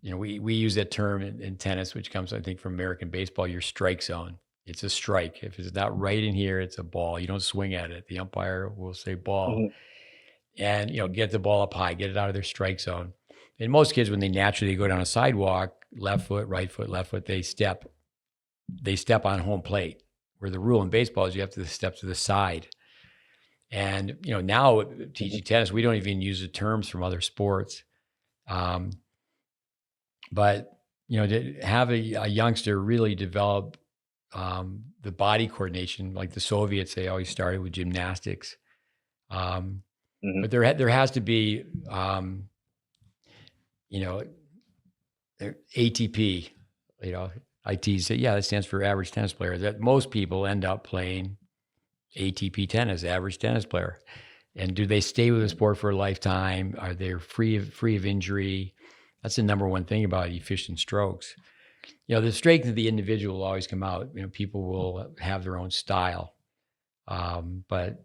we use that term in tennis, which comes, I think, from American baseball, your strike zone. It's a strike. If it's not right in here, it's a ball. You don't swing at it. The umpire will say ball. And, get the ball up high, get it out of their strike zone. And most kids, when they naturally go down a sidewalk, left foot, right foot, left foot, they step on home plate, where the rule in baseball is you have to step to the side. And, now teaching tennis, we don't even use the terms from other sports. But, to have a youngster really develop the body coordination, like the Soviets, they always started with gymnastics. But there has to be, ATP, IT, that stands for average tennis player. That most people end up playing ATP tennis, average tennis player. And do they stay with the sport for a lifetime? Are they free of injury? That's the number one thing about efficient strokes. The strength of the individual will always come out. People will have their own style. But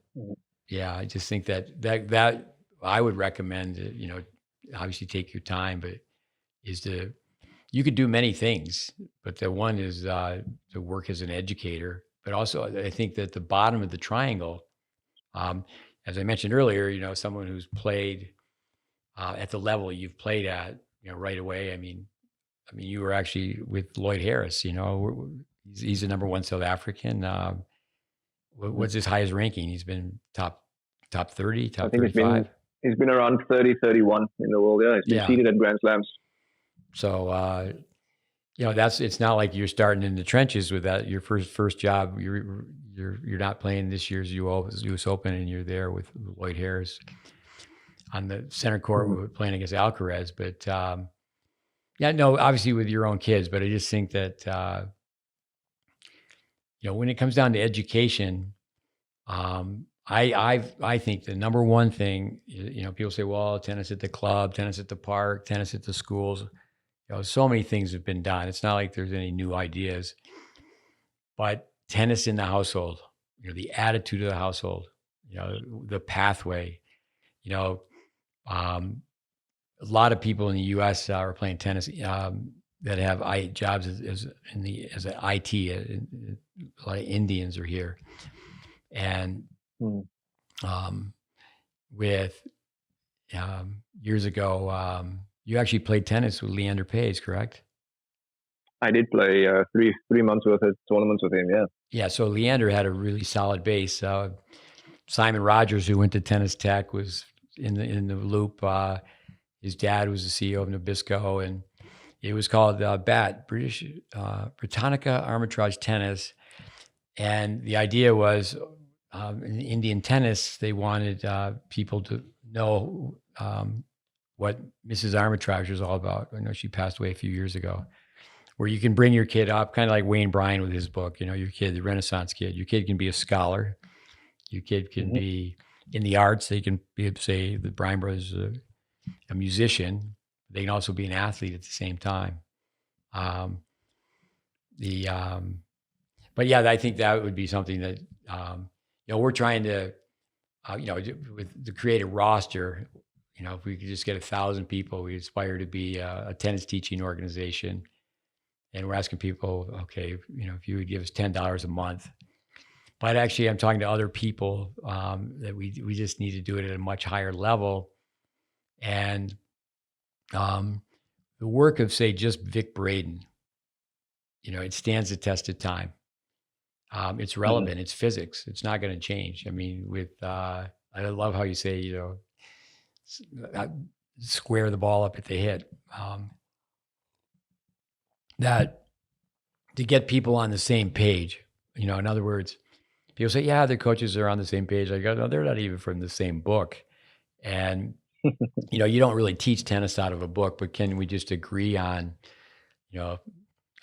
yeah, I just think that I would recommend, obviously take your time, but you could do many things, but the one is to work as an educator. But also, I think that the bottom of the triangle, as I mentioned earlier, someone who's played at the level you've played at, right away. I mean, you were actually with Lloyd Harris. He's the number one South African. What's his highest ranking? He's been top 30, top 35. He's been around 30, 31 in the world. Yeah, he's been seeded at Grand Slams. So, it's not like you're starting in the trenches with that. Your first job, you're not playing this year's U.S. Open, and you're there with Lloyd Harris on the center court. We were playing against Alcaraz, but obviously with your own kids. But I just think that when it comes down to education, I think the number one thing, people say, well, tennis at the club, tennis at the park, tennis at the schools. So many things have been done. It's not like there's any new ideas, but tennis in the household, the attitude of the household, the pathway, a lot of people in the U.S. Are playing tennis that have jobs as an IT. A lot of Indians are here, and with years ago, you actually played tennis with Leander Paes, correct? I did play 3 months worth of tournaments with him. Yeah. Yeah. So Leander had a really solid base. Simon Rogers, who went to Tennis Tech, was in the loop. His dad was the CEO of Nabisco, and it was called British Britannica Arbitrage Tennis. And the idea was, in Indian tennis, they wanted people to know what Mrs. Armitage was all about. I know she passed away a few years ago. Where you can bring your kid up, kind of like Wayne Bryan with his book. Your kid, the Renaissance kid. Your kid can be a scholar. Your kid can be in the arts. They can be, say, the Bryan brothers, a musician. They can also be an athlete at the same time. But yeah, I think that would be something that we're trying to to create a roster. If we could just get 1,000 people, we aspire to be a tennis teaching organization. And we're asking people, okay, if you would give us $10 a month. But actually, I'm talking to other people that we just need to do it at a much higher level. And the work of, say, just Vic Braden, it stands the test of time. It's relevant. It's physics. It's not going to change. I mean, I love how you say, square the ball up at the hit. That to get people on the same page, in other words, people say, yeah, the coaches are on the same page. I go, no, they're not even from the same book. And, you don't really teach tennis out of a book, but can we just agree on, I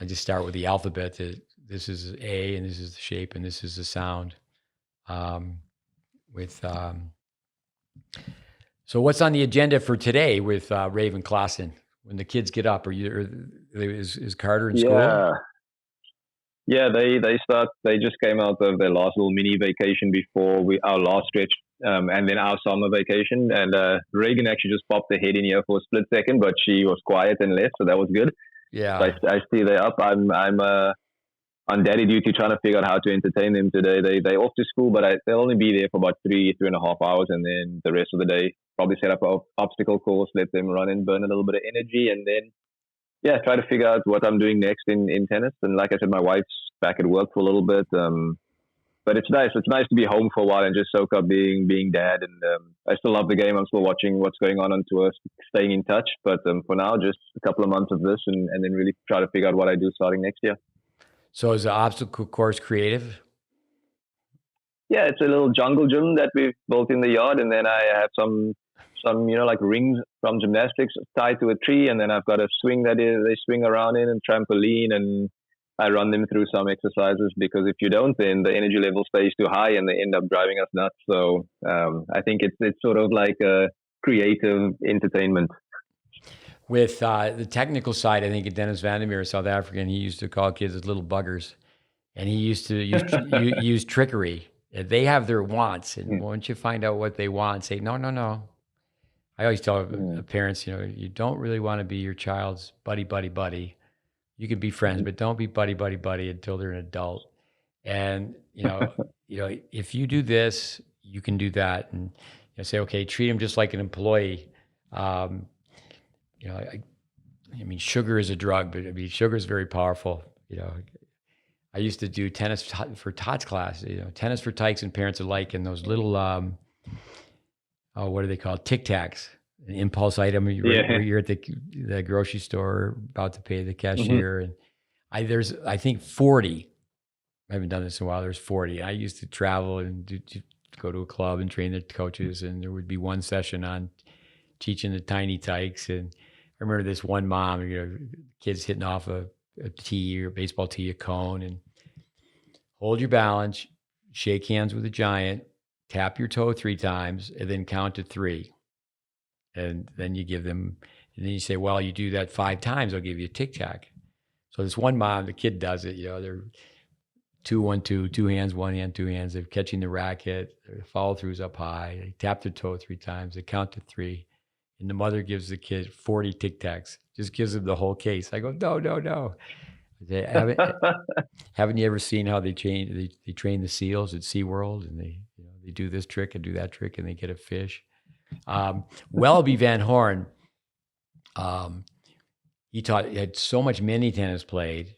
just start with the alphabet that this is A and this is the shape and this is the sound. So what's on the agenda for today with Raven Klaasen? When the kids get up, is Carter in school? Yeah, they just came out of their last little mini vacation before our last stretch, and then our summer vacation. And Reagan actually just popped her head in here for a split second, but she was quiet and left, so that was good. Yeah, so I see they're up. I'm on daddy duty trying to figure out how to entertain them today. They off to school, but they'll only be there for about 3.5 hours, and then the rest of the day probably set up an obstacle course, let them run and burn a little bit of energy, and then try to figure out what I'm doing next in tennis. And like I said, my wife's back at work for a little bit, but it's nice. It's nice to be home for a while and just soak up being dad. And I still love the game. I'm still watching what's going on tour, staying in touch. But for now, just a couple of months of this, and then really try to figure out what I do starting next year. So is the obstacle course creative? Yeah, it's a little jungle gym that we've built in the yard, and then I have some like rings from gymnastics tied to a tree, and then I've got a swing that they swing around in, and trampoline, and I run them through some exercises, because if you don't, then the energy level stays too high and they end up driving us nuts. So I think it's sort of like a creative entertainment. With the technical side, I think Dennis Vandermeer, a South African, he used to call kids as little buggers, and he used to use trickery. They have their wants, and once you find out what they want, say no. I always tell parents, you don't really want to be your child's buddy. You can be friends, but don't be buddy until they're an adult. And if you do this, you can do that, and say, okay, treat them just like an employee. I mean, sugar is a drug, but I mean, sugar is very powerful. I used to do tennis for Todd's class, tennis for tykes and parents alike, and those little, what are they called? Tic Tacs, an impulse item. Where you're at the grocery store about to pay the cashier, and I think 40. I haven't done this in a while. There's 40. I used to travel and go to a club and train the coaches, and there would be one session on teaching the tiny tykes. And I remember this one mom, kids hitting off a tee or a baseball tee, a cone, and hold your balance, shake hands with a giant, tap your toe 3 times, and then count to 3. And then you give them, and then you say, well, you do that 5 times, I'll give you a tic tac. So this one mom, the kid does it, they're 2-1-2, 2 hands, 1 hand, 2 hands. They're catching the racket, their follow throughs up high. They tap their toe 3 times, they count to 3. And the mother gives the kid 40 tic tacs, just gives them the whole case. I go, no. Haven't you ever seen how they train the seals at SeaWorld, and they do this trick and do that trick, and they get a fish? Welby Van Horn, he had so much mini tennis played,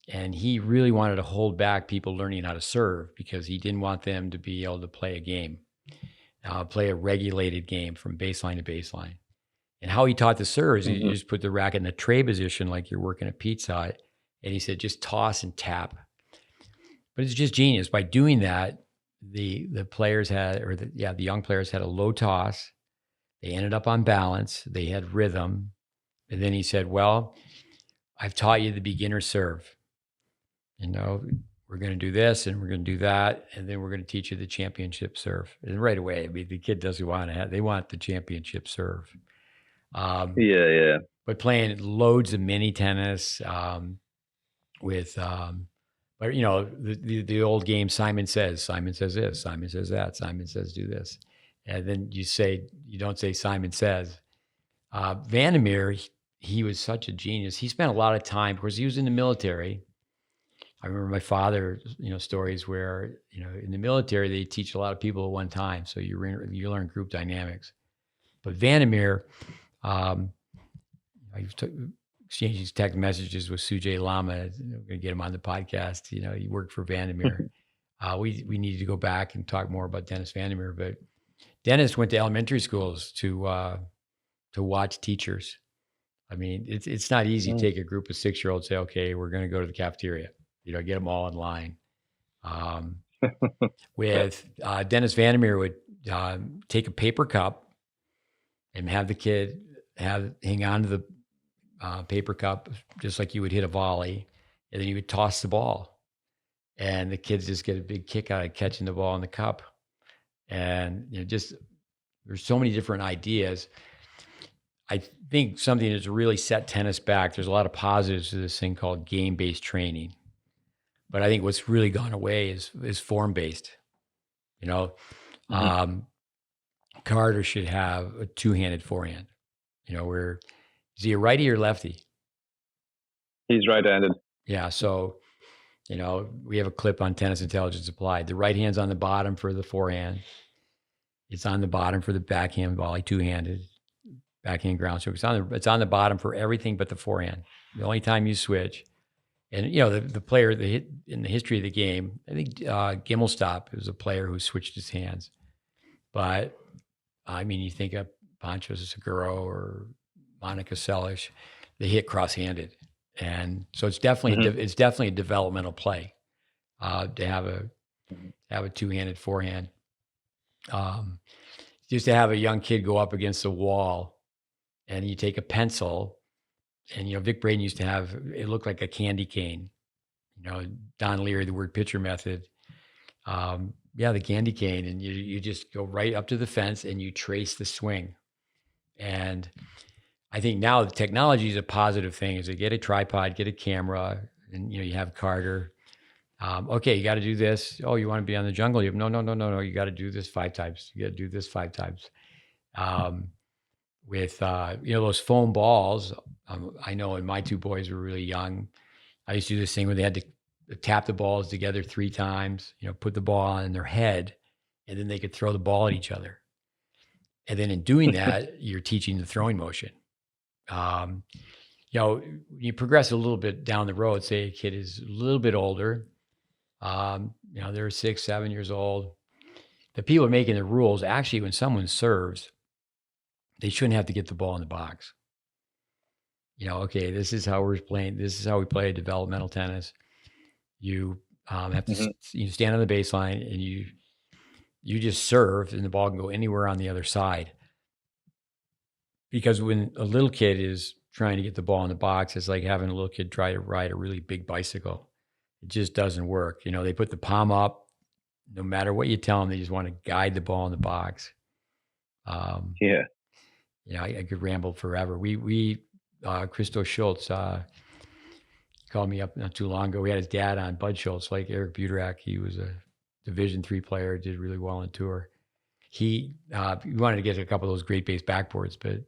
and he really wanted to hold back people learning how to serve, because he didn't want them to be able to play a game, play a regulated game from baseline to baseline. And how he taught the serve is you just put the racket in the tray position like you're working at Pizza Hut, and he said just toss and tap. But it's just genius. By doing that, the players the young players had a low toss. They ended up on balance. They had rhythm. And then he said, well, I've taught you the beginner serve. We're going to do this and we're going to do that. And then we're going to teach you the championship serve. And right away, I mean, the kid doesn't want to they want the championship serve. But playing loads of mini tennis with, but the old game, Simon says this, Simon says that, Simon says do this. And then you don't say Simon says. Vandermeer, he was such a genius. He spent a lot of time, because he was in the military. I remember my father, stories where, in the military, they teach a lot of people at one time. So you learn group dynamics. But Vandermeer, I exchanging text messages with Sujay Lama. I'm going to get him on the podcast. He worked for Vandermeer. We needed to go back and talk more about Dennis Vandermeer. But Dennis went to elementary schools to watch teachers. I mean, it's not easy to take a group of 6-year-olds, say, okay, we're going to go to the cafeteria. Get them all in line. With Dennis Vandermeer would take a paper cup and have the kid hang on to the paper cup, just like you would hit a volley, and then you would toss the ball, and the kids just get a big kick out of catching the ball in the cup. And just there's so many different ideas. I think something that's really set tennis back. There's a lot of positives to this thing called game-based training. But I think what's really gone away is form-based. Carter should have a two-handed forehand. Where is he a righty or lefty? He's right-handed. Yeah. So, we have a clip on Tennis Intelligence Applied. The right hand's on the bottom for the forehand. It's on the bottom for the backhand volley, two-handed, backhand ground stroke. It's on the bottom for everything but the forehand. The only time you switch. And, the player in the history of the game, I think Gimelstob was a player who switched his hands. But, I mean, you think of Pancho Seguro or Monica Seles, they hit cross-handed. And so it's definitely a developmental play to have a two-handed forehand. Just to have a young kid go up against a wall and you take a pencil. And, Vic Braden used to have, it looked like a candy cane. Don Leary, the word pitcher method. The candy cane. And you just go right up to the fence and you trace the swing. And I think now the technology is a positive thing. Is to get a tripod, get a camera, and, you have Carter. Okay, you got to do this. Oh, you want to be on the jungle? No. You got to do this 5 times. You got to do this 5 times. With those foam balls, I know when my 2 boys were really young, I used to do this thing where they had to tap the balls together 3 times, put the ball on their head, and then they could throw the ball at each other. And then in doing that, you're teaching the throwing motion. You progress a little bit down the road, say a kid is a little bit older, they're 6, 7 years old. The people making the rules, actually, when someone serves, they shouldn't have to get the ball in the box. Okay, this is how we're playing. This is how we play developmental tennis. You have to you stand on the baseline and you just serve, and the ball can go anywhere on the other side. Because when a little kid is trying to get the ball in the box, it's like having a little kid try to ride a really big bicycle. It just doesn't work. They put the palm up. No matter what you tell them, they just want to guide the ball in the box. I could ramble forever. Christo Schultz called me up not too long ago. We had his dad on, Bud Schultz, like Eric Buu. He was a Division III player, did really well on tour. He wanted to get a couple of those GreatBase backboards, but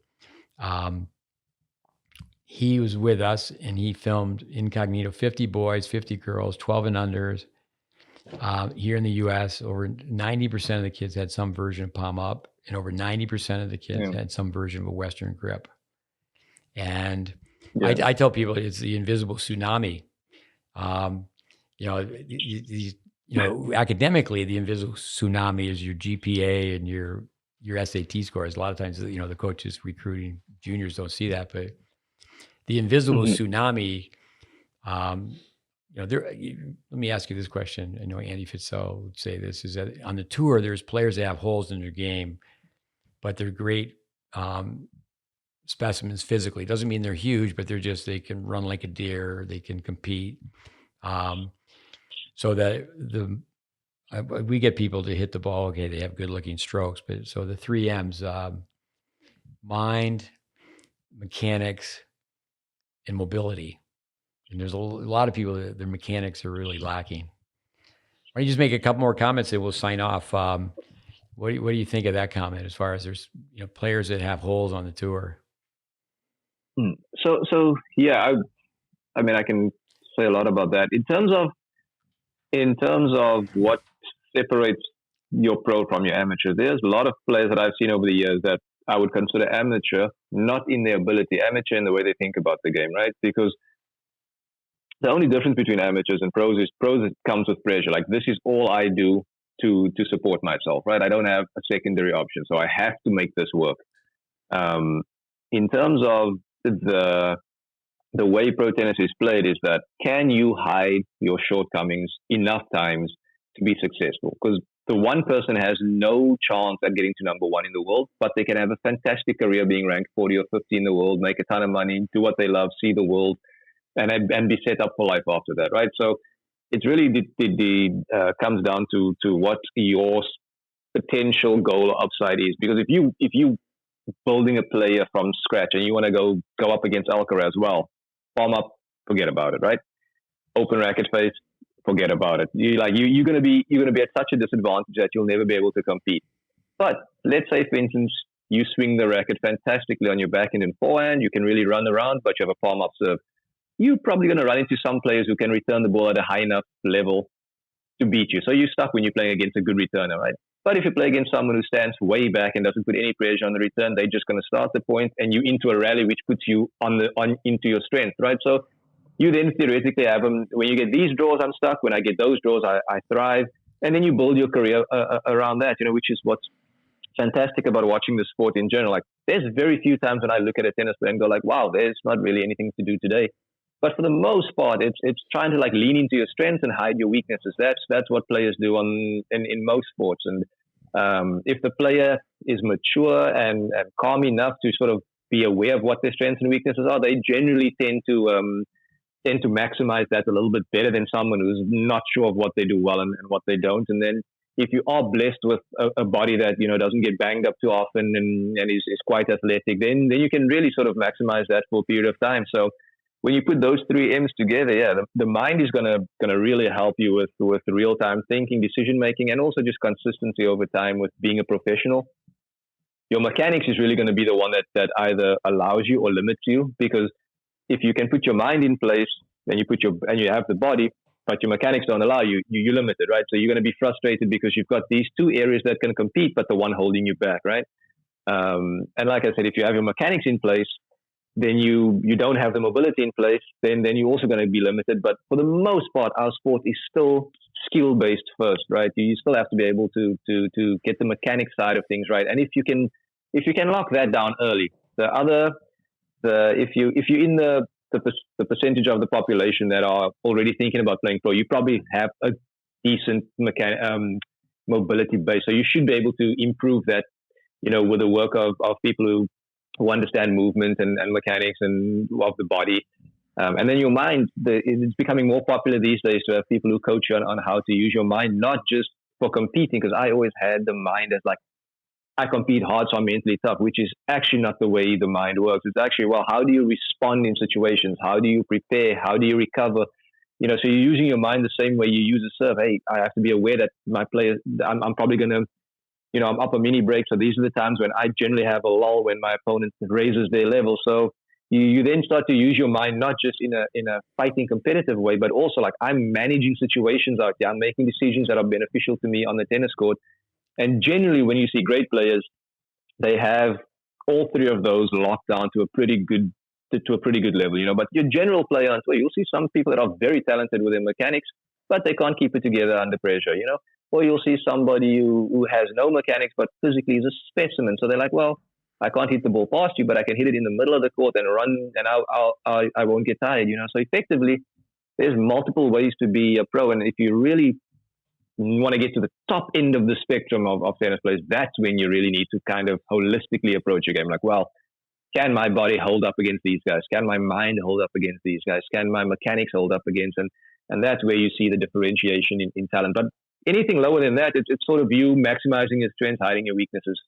he was with us and he filmed incognito 50 boys, 50 girls, 12 and unders. Here in the U.S., over 90% of the kids had some version of palm up, and over 90% of the kids had some version of a Western grip. And I tell people it's the invisible tsunami. Academically, the invisible tsunami is your GPA and your SAT scores. A lot of times, the coaches recruiting juniors don't see that, but the invisible tsunami. Let me ask you this question. I know Andy Fitzell would say this: is that on the tour, there's players that have holes in their game, but they're great specimens physically. Doesn't mean they're huge, but they can run like a deer. They can compete. So that we get people to hit the ball. Okay, they have good looking strokes, but so the 3 M's: mind, mechanics, and mobility. And there's a lot of people that their mechanics are really lacking. Why don't you just make a couple more comments and we'll sign off. What do you think of that comment as far as there's players that have holes on the tour? So yeah, I mean, I can say a lot about that in terms of what separates your pro from your amateur. There's a lot of players that I've seen over the years that I would consider amateur, not in their ability, amateur in the way they think about the game, right? Because the only difference between amateurs and pros comes with pressure. Like, this is all I do to support myself, right? I don't have a secondary option, so I have to make this work. Um, in terms of the the way pro tennis is played, is that can you hide your shortcomings enough times to be successful? Because the one person has no chance at getting to number one in the world, but they can have a fantastic career being ranked 40 or 50 in the world, make a ton of money, do what they love, see the world, and be set up for life after that, right? So it's really comes down to what your potential goal or upside is. Because if you building a player from scratch and you want to go up against Alcaraz, well, palm up, forget about it, right? Open racket face, forget about it. You're gonna be at such a disadvantage that you'll never be able to compete. But let's say, for instance, you swing the racket fantastically on your backhand and forehand, you can really run around, but you have a palm up serve. You're probably going to run into some players who can return the ball at a high enough level to beat you. So you're stuck when you're playing against a good returner, right? But if you play against someone who stands way back and doesn't put any pressure on the return, they're just going to start the point and you into a rally, which puts you on into your strength, right? So you then theoretically have them. When you get these draws, I'm stuck. When I get those draws, I thrive. And then you build your career around that, which is what's fantastic about watching the sport in general. Like, there's very few times when I look at a tennis player and go like, wow, there's not really anything to do today. But for the most part, it's trying to like lean into your strengths and hide your weaknesses. That's what players do in most sports. And if the player is mature and calm enough to sort of be aware of what their strengths and weaknesses are, they generally tend to maximize that a little bit better than someone who's not sure of what they do well and what they don't. And then if you are blessed with a body that doesn't get banged up too often and is quite athletic, then you can really sort of maximize that for a period of time. So when you put those three M's together, yeah, the mind is gonna really help you with real time thinking, decision making, and also just consistency over time with being a professional. Your mechanics is really going to be the one that either allows you or limits you, because if you can put your mind in place, then you have the body, but your mechanics don't allow you, you're limited, right? So you're going to be frustrated because you've got these two areas that can compete, but the one holding you back, right? And like I said, if you have your mechanics in place, then you don't have the mobility in place, then you're also going to be limited. But for the most part, our sport is still skill based first, right? You still have to be able to get the mechanics side of things right. And if you can lock that down early, if you're in the percentage of the population that are already thinking about playing pro, you probably have a decent mobility base, so you should be able to improve that, with the work of people who understand movement and mechanics and of the body. And then your mind, it's becoming more popular these days to have people who coach you on how to use your mind, not just for competing, because I always had the mind as like, I compete hard, so I'm mentally tough, which is actually not the way the mind works. It's actually, well, how do you respond in situations? How do you prepare? How do you recover? So you're using your mind the same way you use a serve. Hey, I have to be aware that my player, I'm probably going to, I'm up a mini break. So these are the times when I generally have a lull when my opponent raises their level. So you then start to use your mind, not just in a fighting competitive way, but also like, I'm managing situations out there. I'm making decisions that are beneficial to me on the tennis court. And generally, when you see great players, they have all three of those locked down to a pretty good level. But your general player, you'll see some people that are very talented with their mechanics, but they can't keep it together under pressure. Or you'll see somebody who has no mechanics, but physically is a specimen. So they're like, well, I can't hit the ball past you, but I can hit it in the middle of the court and run, and I won't get tired. So effectively, there's multiple ways to be a pro, and if you really want to get to the top end of the spectrum of tennis players, that's when you really need to kind of holistically approach your game. Like, well, can my body hold up against these guys? Can my mind hold up against these guys? Can my mechanics hold up against? And that's where you see the differentiation in talent. But anything lower than that, it's sort of you maximizing your strengths, hiding your weaknesses.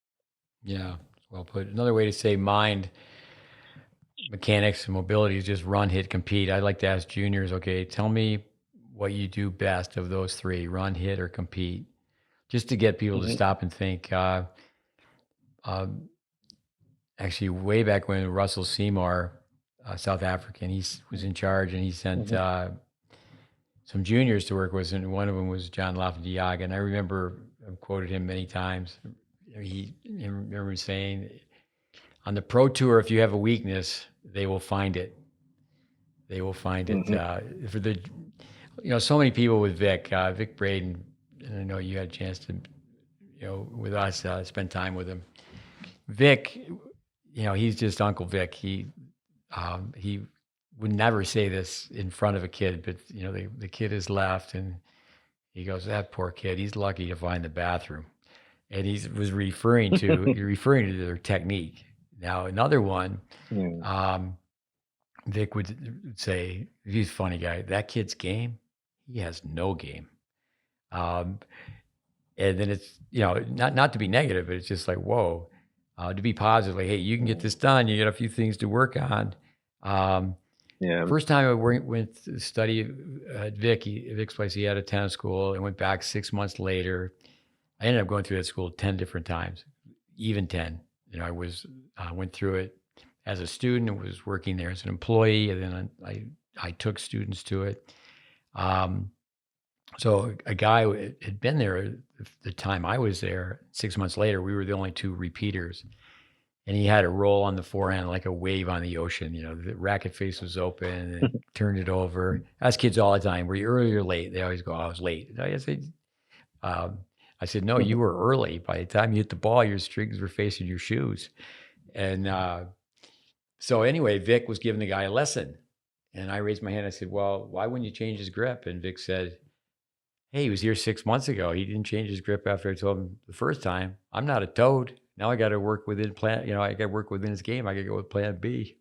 Yeah, well put. Another way to say mind, mechanics, and mobility is just run, hit, compete. I'd like to ask juniors, okay, tell me what you do best of those three: run, hit, or compete, just to get people to stop and think. Actually, way back when Russell Seymour South African. He was in charge, and he sent some juniors to work with, and one of them was John Lafayette. And I remember I've quoted him many times. I remember saying, on the pro tour, if you have a weakness, they will find it. They will find it. For the, so many people with Vic Braden, and I know you had a chance to, with us, spend time with him. Vic, he's just Uncle Vic. He would never say this in front of a kid, but the kid has left, and he goes, "That poor kid, he's lucky to find the bathroom." And he was referring to their technique. Now another one, Vic would say, he's a funny guy, that kid's game, he has no game. And then it's, not to be negative, but it's just like, whoa, to be positive, like, hey, you can get this done. You got a few things to work on. First time I went to study at Vic's place, he had a tennis school, and went back 6 months later. I ended up going through that school 10 different times, even 10. I went through it as a student and was working there as an employee. And then I took students to it. So a guy had been there the time I was there. 6 months later, we were the only two repeaters. And he had a roll on the forehand like a wave on the ocean. The racket face was open, and turned it over. Ask kids all the time, were you early or late? They always go, I was late. I said, no, you were early. By the time you hit the ball, your strings were facing your shoes. And so anyway, Vic was giving the guy a lesson. And I raised my hand. I said, well, why wouldn't you change his grip? And Vic said, hey, he was here 6 months ago. He didn't change his grip after I told him the first time. I'm not a toad. Now I got to work within plan. I got to work within his game. I got to go with plan B.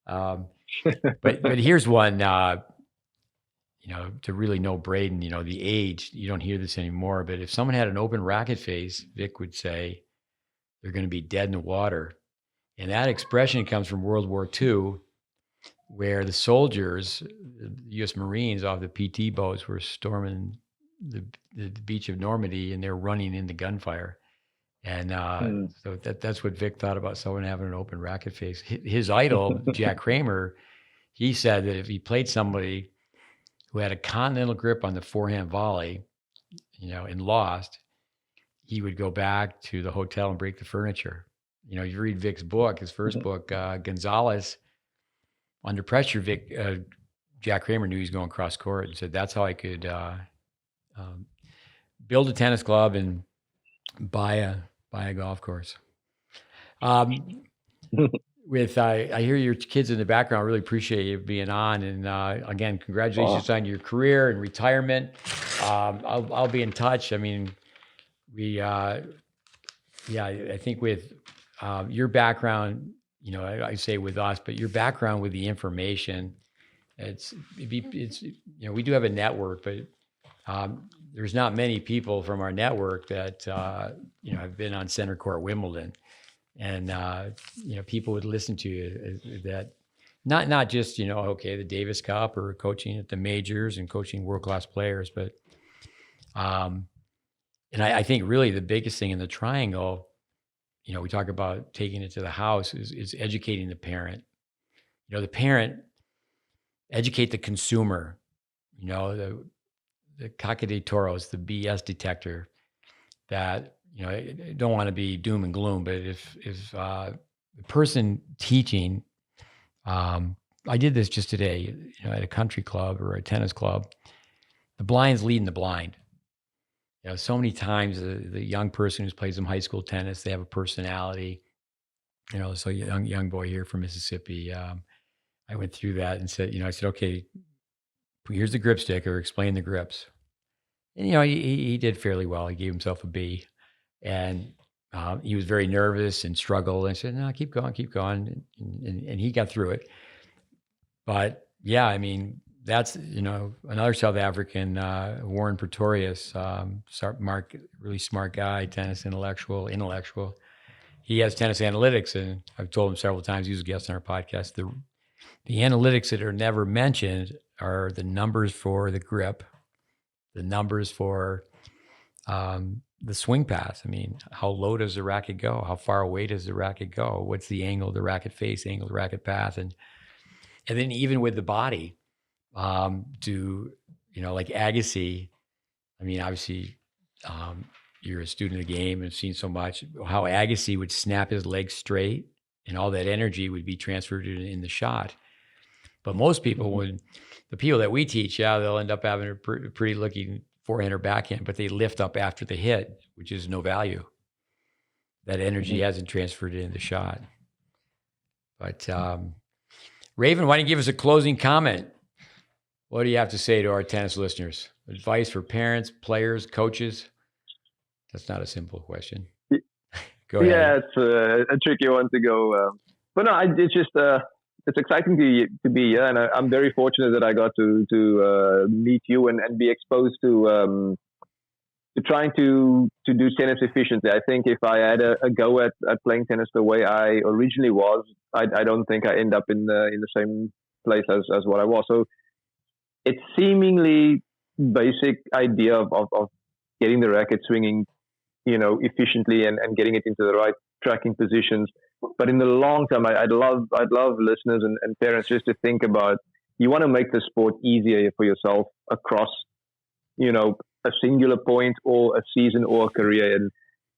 But here's one, to really know Braden, the age, you don't hear this anymore, but if someone had an open racket face, Vic would say, they're going to be dead in the water. And that expression comes from World War II, where the soldiers, the U.S. Marines off the PT boats, were storming the beach of Normandy, and they're running into gunfire. And so that's what Vic thought about someone having an open racket face. His idol, Jack Kramer, he said that if he played somebody who had a continental grip on the forehand volley, and lost, he would go back to the hotel and break the furniture. You read Vic's book, his first book, Gonzalez, under pressure, Jack Kramer knew he was going cross court, and said, that's how I could build a tennis club and buy a golf course. I hear your kids in the background. I really appreciate you being on. And again, congratulations on your career and retirement. I'll be in touch. I mean, I think with your background, I say with us, but your background with the information, we do have a network, but there's not many people from our network that, have been on center court Wimbledon. And, people would listen to you that not just, the Davis Cup or coaching at the majors and coaching world-class players, but, and I think really the biggest thing in the triangle, we talk about taking it to the house is educating the parent. The parent, educate the consumer, the caca de toros, the BS detector that, I don't want to be doom and gloom, but if the person teaching, I did this just today, at a country club or a tennis club, the blind's leading the blind. So many times the young person who plays some high school tennis, they have a personality, so young boy here from Mississippi, I went through that and said, I said, okay, here's the grip stick, or explain the grips. And, he did fairly well. He gave himself a B. And he was very nervous and struggled. And I said, no, keep going. And he got through it. But yeah, I mean, that's, another South African, Warren Pretorius, really smart guy, tennis intellectual. He has tennis analytics. And I've told him several times, he was a guest on our podcast. The analytics that are never mentioned are the numbers for the grip, the numbers for the swing pass. I mean, how low does the racket go? How far away does the racket go? What's the angle of the racket face, angle of the racket path? And And then even with the body, like Agassi, I mean, obviously, you're a student of the game and seen so much how Agassi would snap his legs straight and all that energy would be transferred in the shot. But most people, the people that we teach, they'll end up having a pretty looking forehand or backhand, but they lift up after the hit, which is no value. That energy hasn't transferred in the shot. But Raven, why don't you give us a closing comment? What do you have to say to our tennis listeners? Advice for parents, players, coaches? That's not a simple question. Go ahead. Yeah, it's a tricky one to go. But no, it's just it's exciting to be here, and I'm very fortunate that I got to meet you and be exposed to trying to do tennis efficiently. I think if I had a go at playing tennis the way I originally was, I don't think I end up in the same place as what I was. So it's seemingly basic idea of getting the racket swinging, efficiently and getting it into the right tracking positions. But in the long term, I'd love listeners and parents just to think about, you want to make the sport easier for yourself across, a singular point or a season or a career.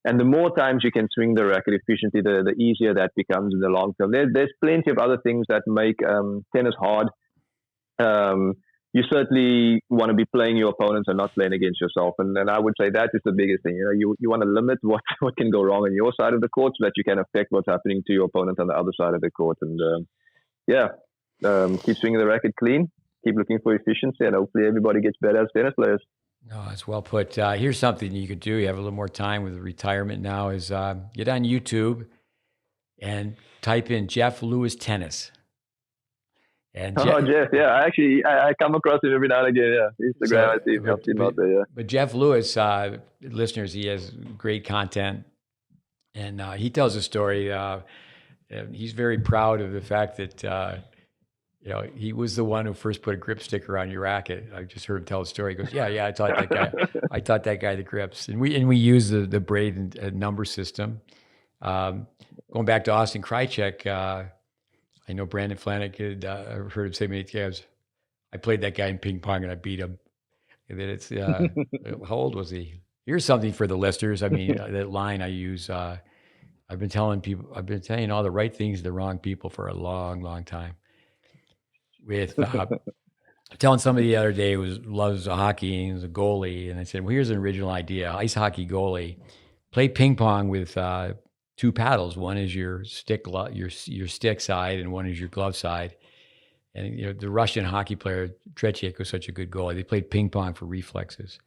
And the more times you can swing the racket efficiently, the easier that becomes in the long term. There's plenty of other things that make tennis hard. You certainly want to be playing your opponents and not playing against yourself. And I would say that is the biggest thing. You want to limit what can go wrong on your side of the court so that you can affect what's happening to your opponent on the other side of the court. And keep swinging the racket clean, keep looking for efficiency, and hopefully everybody gets better as tennis players. No, that's well put. Here's something you could do. You have a little more time with retirement now is get on YouTube and type in Jeff Lewis Tennis. And Jeff, yeah, I come across him every now and again. Yeah, Instagram, I see him out there. Yeah. But Jeff Lewis, listeners, he has great content, and he tells a story. He's very proud of the fact that he was the one who first put a grip sticker on your racket. I just heard him tell a story. He goes, "Yeah, I taught that guy. I taught that guy the grips." And we use the braid and number system. Going back to Austin Krajicek. I know Brandon Flanagan, I've heard him say many times, I played that guy in ping pong and I beat him. And then it's, how old was he? Here's something for the listeners. I mean, that line I use, I've been telling all the right things to the wrong people for a long, long time. With telling somebody the other day loves hockey and is a goalie. And I said, well, here's an original idea. Ice hockey goalie, play ping pong with two paddles. One is your stick side, and one is your glove side. And the Russian hockey player Tretiak was such a good goalie. They played ping pong for reflexes.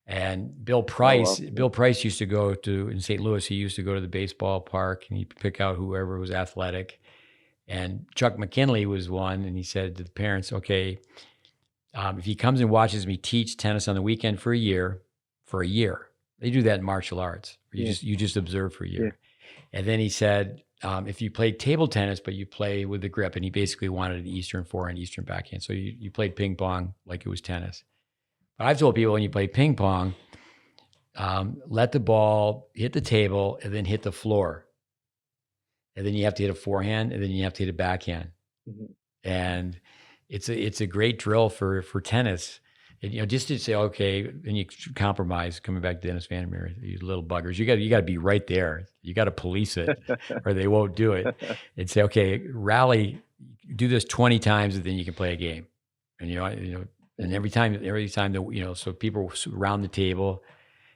And Bill Price used to go to in St. Louis. He used to go to the baseball park and he'd pick out whoever was athletic. And Chuck McKinley was one, and he said to the parents, "Okay, if he comes and watches me teach tennis on the weekend for a year, they do that in martial arts. You just observe for a year." Yeah. And then he said, if you play table tennis, but you play with the grip, and he basically wanted an Eastern forehand, Eastern backhand. So you played ping pong like it was tennis. But I've told people when you play ping pong, let the ball hit the table and then hit the floor. And then you have to hit a forehand, and then you have to hit a backhand. Mm-hmm. And it's a great drill for tennis. And, just to say, okay, then you compromise, coming back to Dennis Van Meer, you little buggers, you got to be right there. You got to police it or they won't do it. And say, okay, rally, do this 20 times and then you can play a game. And, and every time that, so people around the table.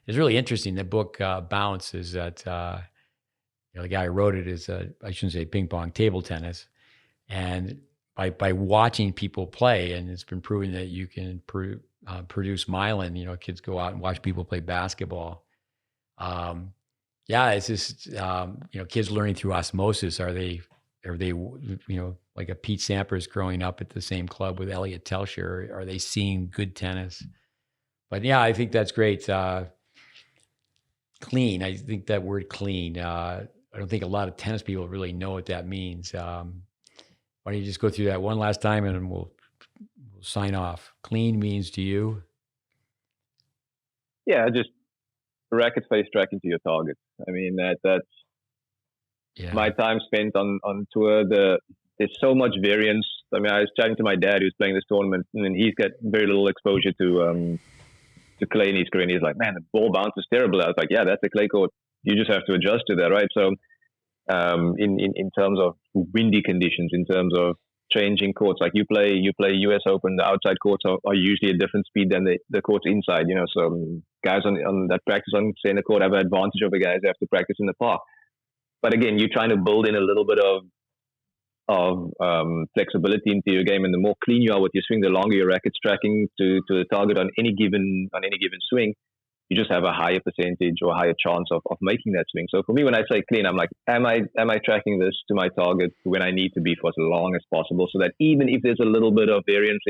It's really interesting. The book Bounce is that, the guy who wrote it is, I shouldn't say ping pong, table tennis. And by watching people play, and it's been proven that you can produce myelin. Kids go out and watch people play basketball. It's just kids learning through osmosis. Are they like a Pete Sampras growing up at the same club with Elliot Telscher? Are they seeing good tennis? But yeah, I think that's great. Clean. I think that word clean. I don't think a lot of tennis people really know what that means. Why don't you just go through that one last time and then we'll sign off. Clean means to you? Yeah, just racket face tracking to your target. I mean, that's my time spent on tour. There's so much variance I mean, I was chatting to my dad who's playing this tournament, and he's got very little exposure to clay in his career. And he's like, man, the ball bounce is terrible. I was like, yeah, that's a clay court. You just have to adjust to that, right? So, in terms of windy conditions, in terms of changing courts, like you play US Open, the outside courts are usually a different speed than the courts inside. So guys on that practice on center court have an advantage over guys who have to practice in the park. But again, you're trying to build in a little bit of flexibility into your game, and the more clean you are with your swing, the longer your racket's tracking to the target on any given swing, you just have a higher percentage or a higher chance of making that swing. So for me, when I say clean, I'm like, am I tracking this to my target when I need to be for as long as possible, so that even if there's a little bit of variance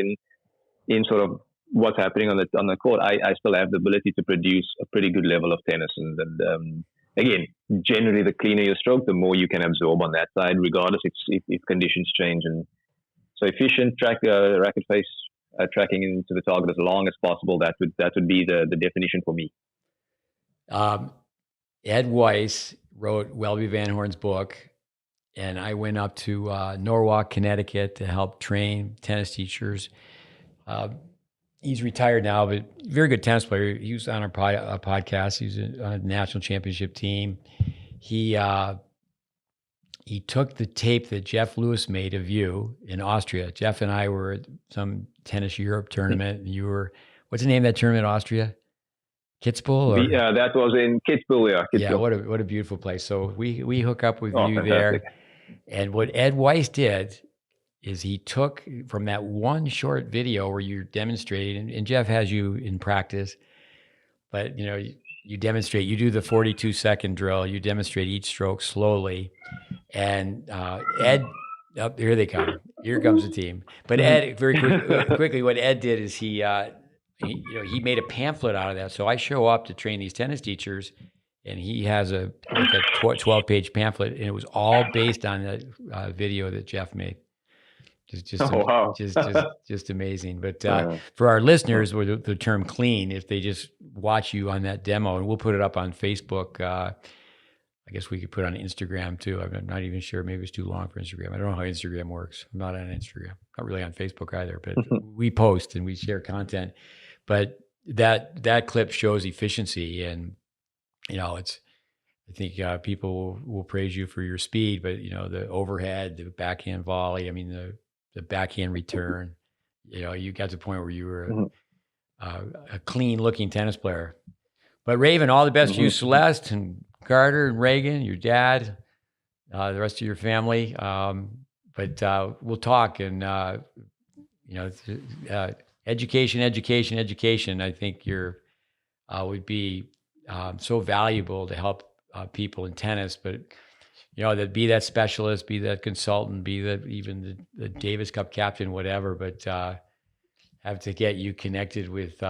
in sort of what's happening on the court, I still have the ability to produce a pretty good level of tennis. And again, generally, the cleaner your stroke, the more you can absorb on that side, regardless if conditions change. And so efficient racket face tracking into the target as long as possible. That would be the definition for me. Ed Weiss wrote Welby Van Horn's book, and I went up to Norwalk, Connecticut to help train tennis teachers. He's retired now, but very good tennis player. He was on our podcast. He was on a national championship team. He took the tape that Jeff Lewis made of you in Austria. Jeff and I were at some Tennis Europe tournament. And you were, what's the name of that tournament in Austria? Kitzbühel? That was in Kitzbühel, yeah. Yeah, what a beautiful place. So we hook up with you there. And what Ed Weiss did is he took from that one short video where you're demonstrating, and Jeff has you in practice, but you demonstrate, you do the 42-second drill, you demonstrate each stroke slowly. And Ed, here they come. Here comes the team. But Ed, very quickly, what Ed did is he made a pamphlet out of that. So I show up to train these tennis teachers, and he has a 12-page pamphlet, and it was all based on the video that Jeff made. Just amazing. But for our listeners, with the term clean, if they just watch you on that demo, and we'll put it up on Facebook. I guess we could put it on Instagram too. I'm not even sure. Maybe it's too long for Instagram. I don't know how Instagram works. I'm not on Instagram. Not really on Facebook either. But we post and we share content. But that clip shows efficiency, and I think people will praise you for your speed, but the overhead, the backhand volley. I mean the backhand return. You got to the point where you were a clean looking tennis player. But Raven, all the best to you, Celeste and Carter and Reagan, your dad, the rest of your family. But we'll talk, and education. I think would be so valuable to help people in tennis. But that be that specialist, be that consultant, be that even the Davis Cup captain, whatever. But have to get you connected with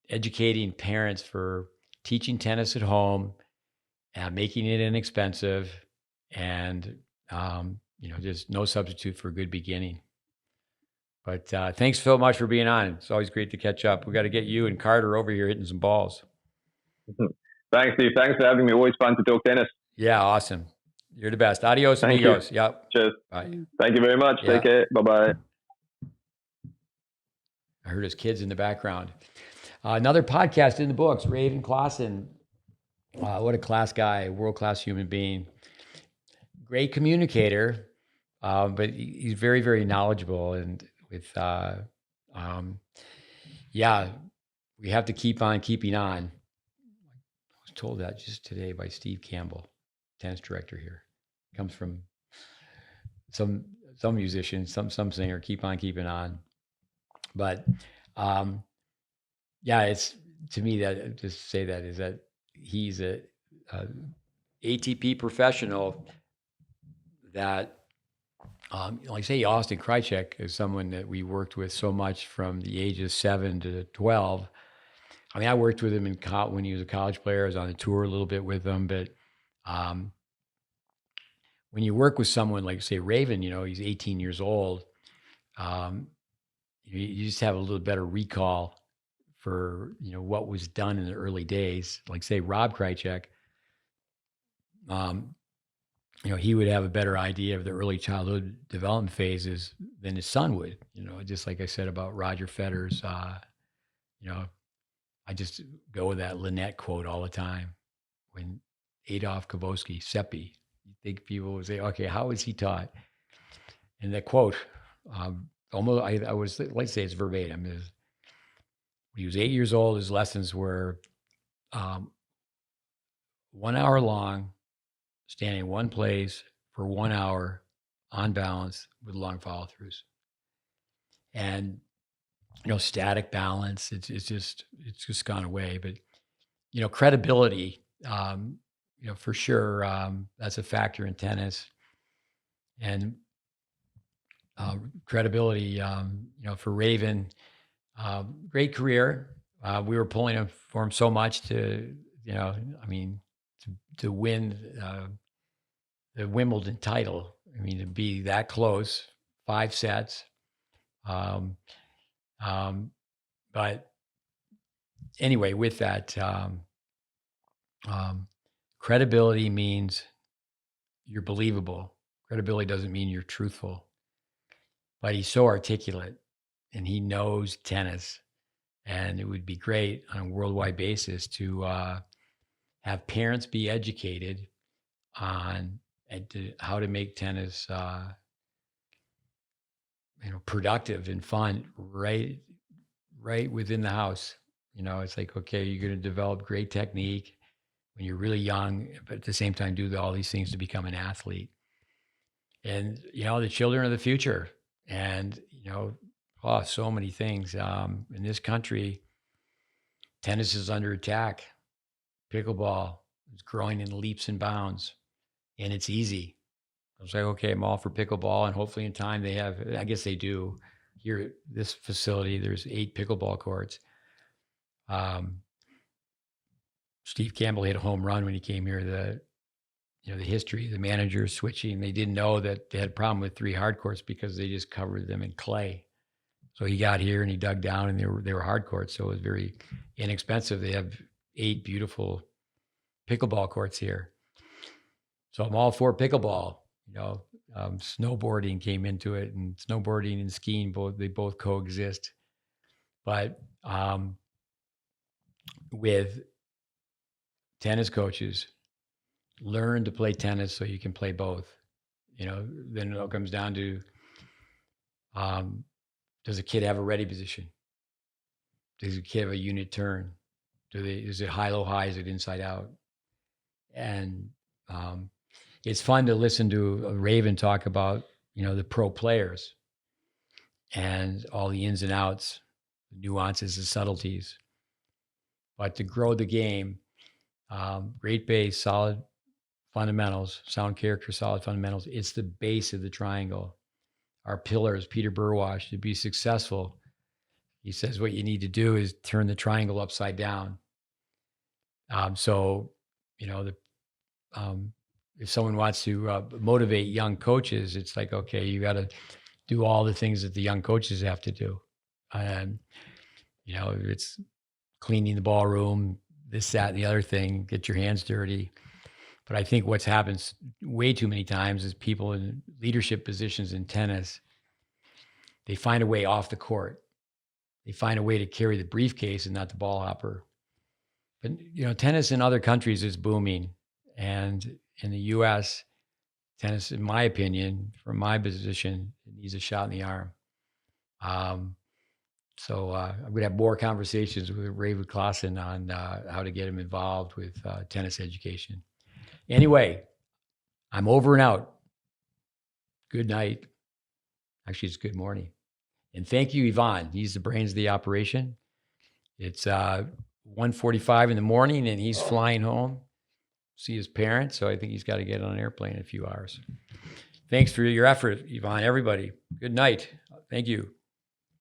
educating parents for teaching tennis at home, making it inexpensive, and just no substitute for a good beginning. But thanks so much for being on. It's always great to catch up. We got to get you and Carter over here hitting some balls. Thanks, Steve. Thanks for having me. Always fun to talk tennis. Yeah, awesome. You're the best. Adios, amigos. Yep. Cheers. Bye. Thank you very much. Yeah. Take care. Bye-bye. I heard his kids in the background. Another podcast in the books, Raven Klaasen. What a class guy, world-class human being. Great communicator, but he's very, very knowledgeable. And with, we have to keep on keeping on. I was told that just today by Steve Campbell, tennis director here. Comes from some musician, some singer, keep on keeping on. But it's to me that just say that is that he's a ATP professional that, like say Austin Krajicek is someone that we worked with so much from the ages 7 to 12. I mean, I worked with him when he was a college player. I was on the tour a little bit with him, but when you work with someone like say Raven, he's 18 years old. You just have a little better recall for what was done in the early days. Like say Rob Krajicek, he would have a better idea of the early childhood development phases than his son would. Just like I said about Roger Federer's. I just go with that Lynette quote all the time. When Adolf Kavoski, Seppi, you think people would say, "Okay, how was he taught?" And that quote, almost I was, let's say it's verbatim. Is when he was 8 years old, his lessons were 1 hour long, standing in one place for 1 hour on balance with long follow throughs. And, static balance, it's just gone away. But, credibility, for sure, that's a factor in tennis. And credibility, for Raven, great career. We were pulling him for him so much to win the Wimbledon title. To be that close, 5 sets. But anyway, with that, credibility means you're believable. Credibility doesn't mean you're truthful. But he's so articulate and he knows tennis. And it would be great on a worldwide basis to have parents be educated on how to make tennis productive and fun right within the house. It's like, okay, you're going to develop great technique when you're really young, but at the same time do all these things to become an athlete. And the children are the future. And so many things in this country. Tennis is under attack. Pickleball is growing in leaps and bounds, and it's easy. I was like, okay, I'm all for pickleball, and hopefully in time they have, I guess they do. Here at this facility, there's 8 pickleball courts. Steve Campbell hit a home run when he came here. The history, the managers switching, they didn't know that they had a problem with 3 hard courts because they just covered them in clay. So he got here and he dug down, and they were hard courts, so it was very inexpensive. They have 8 beautiful pickleball courts here. So I'm all for pickleball. Snowboarding came into it, and snowboarding and skiing both coexist. But with tennis coaches, learn to play tennis so you can play both. Then it all comes down to, does a kid have a ready position? Does a kid have a unit turn? Is it high, low, high? Is it inside out? And it's fun to listen to Raven talk about, the pro players and all the ins and outs, the nuances, the subtleties. But to grow the game, great base, solid fundamentals, sound character, solid fundamentals. It's the base of the triangle. Our pillars, Peter Burwash, to be successful, he says what you need to do is turn the triangle upside down. If someone wants to motivate young coaches, it's like, okay, you got to do all the things that the young coaches have to do. And, it's cleaning the ballroom, this, that, and the other thing, get your hands dirty. But I think what's happened way too many times is people in leadership positions in tennis, they find a way off the court. They find a way to carry the briefcase and not the ball hopper. But, tennis in other countries is booming. And in the U.S., tennis, in my opinion, from my position, it needs a shot in the arm. So I'm going to have more conversations with Raven Klaasen on how to get him involved with tennis education. Anyway, I'm over and out. Good night. Actually, it's good morning. And thank you, Yvonne. He's the brains of the operation. It's 1:45 in the morning, and he's flying home, see his parents. So I think he's got to get on an airplane in a few hours. Thanks for your effort, Yvonne, everybody. Good night. Thank you.